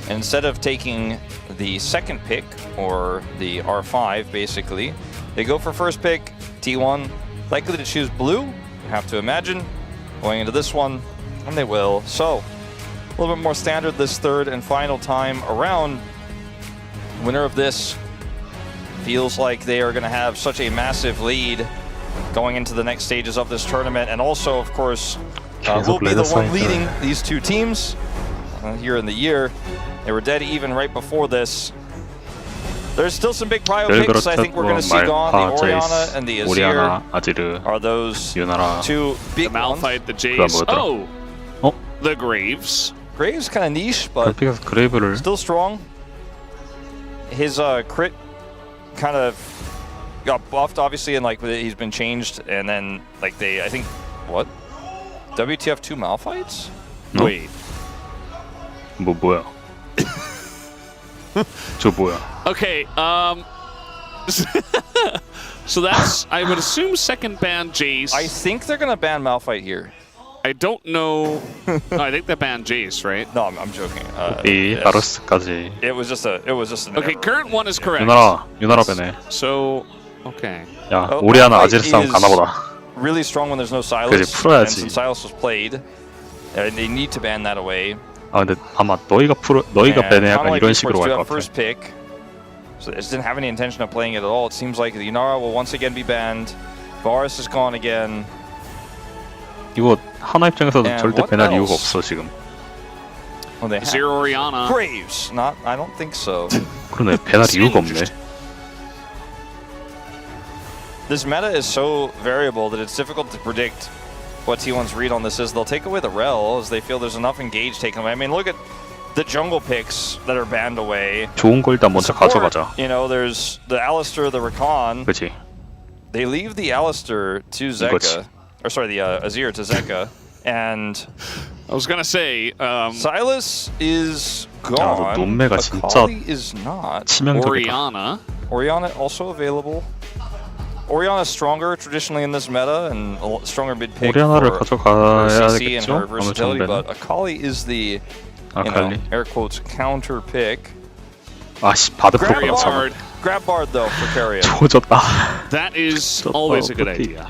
And instead of taking the second pick, or the R5 basically, they go for first pick, T1, likely to choose blue, you have to imagine, going into this one, and they will. So, a little bit more standard this third and final time around. Winner of this feels like they are going to have such a massive lead going into the next stages of this tournament, and also, of course, will be the one leading these two teams here in the year. They were dead even right before this. There's still some big prio picks I think we're going to see gone. The Orianna and the Azir are those two big the Malphite, the Jace. Oh! The Graves. Graves kind of niche, but still strong. His crit kind of got buffed, obviously, and like he's been changed, and then like I think, what? WTF 2 Malphites? No. Wait. 뭐야? 저 뭐야? Okay, so that's, I would assume, second ban Jace. I think they're gonna ban Malphite here. I don't know. No, I think they banned Jace, right? No, I'm joking. 바루스까지. It was just an okay, error. current one is correct. 유나라 배네. So, okay. 야, 오리아나 아질 싸움 가나보다. Really strong when there's no Silas. And since Silas was played, they need to ban that away. 아 근데 아마 너희가 배네 약간 이런 식으로 갈 것 first pick. So they just didn't have any intention of playing it at all. It seems like the Inara will once again be banned. Varus is gone again. 이거 하나 입장에서도 절대 배날 이유가 없어 지금. Zero Orianna. Graves, not. I don't think so. 그러네, 배날 이유가 없네. This meta is so variable that it's difficult to predict what T1's read on this is. They'll take away the Rel as they feel there's enough engage taken away. I mean, look at the jungle picks that are banned away. 좋은 걸 일단 먼저 가져가자. You know, there's the Alistar, the Rakan. 그렇지. They leave the Alistar to Zeka. Or sorry, the Azir to Zeka. And I was gonna say, Silas is gone. 논매가 진짜 Akali is not. Orianna. Orianna also available. Orianna is stronger traditionally in this meta and a stronger mid pick 오리아나를 for 가져가야 CC and her 되겠죠? versatility, but Akali is the air quotes counter pick. 아씨 바드 프로그램 Grab Bard though for Keria. 조졌다. That is always a good idea.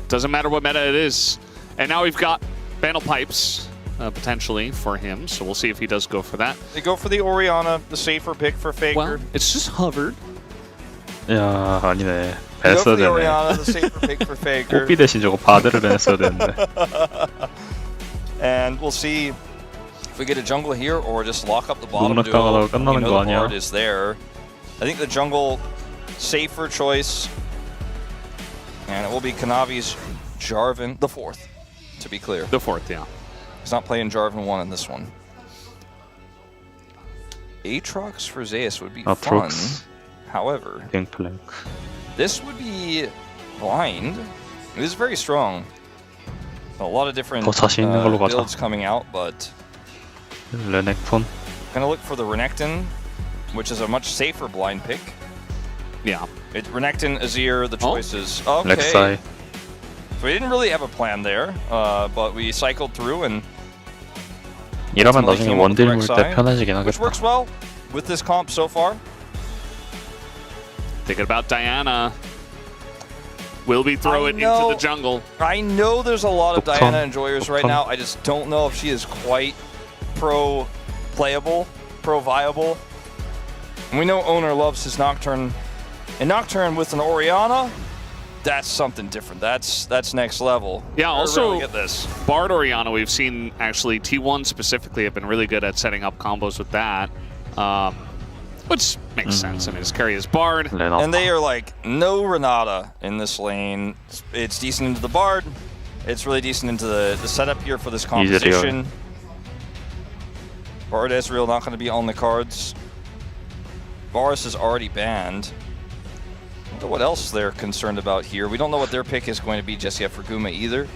Doesn't matter what meta it is. And now we've got Bandle Pipes potentially for him, so we'll see if he does go for that. They go for the Orianna, the safer pick for Faker. Well, it's just hovered. 야 아니네. 밴했어야 되네. Orianna, the safer pick for Faker. 뽀삐 대신 저거 바드를 밴했어야 되는데. And we'll see if we get a jungle here or just lock up the bottom duo. 끝나는 거 아니야? The board is there. I think the jungle safer choice. And it will be Kanavi's Jarvan, the fourth, to be clear. The fourth, yeah. He's not playing Jarvan 1 in this one. Aatrox for Zeus would be fun. However, this would be blind. It is very strong. A lot of different builds coming out, but Renekton. Gonna look for the Renekton, which is a much safer blind pick. Yeah. Renekton, Azir, the choices. Okay. Rek'Sai. So we didn't really have a plan there, but we cycled through and 이러면 나중에 원딜 물 때 편해지긴 하겠다. Which works well with this comp so far. Thinking about Diana. Will we throw it into the jungle? I know there's a lot of Diana enjoyers right now. I just don't know if she is quite pro-playable, pro-viable. And we know Owner loves his Nocturne. And Nocturne with an Orianna, That's something different. That's next level. Yeah, also really get this. Bard Orianna, we've seen actually T1 specifically have been really good at setting up combos with that. Which makes sense. I mean, his carry is Bard. And they are like, no Renata in this lane. It's decent into the Bard. It's really decent into the setup here for this composition. Bard Ezreal not going to be on the cards. Varus is already banned. I wonder what else they're concerned about here. We don't know what their pick is going to be just yet for Guma either.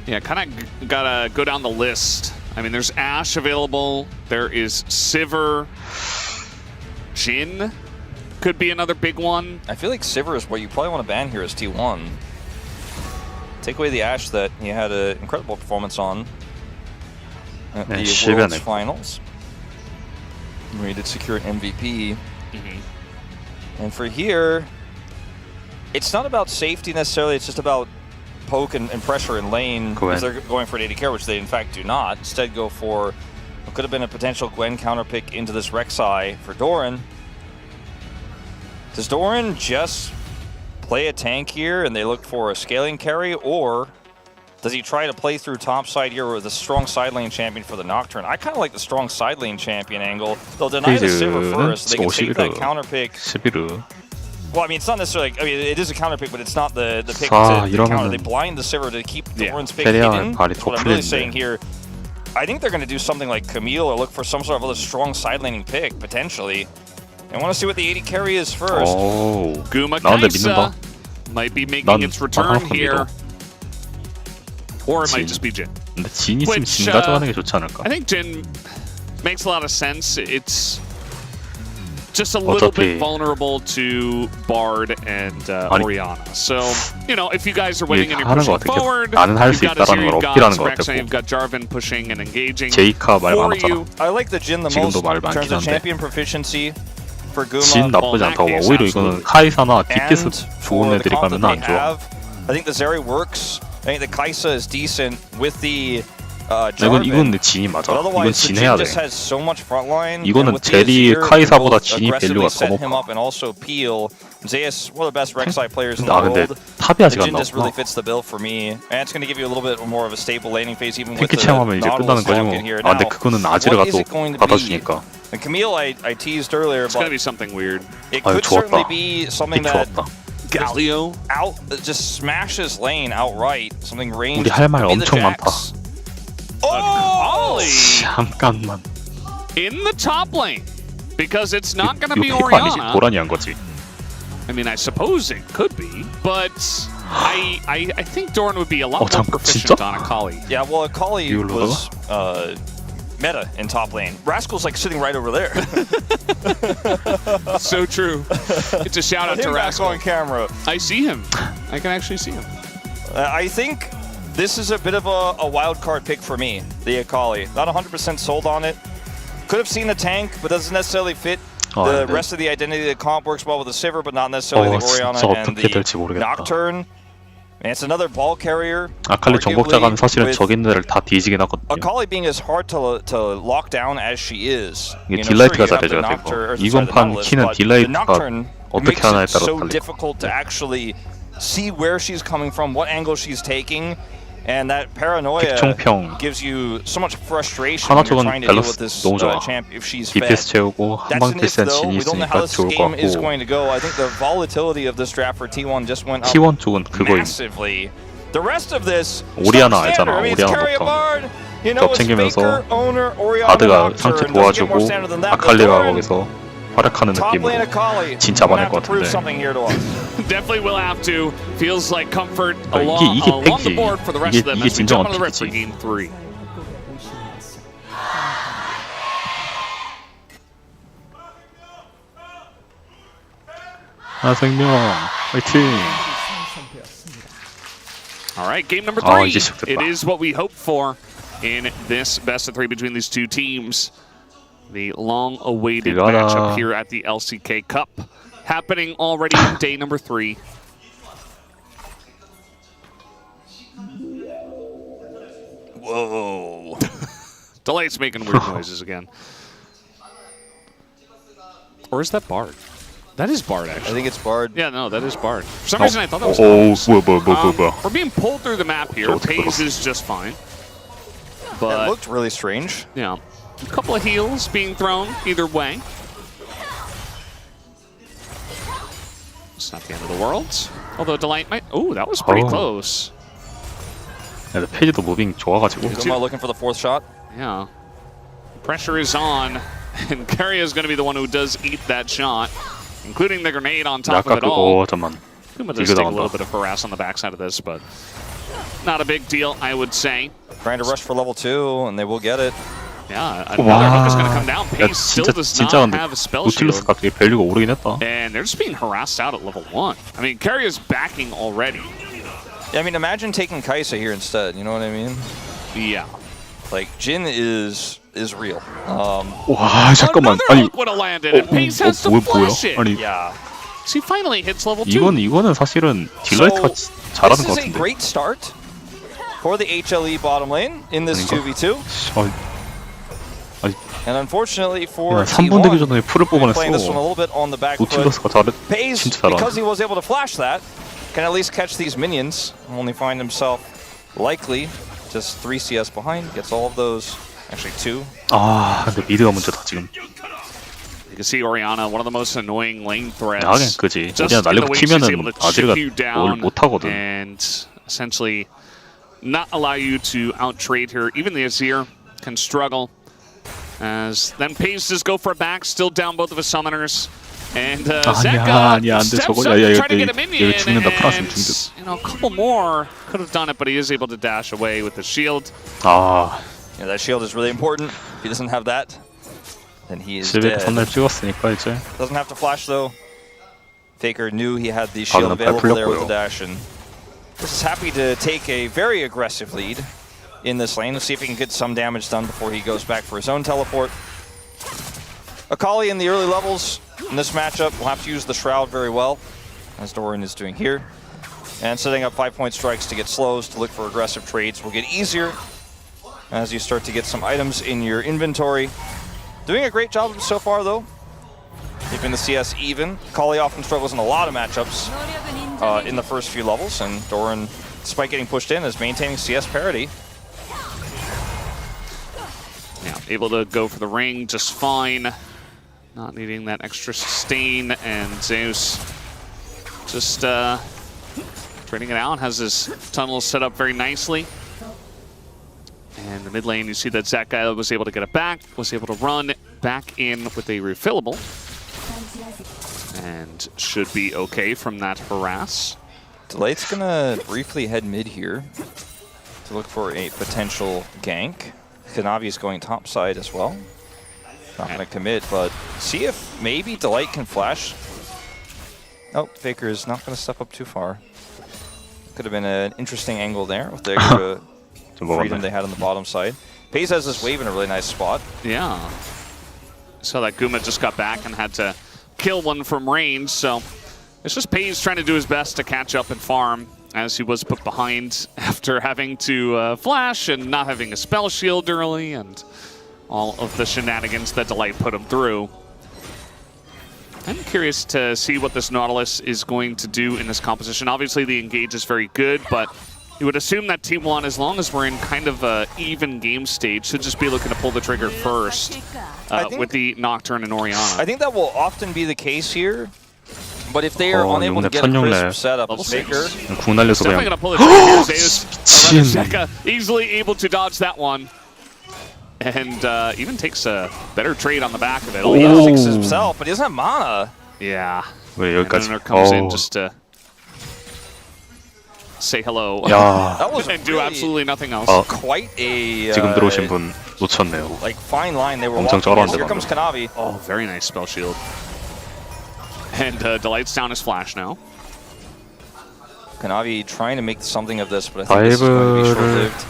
Yeah, kind of gotta go down the list. I mean, there's Ashe available. There is Sivir. Jhin could be another big one. I feel like Sivir is what you probably want to ban here as T1. Take away the Ashe that he had an incredible performance on at the Worlds Finals, where he did secure an MVP. And for here, it's not about safety necessarily, it's just about poke and pressure in lane, because they're going for an 80 care, which they in fact do not. Instead go for what could have been a potential Gwen counter pick into this Rek'Sai for Doran. Does Doran just play a tank here and they look for a scaling carry, or does he try to play through top side here with a strong side lane champion for the Nocturne? I kind of like the strong side lane champion angle. They'll deny the Sivir first, so they can take that counter pick. Well, I mean, it's not necessarily, I mean, it is a counter pick, but it's not the pick to counter. They blind the Sivir to keep Doran's pick hidden. That's what I'm really saying here. I think they're going to do something like Camille or look for some sort of other strong side laning pick, potentially. I want to see what the 80 carry is first. Guma Kaisa might be making its return here. Or it might just be Jhin. Which, I think Jhin makes a lot of sense. It's just a little bit vulnerable to Bard and Orianna. So, you know, if you guys are winning and you're pushing forward, you've got Azir, you've got Rek'Sai, you've got Jarvan pushing and engaging for you. I like the Jhin the most in terms of champion proficiency for Guma. 진 나쁘지 않다고 봐. 오히려 이거는 카이사나 DPS 좋은 애들이 가면 안 좋아. I think the Zeri works. I think the Kaisa is decent with the Jarvan. 이건 근데 진이 맞아. But 이건 otherwise, 진 the 해야 Jhin 돼. just has so much front line. 이거는 제리 카이사보다 진이 밸류가 더 set him 높아. up and also peel. Zeus, one of the best Rek'Sai players in the 근데 world. 탑이 아직 안 Jhin just really 나왔구나. fits the bill for me, and it's going to give you a little bit more of a stable laning phase, even with 탱키 the 체험하면 이제 끝나는 Nautilus 거지 Falcon 뭐. here. 아 근데 Now, 그거는 아지르가 what is 또 it going to 받아주니까. And Camille, I teased earlier, It's going to but be something weird. it 아유, could certainly 좋았다. be something that 좋았다. Galio just smashes lane outright. Something ranged. 우리 할 말 could be the 엄청 많다. Jax. Oh! 잠깐만. In the top lane. Because it's not going to be 이거 아니지? Orianna. 도란이 한 거지. I mean, I suppose it could be, but I think Doran would be a lot more 잠깐, proficient 진짜? on Akali. Yeah, well, Akali 이걸로 was meta in top lane. Rascal's like sitting right over there. So true. It's a shout out to Rascal on camera. I see him. I can actually see him. I think this is a bit of a wild card pick for me, the Akali. Not 100% sold on it. Could have seen the tank, but doesn't necessarily fit the rest of the identity. The comp works well with the Sivir, but not necessarily the Orianna and the Nocturne. And it's another ball carrier. 아칼리 정복자가는 사실은 저긴들을 다 뒤지긴 하거든요. Akali being as hard to lock down as she is. 이게 딜라이트가 잘해줘야 되고 이번 판 키는 딜라이트가 어떻게 하나에 따라 so 달리고. difficult to actually see where she's coming from, what angle she's taking, and that paranoia gives you so much frustration when you're trying to deal with this champ if she's fed. DPS 채우고 한방 패스한 진이 We don't know how 있으니까 this 좋을 것 game is 같고 going to go. I think the volatility of this draft for T1 just went up T1 쪽은 그거임. massively. The rest of this, 오리아나 알잖아. 오리아나부터 접 챙기면서 아드가 상체 도와주고 아칼리가 거기서 활약하는 느낌으로 진 잡아낼 것 같은데. Definitely will have to. Feels like comfort along 이게 the board for the rest of them as we jump on the rest for game 3. 하생명 화이팅. All right, game number 3. 이제 시작됐다. It is what we hoped for in this best of 3 between these two teams. The long-awaited matchup here at the LCK Cup, happening already on day number 3. Whoa. Delay's making weird noises again. Or is that Bard? That is Bard, actually. I think it's Bard. Yeah, no, that is Bard. For some reason, I thought that was 뭐야. We're being pulled through the map here. Pays is just fine. But it looked really strange. Yeah. A couple of heals being thrown either way. It's not the end of the world. Although Delight might... Oh, that was pretty close. 근데 페이지도 무빙 좋아가지고. Guma looking for the fourth shot. Yeah. Pressure is on. And Keria is going to be the one who does eat that shot. Including the grenade on top of it all. 잠만. Guma does take a little bit of harass on the backside of this, but not a big deal, I would say. Trying to rush for level 2, and they will get it. Yeah, another hook is going to come down. Pace still does not have a spell shield. 노틸러스가 되게 밸류가 오르긴 했다. And they're just being harassed out at level 1. I mean, Keria's backing already. Yeah, I mean, imagine taking Kaisa here instead, you know what I mean? Yeah. Like, Jin is real. 와, 잠깐만. 아니, would have landed, and Pace has to flash it. 아니, yeah. So he finally hits level 2. 이거는 사실은 딜라이트가 잘하는 것 This is a 같은데. great start for the HLE bottom lane in this 2v2. And unfortunately for 3분 되기 전에 풀을 playing this one a little bit on the back foot. 노틸러스가 Pays, 진짜 잘하네. because he was able to flash that, can at least catch these minions. Only find himself likely just 3 CS behind. Gets all of those. Actually 2. 아, 근데 미드가 문제다 지금. You can see Orianna, one of the most annoying lane threats. 하긴 그지. 그냥 날리고 튀면은 아지르가 뭘 못하거든. And essentially not allow you to out-trade here. Even the Azir can struggle. As then Pace just go for a back, still down both of his summoners. And Zeka steps up to try to get a minion, and a couple more could have done it, but he is able to dash away with the shield. 아, yeah, that shield is really important. If he doesn't have that, then he is 실베 dead. 선날 찍었으니까 이제. Doesn't have to flash though. Faker knew he had the shield available there with the dash, and this is happy to take a very aggressive lead in this lane. Let's see if he can get some damage done before he goes back for his own teleport. Akali in the early levels in this matchup will have to use the Shroud very well, as Doran is doing here. And setting up 5-point strikes to get slows, to look for aggressive trades will get easier as you start to get some items in your inventory. Doing a great job so far though, keeping the CS even. Akali often struggles in a lot of matchups in the first few levels, and Doran, despite getting pushed in, is maintaining CS parity. Yeah, able to go for the ring just fine. Not needing that extra sustain, and Zeus just trading it out, has his tunnel set up very nicely. And the mid lane, you see that Zeka was able to get it back, was able to run back in with a refillable. And should be okay from that harass. Delight's gonna briefly head mid here to look for a potential gank. Kanavi's going top side as well. Not gonna commit, but see if maybe Delight can flash. Oh, Faker is not gonna step up too far. Could have been an interesting angle there with the extra freedom they had on the bottom side. Pays has this wave in a really nice spot. Yeah. So that Guma just got back and had to kill one from range, so it's just Pays trying to do his best to catch up and farm, as he was put behind after having to flash and not having a spell shield early, and all of the shenanigans that Delight put him through. I'm curious to see what this Nautilus is going to do in this composition. Obviously, the engage is very good, but you would assume that Team 1, as long as we're in kind of an even game stage, should just be looking to pull the trigger first with the Nocturne and Orianna. I think that will often be the case here. But if they are unable to get a crisp setup as Faker, 궁 날려서 definitely 그냥. going to pull the trigger. Zeus, Zeka easily able to dodge that one. And even takes a better trade on the back of it. Oh, he fixes himself, but he doesn't have mana. Yeah. 왜 여기까지? And comes in just to say hello. 야. That was and do absolutely nothing else. Quite a 지금 들어오신 분 놓쳤네요. like fine line they were 엄청 walking. 쩔었는데 Here comes Kanavi. Oh, very nice spell shield. And Delight's down his flash now. Kanavi trying to make something of this, but I think this is going to be short-lived.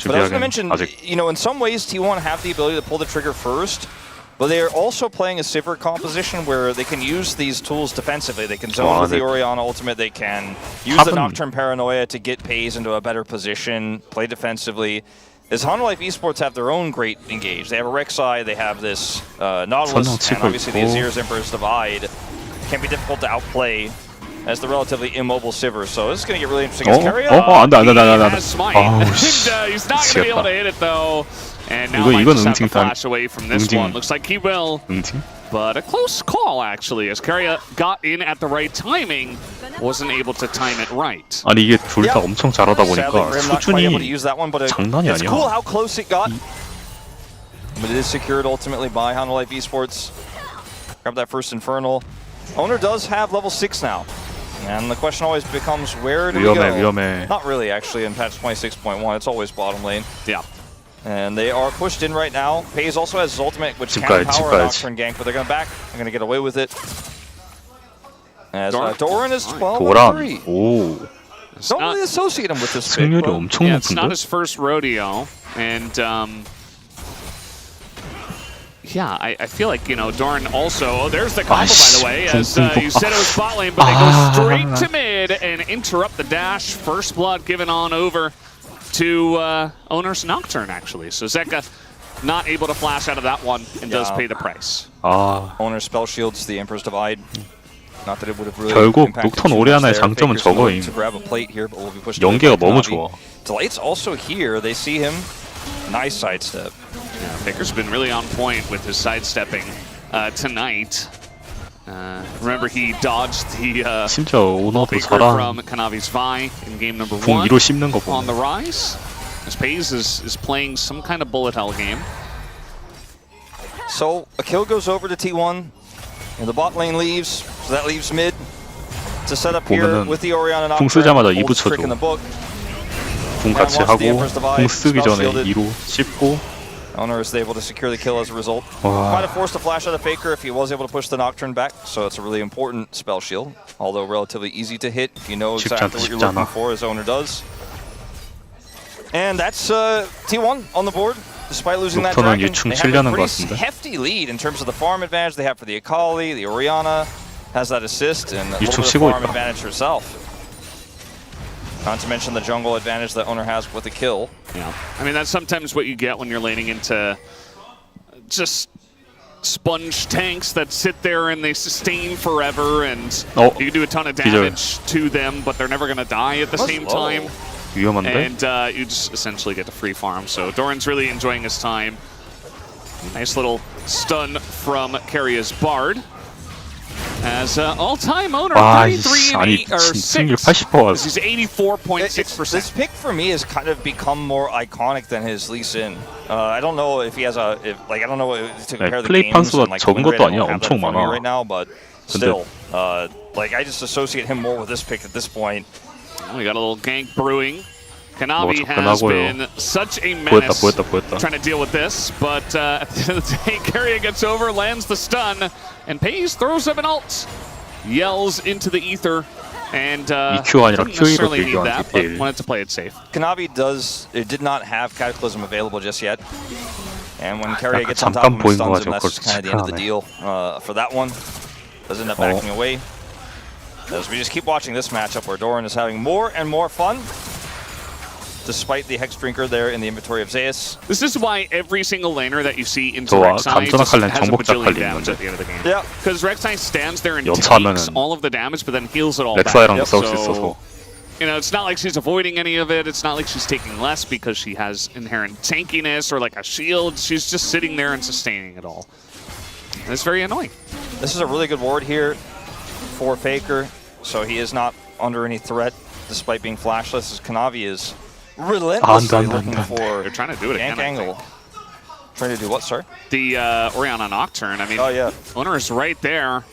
But I was going to mention, you know, in some ways T1 have the ability to pull the trigger first, but they are also playing a Sivir composition where they can use these tools defensively. They can zone with the Orianna ultimate, they can use the Nocturne Paranoia to get Pays into a better position, play defensively. As Honor Life Esports have their own great engage. They have a Rek'Sai, they have this Nautilus, and obviously the Azir's Emperor's Divide. can be difficult to outplay as the relatively immobile Sivir. So this is going to get really interesting. As Keria, 안돼. has smite. He's not going to be able to hit it though. And now might just have to flash away from this one. Looks like he will. But a close call actually, as Keria got in at the right timing, wasn't able to time it right. 아니 이게 둘 다 엄청 잘하다 보니까 수준이 장난이 It's cool 아니야. how close it got. But it is secured ultimately by Honda Life Esports. Grab that first Infernal. Owner does have level 6 now. And the question always becomes, where do we go? 위험해. Not really, actually, in patch 26.1. It's always bottom lane. Yeah. And they are pushed in right now. FaZe also has his ultimate, which can power a Nocturne gank, but they're going to back. They're going to get away with it. As Doran is 12-3. 오. Don't really associate him with this pick. 승률이 엄청 Yeah, it's not 높은데? his first rodeo. And yeah, I feel like, you know, Doran also, there's the combo, by the way, as you said it was bot lane, but they go straight to mid and interrupt the dash. First blood given on over to Owner's Nocturne, actually. So Zeka not able to flash out of that one and does pay the price. Owner spell shields the Emperor's Divide. Not that it would have really 결국 녹턴 오리아나의 장점은 저거임. 연계가 너무 좋아. Delight's also here. They see him. Nice sidestep. Yeah, Faker's been really on point with his sidestepping tonight. Remember, he dodged the 심지어 오너도 Faker 잘한 from Kanavi's Vi in game number 궁 1 2로 씹는 거 on 보면 the rise. As FaZe is playing some kind of bullet hell game. So a kill goes over to T1, and the bot lane leaves. So that leaves mid to set up here with the Orianna 궁 쓰자마자 2부 쳐줘. in the book. 궁 같이 하고 궁 쓰기 전에 2로 씹고. Owner is able to secure the kill as a result. Wow. Might have forced a flash out of Faker if he was able to push the Nocturne back, so it's a really important spell shield. Although relatively easy to hit, you know exactly what you're looking for, as Owner does. And that's T1 on the board, despite losing that dragon. They have a pretty hefty lead in terms of the farm advantage they have for the Akali. The Orianna has that assist and a little bit of farm advantage herself. Not to mention the jungle advantage that Owner has with the kill. Yeah, I mean, that's sometimes what you get when you're laning into just sponge tanks that sit there and they sustain forever, and you do a ton of damage to them, but they're never going to die at the same time. And you just essentially get to free farm. So Doran's really enjoying his time. Nice little stun from Keria's Bard. As all-time Owner, 33 or 6. He's 84.6%. This pick for me has kind of become more iconic than his Lee Sin. I don't know if he has a, I don't know to compare the games and like win rate. I don't have that for me right now, but still, like I just associate him more with this pick at this point. We got a little gank brewing. Kanavi has been such a menace trying to deal with this, but at the end of the day, Keria gets over, lands the stun, and FaZe throws up an ult. Yells into the ether, and didn't necessarily need that, but wanted to play it safe. Kanavi did not have Cataclysm available just yet, and when Keria gets on top of him and stuns him, that's just kind of the end of the deal for that one. Does end up backing away. As we just keep watching this matchup where Doran is having more and more fun, despite the Hex Drinker there in the inventory of Zeus. This is why every single laner that you see into Rek'Sai just has a bajillion damage at the end of the game. Yeah. Because Rek'Sai stands there and takes all of the damage, but then heals it all back. So, you know, it's not like she's avoiding any of it. It's not like she's taking less because she has inherent tankiness or like a shield. She's just sitting there and sustaining it all. And it's very annoying. This is a really good ward here for Faker, so he is not under any threat despite being flashless, as Kanavi is relentlessly looking for They're trying to do it again, angle. Trying to do what, sir? The Orianna Nocturne. I mean, Owner is right there.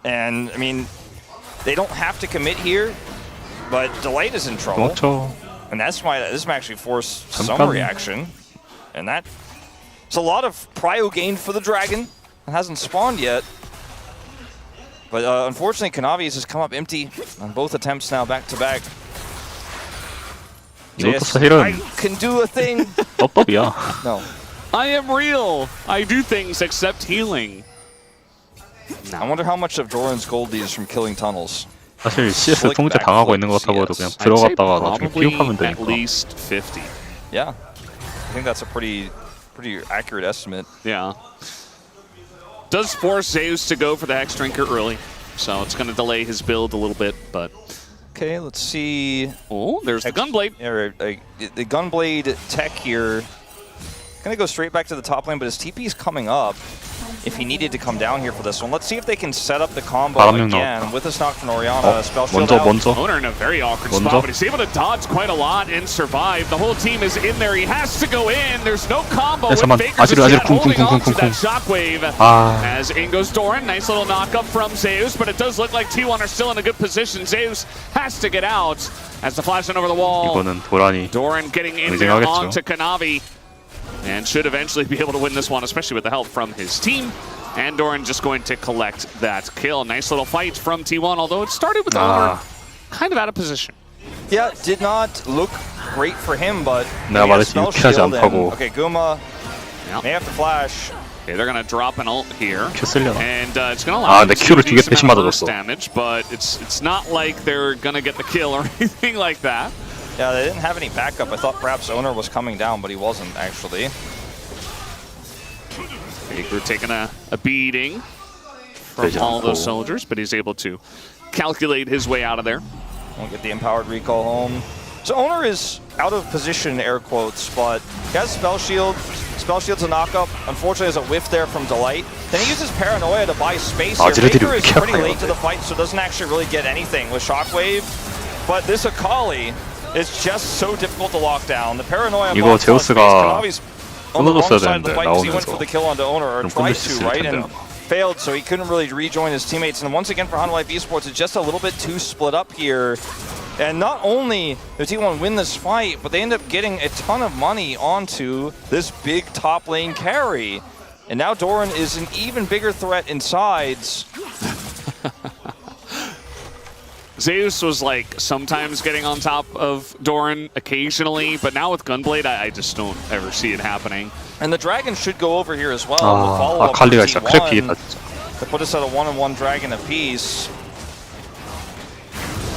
And, I mean, they don't have to commit here, but Delight is in trouble. And that's why this might actually force some reaction. And it's a lot of prio gained for the Dragon. It hasn't spawned yet. But unfortunately, Kanavi has just come up empty on both attempts now, back to back. Yes, I can do a thing. No. I am real. I do things except healing. No. I wonder how much of Doran's gold is from killing tunnels. 사실 CS 통제 당하고 있는 것 같다고 해도 그냥 들어갔다가 나중에 피업하면 되니까. At least 50. Yeah. I think that's a pretty accurate estimate. Yeah. Does force Zeus to go for the Hex Drinker early. So it's going to delay his build a little bit, but... Okay, let's see. Oh, there's the Gunblade. Yeah, the Gunblade tech here. Gonna go straight back to the top lane, but his TP's coming up. If he needed to come down here for this one, let's see if they can set up the combo again with this knock from Orianna. Spell shield out. Owner in a very awkward spot, but he's able to dodge quite a lot and survive. The whole team is in there. He has to go in. There's no combo with Faker's holding on to that shockwave. As in goes Doran. Nice little knock up from Zeus, but it does look like T1 are still in a good position. Zeus has to get out as the flash in over the wall. Doran getting in there onto Kanavi. And should eventually be able to win this one, especially with the help from his team. And Doran just going to collect that kill. Nice little fight from T1, although it started with Owner kind of out of position. Yeah, did not look great for him, but 내가 말했지 유쾌하지 않다고. Okay, Guma may have to flash. Okay, they're going to drop an ult here. 큐 쓰려나? And it's going to allow 내 큐를 두 개 대신 맞아줬어. damage, but it's not like they're going to get the kill or anything like that. Yeah, they didn't have any backup. I thought perhaps Owner was coming down, but he wasn't actually. Faker taking a beating from all those soldiers, but he's able to calculate his way out of there. Won't get the empowered recall home. So Owner is out of position, air quotes, but he has Spell Shield. Spell Shield's a knockup. Unfortunately, there's a whiff there from Delight. Then he uses Paranoia to buy space here. Faker is pretty late to the fight, so doesn't actually really get anything with Shockwave. But this Akali is just so difficult to lock down. The Paranoia 이거 제우스가 끊어줬어야 되는데 나오면서. He went for the kill onto Owner, or tried to, right? And failed, so he couldn't really rejoin his teammates. And once again for Hanwha Life Esports, it's just a little bit too split up here. And not only does T1 win this fight, but they end up getting a ton of money onto this big top lane carry. And now Doran is an even bigger threat in sides. Zeus was like sometimes getting on top of Doran occasionally, but now with Gunblade, I just don't ever see it happening. And the Dragon should go over here as well. 아칼리가 진짜 크래피겠다 진짜. To put us at a 1-on-1 Dragon apiece.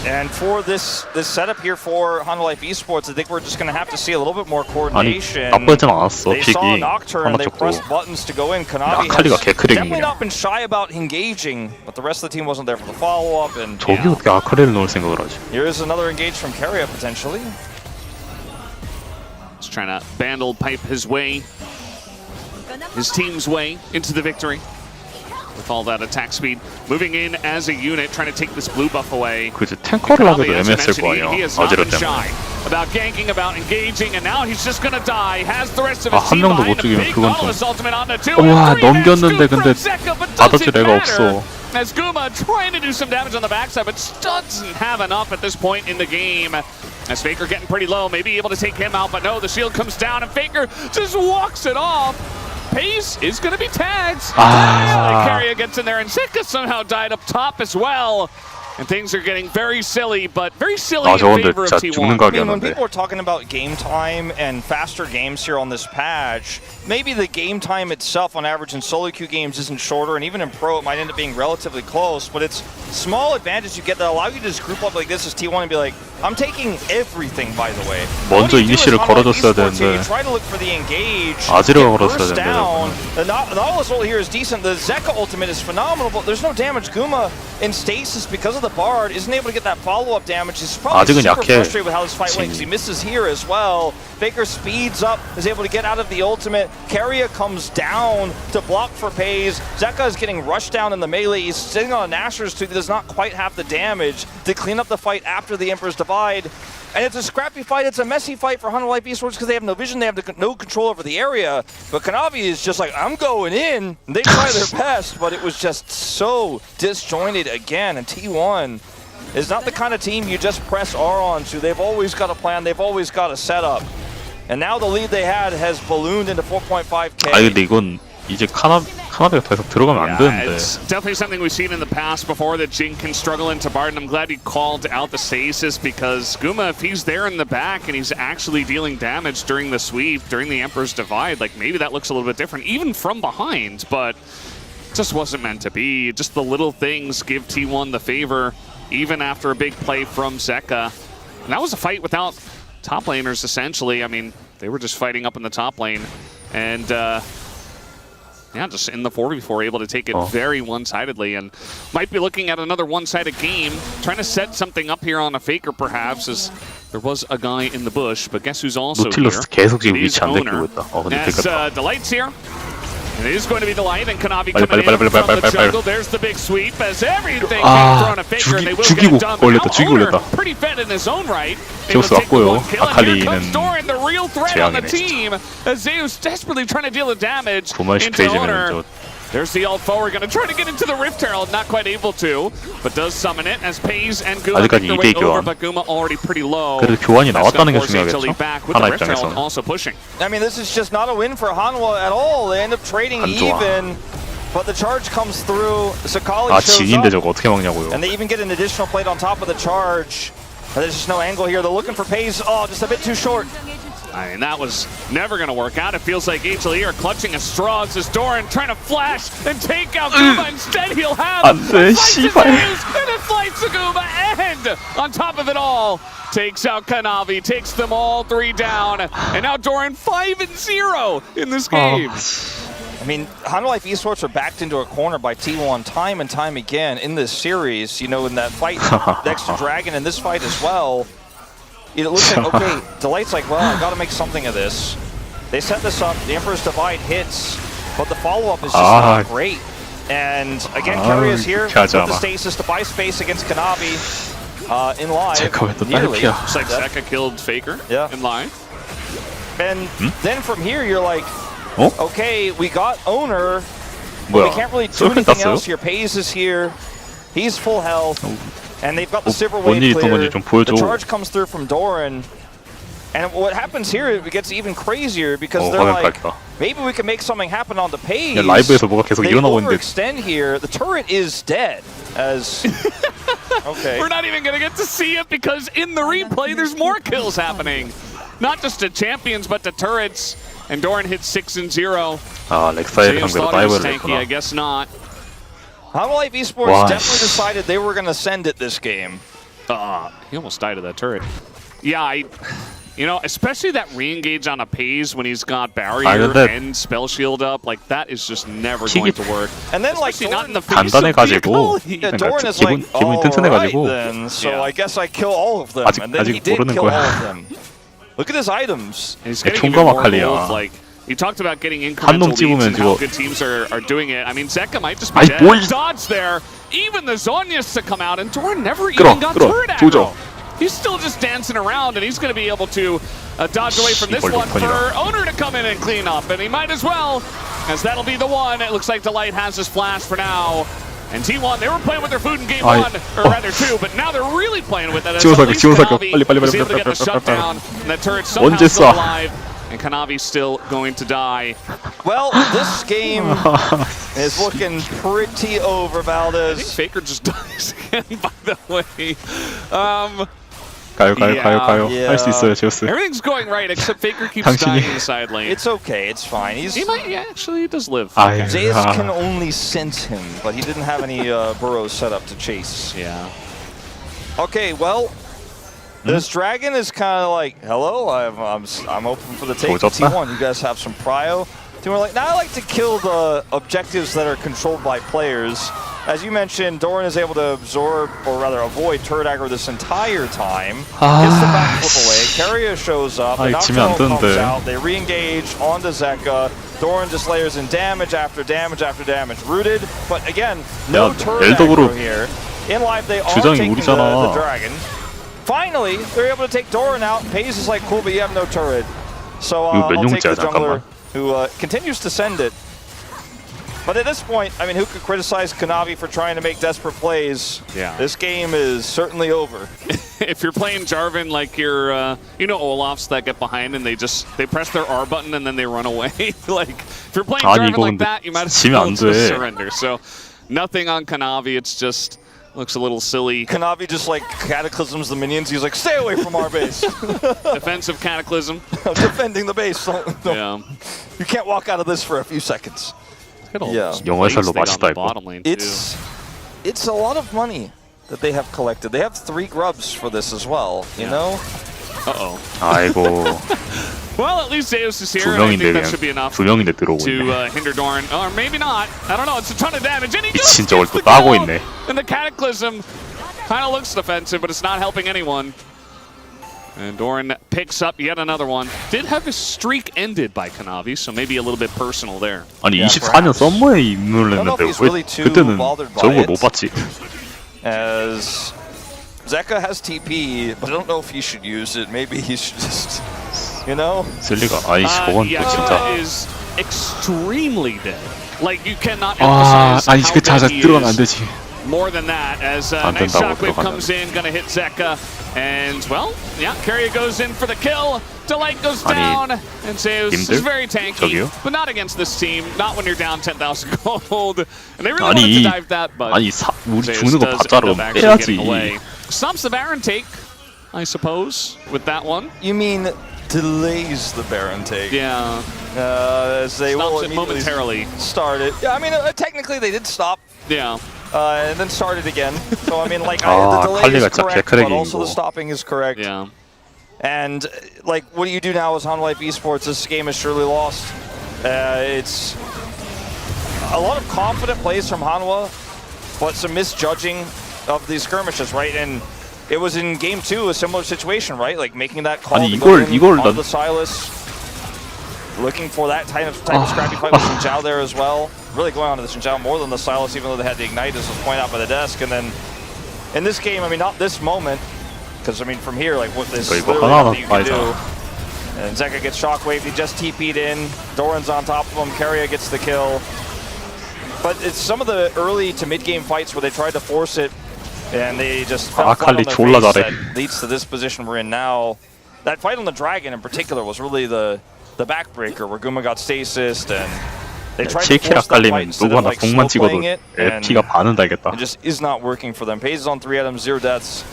And for this setup here for Hanwha Life Esports, I think we're just going to have to see a little bit more coordination. 나쁘진 않았어, They saw 픽이. Nocturne, they pressed buttons to go in. Kanavi has definitely not been shy about engaging, but the rest of the team wasn't there for the follow-up. And 저기 어떻게 아카리를 넣을 생각을 하지? Here's another engage from Keria, potentially. He's trying to bandle pipe his way, his team's way into the victory. With all that attack speed, moving in as a unit, trying to take this blue buff away. 그치, 탱커를 하기도 애매했을 거 아니야, He has not been 때문에. shy about ganking, about engaging, and now he's just gonna die. Has the rest of his 한 team 명도 behind 못 him. 죽이면 Big 그건 좀- Nautilus ultimate onto 2 와, and 3. 넘겼는데 근데 받아줄 doesn't 애가 matter. 없어. As Guma trying to do some damage on the backside, but doesn't have enough at this point in the game. As Faker getting pretty low, maybe able to take him out, but no, the shield comes down and Faker just walks it off. Pace is going to be tagged. Keria gets in there, and Zeka somehow died up top as well. And things are getting very silly, but very silly in favor of T1. I mean, when people are talking about game time and faster games here on this patch, maybe the game time itself on average in solo queue games isn't shorter, and even in pro it might end up being relatively close, but it's small advantages you get that allow you to just group up like this as T1 and be like, I'm taking everything, by the way. 먼저 이니시를 걸어줬어야 되는데 아지르가 걸었어야 되는데. The Nautilus ult here is decent. The Zeka ultimate is phenomenal, but there's no damage. Guma in stasis because of the Bard isn't able to get that follow-up damage. He's probably super frustrated with how this fight went because he misses here as well. Faker speeds up, is able to get out of the ultimate. Keria comes down to block for Pays. Zeka is getting rushed down in the melee. He's sitting on a Nashor's too. He does not quite have the damage to clean up the fight after the Emperor's Divide. And it's a scrappy fight. It's a messy fight for Hanwha Life Esports because they have no vision. They have no control over the area. But Kanavi is just like, I'm going in. And they try their best, but it was just so disjointed again. And T1 is not the kind of team you just press R onto. They've always got a plan. They've always got a setup. And now the lead they had has ballooned into 4.5K. 아 근데 이건 이제 카나비가 더 이상 들어가면 안 되는데. It's definitely something we've seen in the past before, that Jing can struggle into Bard, and I'm glad he called out the stasis, because Guma, if he's there in the back and he's actually dealing damage during the sweep, during the Emperor's Divide, like maybe that looks a little bit different, even from behind, but it just wasn't meant to be. Just the little things give T1 the favor, even after a big play from Zeka. And that was a fight without top laners, essentially. I mean, they were just fighting up in the top lane, and Yeah, just in the 4v4, able to take it very one-sidedly, and might be looking at another one-sided game, trying to set something up here on a faker, perhaps, as there was a guy in the bush, but guess who's also here? 계속 지금 It is 위치 안 Owner. 내키고 있다. 근데 As 되겠다. Delight's here. And it is going to be Delight and Kanavi coming in from the jungle. There's the big sweep as everything being thrown a faker, and they will get it done. But now Owner, pretty fed in his own right. 제우스 왔고요. 아칼리는 Doran, the real threat on the team, as Zeus desperately trying to deal the damage into Owner. There's the ult forward, going to try to get into the Rift Herald, not quite able to, but does summon it as Pays and Guma make their way over, but Guma already pretty low. 그래도 교환이 나왔다는 게 중요하겠죠. 하나 입장에서는. Also pushing. I mean, this is just not a win for Hanwha at all. They end up trading even, but the charge comes through. Sakali shows 진인데 up, 저거 어떻게 막냐고요. and they even get an additional plate on top of the charge. There's just no angle here. They're looking for Pays. Oh, just a bit too short. I mean, that was never going to work out. It feels like HLE are clutching at straws as Doran trying to flash and take out Guma. Instead, he'll have a flight and a flight to Guma. And on top of it all, takes out Kanavi, takes them all 3 down. And now Doran 5-0 in this game. I mean, Hanwha Life Esports are backed into a corner by T1 time and time again in this series. You know, in that fight next to Dragon, and this fight as well. It looks like, okay, Delight's like, well, I gotta make something of this. They set this up, the Emperor's Divide hits, but the follow-up is just not great. And again, Carry is here with the stasis to buy space against Kanavi in live. Nearly. Looks like Zeka killed Faker in live. And then from here, you're like, okay, we got Owner, but we can't really do anything else here. Pays is here, he's full health. And they've got the silver wave clear. The charge comes through from Doran. And what happens here, it gets even crazier because they're like, maybe we can make something happen on the Pays. 라이브에서 뭐가 계속 They 일어나고 있는데. overextend here. The turret is dead. As okay. We're not even going to get to see it because in the replay, there's more kills happening. Not just to champions, but to turrets. And Doran hits 6-0. 렉사이드 상대로 다이브를 했구나. I guess not. Hanwha Life Esports definitely decided they were going to send it this game. He almost died of that turret. Yeah, you know, especially that re-engage on a Pays when he's got barrier and spell shield up, like that is just never going to work. And then like not in the face 간단해가지고 Doran is like, 기분이 튼튼해가지고. then, so I guess I kill all of them. And then he did kill all of them. Look at his items. And he's getting even more gold, like. You talked about getting incremental leads and how good teams are doing it. I mean, Zeka might just be dead. Dodge there. Even the Zhonya's to come out, and Doran never even got turret aggro. He's still just dancing around, and he's going to be able to dodge away from this one for Owner to come in and clean up. And he might as well, as that'll be the one. It looks like Delight has his flash for now. And T1, they were playing with their food in game 1, or rather 2, but now they're really playing with it. 지워서 빨리 He's able to get the shutdown, and that turret somehow still alive. And Kanavi's still going to die. Well, this game is looking pretty over, Valdez. I think Faker just dies again, by the way. 가요. 할 수 있어요, 제우스. Everything's going right, except Faker keeps dying in the side lane. It's okay, it's fine. He does live. Zeus can only sense him, but he didn't have any burrows set up to chase. Yeah. Okay, well, this Dragon is kind of like, hello, I'm open for the take. T1, you guys have some prio. We're like, now I like to kill the objectives that are controlled by players. As you mentioned, Doran is able to absorb, or rather avoid, turret aggro this entire time. Gets the backflip away. Carrier shows up. The Nocturne comes out. They re-engage onto Zeka. Doran just layers in damage after damage after damage. Rooted, but again, no turret aggro here. In live, they are taking the Dragon. Finally, they're able to take Doran out. Pays is like, cool, but you have no turret. So I'll take the jungler who continues to send it. But at this point, I mean, who could criticize Kanavi for trying to make desperate plays? Yeah. This game is certainly over. If you're playing Jarvan like you're, you know, Olafs that get behind and they press their R button and then they run away. Like, if you're playing Jarvan like that, you might as well just surrender. So, nothing on Kanavi. It's just looks a little silly. Kanavi just like cataclysms the minions. He's like, stay away from our base. Defensive cataclysm. Defending the base. Yeah. You can't walk out of this for a few seconds. 영어살로 맛있다 이거. It's a lot of money that they have collected. They have 3 grubs for this as well, you know? Uh-oh. 아이고. Well, at least Zeus is here. 두 And I think 명인데 that should be 그냥 enough 두 명인데 들어오고 to 있네. hinder Doran. Or maybe not. I don't know. It's a ton of damage. And he 미친 just 저걸 gets 또 the 따고 kill. 있네. And the Cataclysm kind of looks defensive, but it's not helping anyone. And Doran picks up yet another one. Did have his streak ended by Kanavi, so maybe a little bit personal there. 아니 Yeah, 24년 썸머에 입문을 I don't know if 했는데 he's 왜 really too 그때는 bothered by 저걸 it. 못 봤지? As Zeka has TP, but I don't know if he should use it. Maybe he should just, you know? 쓸 리가. 아이씨 저건 Yeah, 진짜. Kanavi is extremely dead. Like, you cannot 아 emphasize 아니 how 그 자자 dead he 들어가면 안 is. 되지. More than that, as 안 nice 된다고 shockwave 들어가면. comes in, gonna hit Zeka, and well, yeah, Carrier goes in for the kill. Delight goes 아니, down, and Zeus is 님들? very tanky, 저기요? but not against this team. Not when you're down 10,000 gold, and they really 아니, wanted to dive that, but 아니 우리 Zeus 죽는 거 does 봤자로 end up actually getting 빼야지. away. Stops the Baron take, I suppose, with that one. You mean delays the Baron take? Yeah, As they will stops it immediately momentarily. start it. Yeah, I mean, technically they did stop. Yeah. And then started again. So I mean, like, 아, the delay 칼리가 is 진짜 correct, 개크랙이 but also the 이거. stopping is correct. Yeah. And like, what do you do now as Hanwha Esports? This game is surely lost. It's a lot of confident plays from Hanwha, but some misjudging of these skirmishes, right? And it was in game 2 a similar situation, right? Like making that call 아니, to go in 이걸 on the Silas, looking for that type of scrappy fight with Xin there as well. Really going on to the Xin more than the Silas, even though they had the Ignite, as was pointed out by the desk. And then in this game, I mean, not this moment, because I mean, from here, like, what this 이거 literally 하나만 nothing you can do. 봐야죠. And Zeka gets shockwave, he just TP'd in. Doran's on top of him, Carrier gets the kill. But it's some of the early to mid-game fights where they tried to force it, and they just fell flat on their 졸라 face. 잘해. That leads to this position we're in now. That fight on the Dragon in particular was really the backbreaker, where Guma got stasis, and they tried to 7킬 force that fight 깎달리면 instead 누구 of 하나 like 공만 slow playing 찍어도 it, and 피가 반은 달겠다. it just is not working for them. Pays is on 3 items, 0 deaths.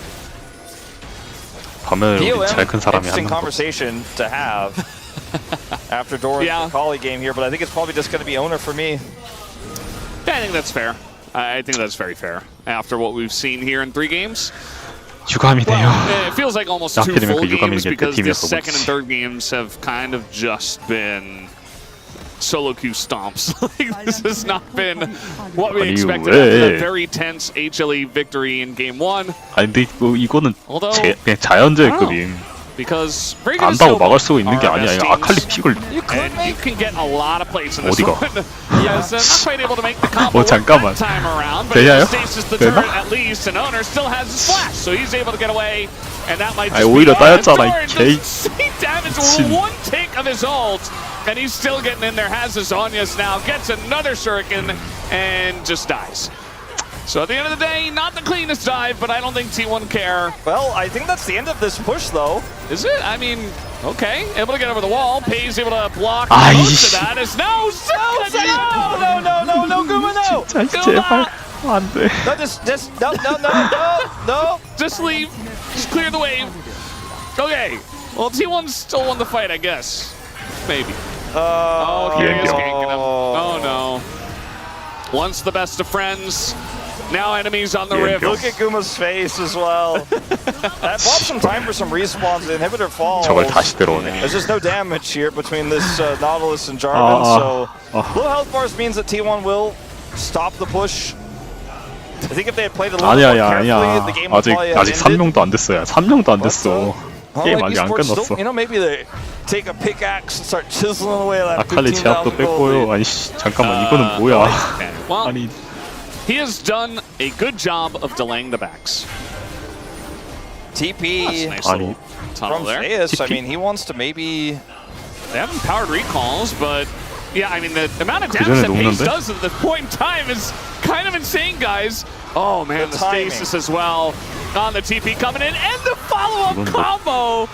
밤에 우리 제일 큰 사람이 interesting 하는 거. conversation to have after Doran's Yeah. Collie game here, but I think it's probably just going to be owner for me. Yeah, I think that's fair. I think that's very fair. After what we've seen here in 3 games. 유감이네요. Well, it feels like almost 2 하필이면 full 그 유감인 games 게 그 because the 팀이었어 second and 보지. third games have kind of just been solo queue stomps. Like, this has not been what we 아니, expected after 왜? that very tense HLE victory in game 1. 아니 근데 이거는 Although, 그냥 자연재해급임. Because very good 안다고 still 막을 수 있는 게 are 아니야. best 이거 아칼리 teams. 픽을 And you can get a lot of plates in this 어디가? one. Yes, not quite able to make the combo work 잠깐만. that time around, but 되냐요? he stasis the 되나? turret at least, and Owner still has his flash, so he's able to get away, and that might 아니, just 오히려 be 따였잖아, Doran 이 does damage 미친. with one tick of his ult, and he's still getting in there, has his Zhonya's now, gets another shuriken, and just dies. So at the end of the day, not the cleanest dive, but I don't think T1 care. Well, I think that's the end of this push, though. Is it? I mean, okay. Able to get over the wall. Pays able to block 아이씨. most of that. Is no, No, Guma, no! 진짜 제발 안 돼. No, no. Just leave. Just clear the wave. Okay. Well, T1 still won the fight, I guess. Maybe. Oh, okay. yeah. He's ganking him. Oh, no. Once the best of friends. Now enemies on the Yeah, rift. Look at Guma's face as well. That bought some time for some respawns. The inhibitor falls. 저걸 다시 들어오네. There's just no damage here between this Nautilus and Jarvan, so low health bars means that T1 will stop the push. I think if they had played a little 아니야, more carefully, 아니야. the game would probably have 아직 ended. 3명도 안 됐어요. 3명도 안 됐어. 게임 Like 아직 안 esports 끝났어. still, you know, maybe they take a pickaxe and start chiseling away at that 아칼리 15,000 제압도 gold 뺐고요. lead. 아니 잠깐만 이거는 뭐야? Okay. Well, 아니 he has done a good job of delaying the backs. TP Nice 아니 little tunnel from there. Zeus, I TP. mean, he wants to maybe... They haven't powered recalls, but yeah, I mean, the amount of 그 damage 전에 that Pace 녹는데? does at this point in time is kind of insane, guys. Oh man, The the stasis timing. as well on the TP coming in, and the follow-up 이건 뭐 combo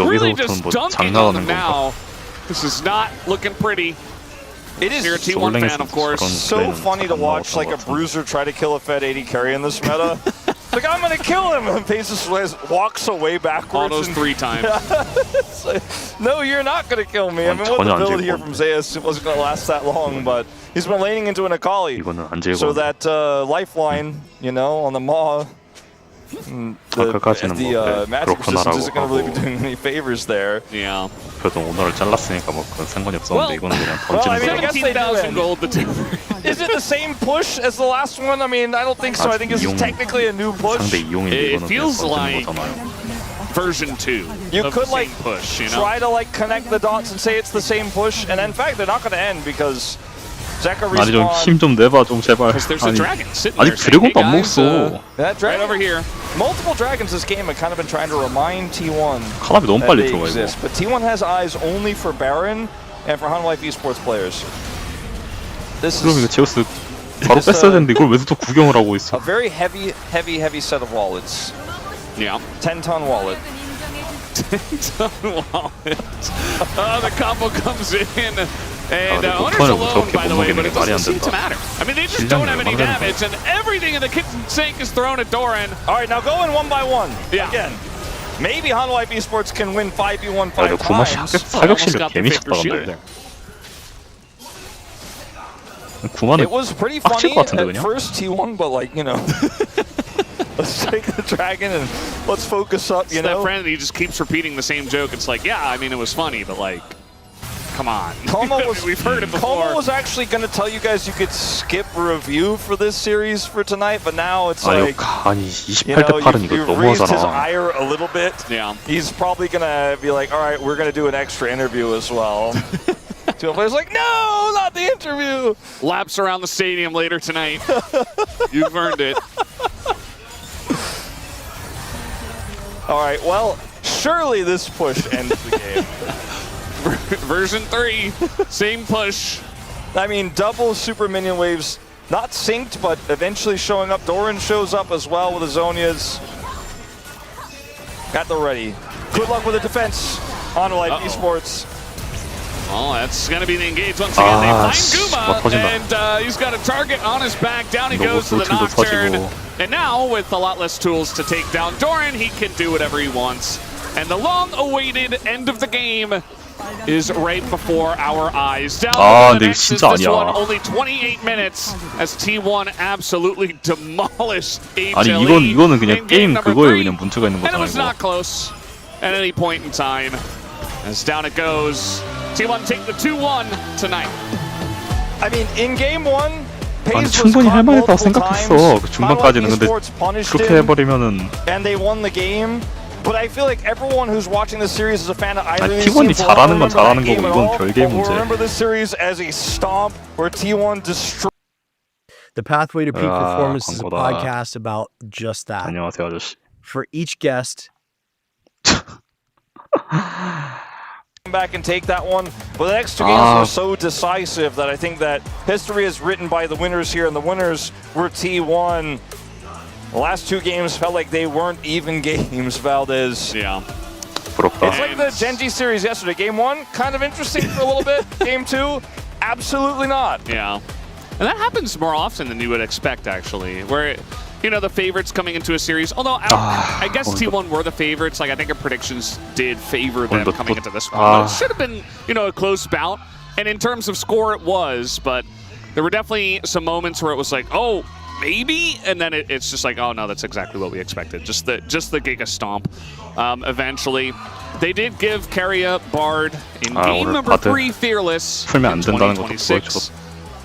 really just 여기서부터는 뭐 dunking on them 장난하는 건가? now. This is not looking pretty. It You're a is T1 fan, of course. so funny to watch like a bruiser try to kill a Fed 80 carry in this meta. Like, I'm gonna kill him, and Paces walks away backwards. Almost and, 3 times. It's like, no, you're not gonna kill me. I mean, what the 전혀 안 build here 재고. from Zeus, it wasn't gonna last that long, but he's been laning into an Akali. 이거는 안 재고. So that lifeline, you know, on the Maw the magic resistance isn't going to really be doing any favors there. Yeah. 그래도 오너를 잘랐으니까 뭐 그건 상관이 없었는데 이거는 그냥 던지는 I guess they do 17,000 gold. Is it the same push as the last one? I mean, I don't think so. I think it's technically a new push. 상대 이용인데 It 이거는 그냥 feels 던지는 like 거잖아요. version 2 You of could the like same push, you know? try to like connect the dots and say it's the same push, and in fact they're not going to end because Zeka 아니 좀 respawn. 힘 좀 내봐 좀 제발. Because there's a 아니 dragon sitting 아직 there saying, 드래곤도 안 hey guys, 먹었어. That right dragon over here. Multiple dragons this game have kind of been trying to remind T1 카나비 너무 that 빨리 they 들어가 이거. exist, but T1 has eyes only for Baron and for Hanwha esports players. This 그럼 이거 is 제우스 바로 뺐어야 되는데 이걸 왜 또 구경을 하고 있어? a very heavy set of wallets. Yeah. 10-ton wallet. 10-ton wallet. The combo comes in. And Owner's 목판을 alone, 저렇게 by the 못 way, but 먹이는 it 게 말이 안 doesn't seem to 된다. matter. I mean, they just don't have any 실력이 damage, and everything in the kitchen sink is thrown at Doran. All right, now going one by one. Yeah. Again, maybe Hanwha esports can win 5v1 아, 이거 5 구마 times. 사격 Almost 실력 got the 개 Victor 미쳤다 shield 근데. there. 구마는 It was pretty 빡칠 funny 것 같은데 at 그냥. first T1, but like, you know, let's take the dragon and let's focus up, you It's that know. friend, he just keeps repeating the same joke. It's like, yeah, I mean, it was funny, but like, come on. Como was, We've heard it before. Como was actually going to tell you guys you could skip review for this series for tonight, but now it's 아니, like, 아니 you 28대 know, 8은 이거 you've raised his 너무하잖아. ire a little bit. Yeah. He's probably going to be like, all right, we're going to do an extra interview as well. Two players like, no, not the interview. Laps around the stadium later tonight. You've earned it. All right, well, surely this push ends the game. Version 3, same push. I mean, double super minion waves, not synced, but eventually showing up. Doran shows up as well with his Zonias. Got the ready. Good luck with the defense on Life Esports. Well, that's going to be the engage once again. They find Guma, 터진다. and he's got a target on his back. Down he 너무 goes to the 노틸도 Nocturne. 터지고. And now, with a lot less tools to take down Doran, he can do whatever he wants. And the long-awaited end of the game is right before our eyes. Down 아, to the 근데 next is 진짜 this 아니야. one, only 28 minutes as T1 absolutely demolished HLE. 아니 이거는 그냥 in game 게임 number 그거에 3. 그냥 문제가 있는 And it 거잖아 was 이거. not close at any point in time. As down it goes. T1 take the 2-1 tonight. I mean, in game one, 아니 Paze was 충분히 caught 할만했다고 multiple 생각했어. times. 그 중반까지는 근데 Esports punished 그렇게 him, 해버리면은 and they won the game. But I feel like everyone who's watching this series is a fan of either of 아니 these T1이 teams. 잘하는 건 Will 잘하는 remember that game 거고 at 이건 all, 별개의 but we'll 문제. remember this series as a stomp where T1 destroyed. The Pathway to Peak Performance is a 광고다. podcast about just that. 안녕하세요 아저씨. For each guest, Come back and take that one. But the next two games were so decisive that I think that history is written by the winners here, and the winners were T1. The last two games felt like they weren't even games, Valdez. Yeah. 부럽다. It's like the Genji series yesterday. Game one, kind of interesting for a little bit. Game two, absolutely not. Yeah. And that happens more often than you would expect, actually, where, you know, the favorites coming into a series, although I guess T1 were the favorites. Like, I think our predictions did favor them coming into this one. But it should have been, you know, a close bout. And in terms of score, it was, but there were definitely some moments where it was like, oh, maybe, and then it's just like, oh no, that's exactly what we expected. Just the Giga Stomp. Eventually, they did give Keria Bard in game number 3 Fearless in 풀면 안 된다는 것도 2026.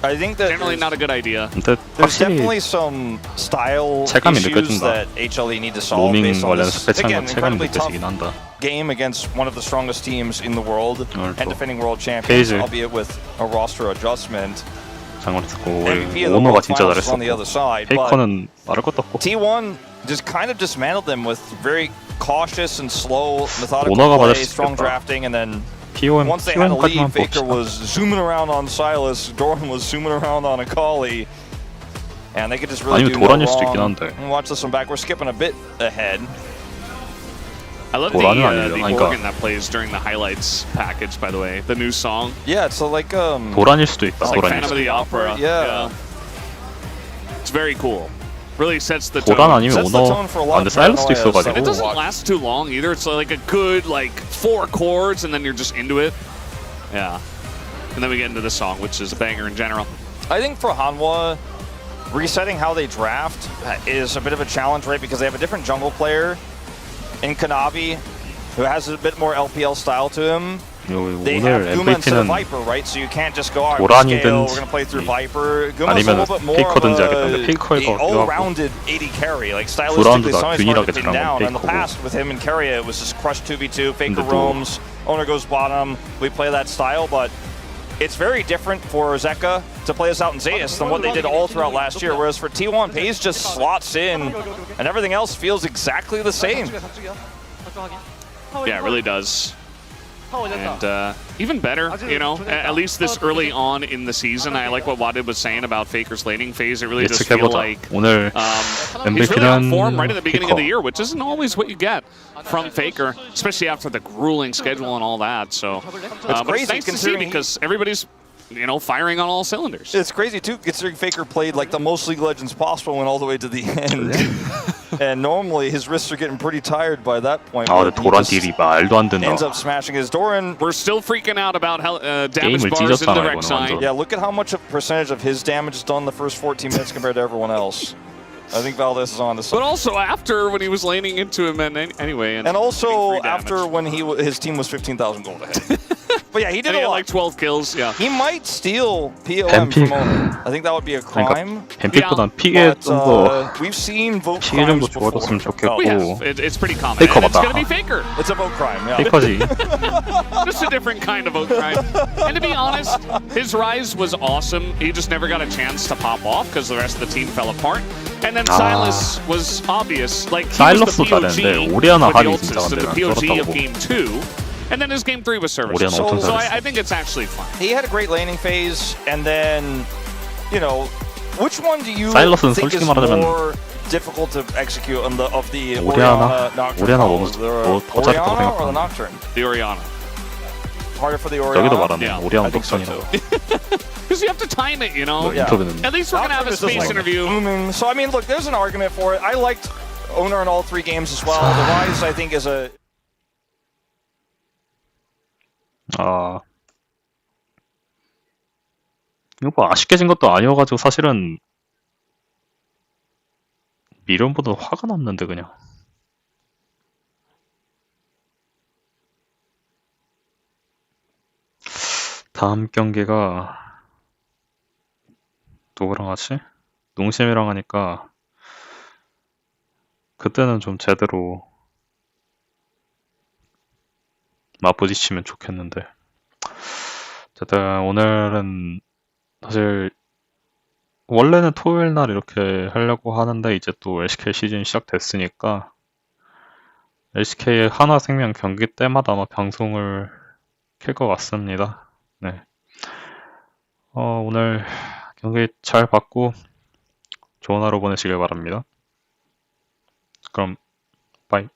I think that Generally not a good idea. 근데 there's 확실히 definitely some style 체감이 issues 느껴진다. that HLE need to solve 로밍 based on 관련 this, 스페창과 again, 체감이 incredibly tough 느껴지긴 한다. game against one of the strongest teams in the world 오늘 and 또 defending world champions, 페이지. albeit with a roster adjustment. 장관이 듣고 MVP of the 오너가 world 진짜 finals is on the other 잘했었고 side, but 페이커는 말할 것도 없고 T1 just kind of dismantled them with very cautious and slow, methodical 오너가 play, 맞을 수 strong 있겠다. drafting, and then POM, once they had a POM까지만 lead, Faker 봅시다. was zooming around on Silas, Doran was zooming around on Akali, and they could just really 아니면 do no 도란일 수도 있긴 wrong. 한데. And watch this one back. We're skipping a bit ahead. I love the 도란은 아니죠. 그러니까 organ that plays during the highlights package, by the way. The new song. Yeah, it's like 도란일 수도 있다. It's like 도란일 Phantom of 수도 the Opera. Yeah. It's very cool. Really sets the 도란 tone. 아니면 Sets the o너 tone for a lot 근데 of 사일러스도 paranoia, 있어가지고 And it doesn't Watch. last too long either. It's like a good 4 chords and then you're just into it. Yeah. And then we get into the song, which is a banger in general. I think for Hanwha, resetting how they draft is a bit of a challenge, right? Because they have a different jungle player in Kanavi who has a bit more LPL style to him. They have Guma instead of Viper, right? So you can't just go, all right, we're going to play through Viper. Guma's a little bit more of an all-rounded AD carry. Like, stylistically, somebody's hard to pin down. In the past, with him and Keria, it was just crush 2v2, Faker roams, owner goes bottom. We play that style, but it's very different for Zeka to play this out in Zeus than what they did all throughout last year. Whereas for T1, Paze just slots in, and everything else feels exactly the same. Yeah, it really does. And even better, you know, at least this early on in the season, I like what Wadid was saying about Faker's laning phase. It really does feel like he's really on form right at the beginning of the year, which isn't always what you get from Faker, especially after the grueling schedule and all that. So, but it's nice to see because everybody's, you know, firing on all cylinders. It's crazy too, considering Faker played like the most League of Legends possible, went all the way to the end. And normally his wrists are getting pretty tired by that point. 도란 딜이 말도 안 된다. Ends up smashing his Doran. We're still freaking out about damage bars in direct side. Yeah, look at how much percentage of his damage is done in the first 14 minutes compared to everyone else. I think Valdez is on the side. But also after when he was laning into him anyway. And also after when his team was 15,000 gold ahead. But yeah, he did a lot. Like 12 kills, yeah. He might steal POM from Owner. I think that would be a crime. 뱀픽보단 피해 정도 we've seen vote 피해 정도 crimes before. 좋아졌으면 좋겠고. It's pretty common. 페이커 And it's 맞다. going to be Faker. It's a vote crime, yeah. 페이커지. Just a different kind of vote crime. And to be honest, his rise was awesome. He just never got a chance to pop off because the rest of the team fell apart. And then Silas was obvious. Like, he was the POG 오리아나 for the 할이 Ultis, 진짜 the 안 POG of 되나 Game 2. And then his Game 3 was serviceable. So I think it's actually fun. He had a great laning phase, and then, you know, which one do you 사일러스는 think 솔직히 is 말하자면 more difficult to execute on the 오리아나 Nocturne? 너무 더 잘했다고 Orianna or the 생각하는데 Nocturne? The Orianna. Harder for the Orianna? 여기도 말하네. 오리아나 I think so 독성이라고. Because you have to time it, you know? 인터뷰는 At least we're going to have a space interview. So, I mean, look, there's an argument for it. I liked Owner in all 3 games as well. The Rise, I think, is a... 이거 뭐 아쉽게 진 것도 아니어가지고 사실은 미련보다 화가 났는데 그냥. 다음 경기가 누구랑 하지? 농심이랑 하니까 그때는 좀 제대로 맞부딪히면 좋겠는데. 어쨌든 오늘은 사실 원래는 토요일 날 이렇게 하려고 하는데 이제 또 LCK 시즌이 시작됐으니까 LCK 하나생명 경기 때마다 아마 방송을 켤 것 같습니다. 네. 오늘 경기 잘 봤고 좋은 하루 보내시길 바랍니다. 그럼 바이.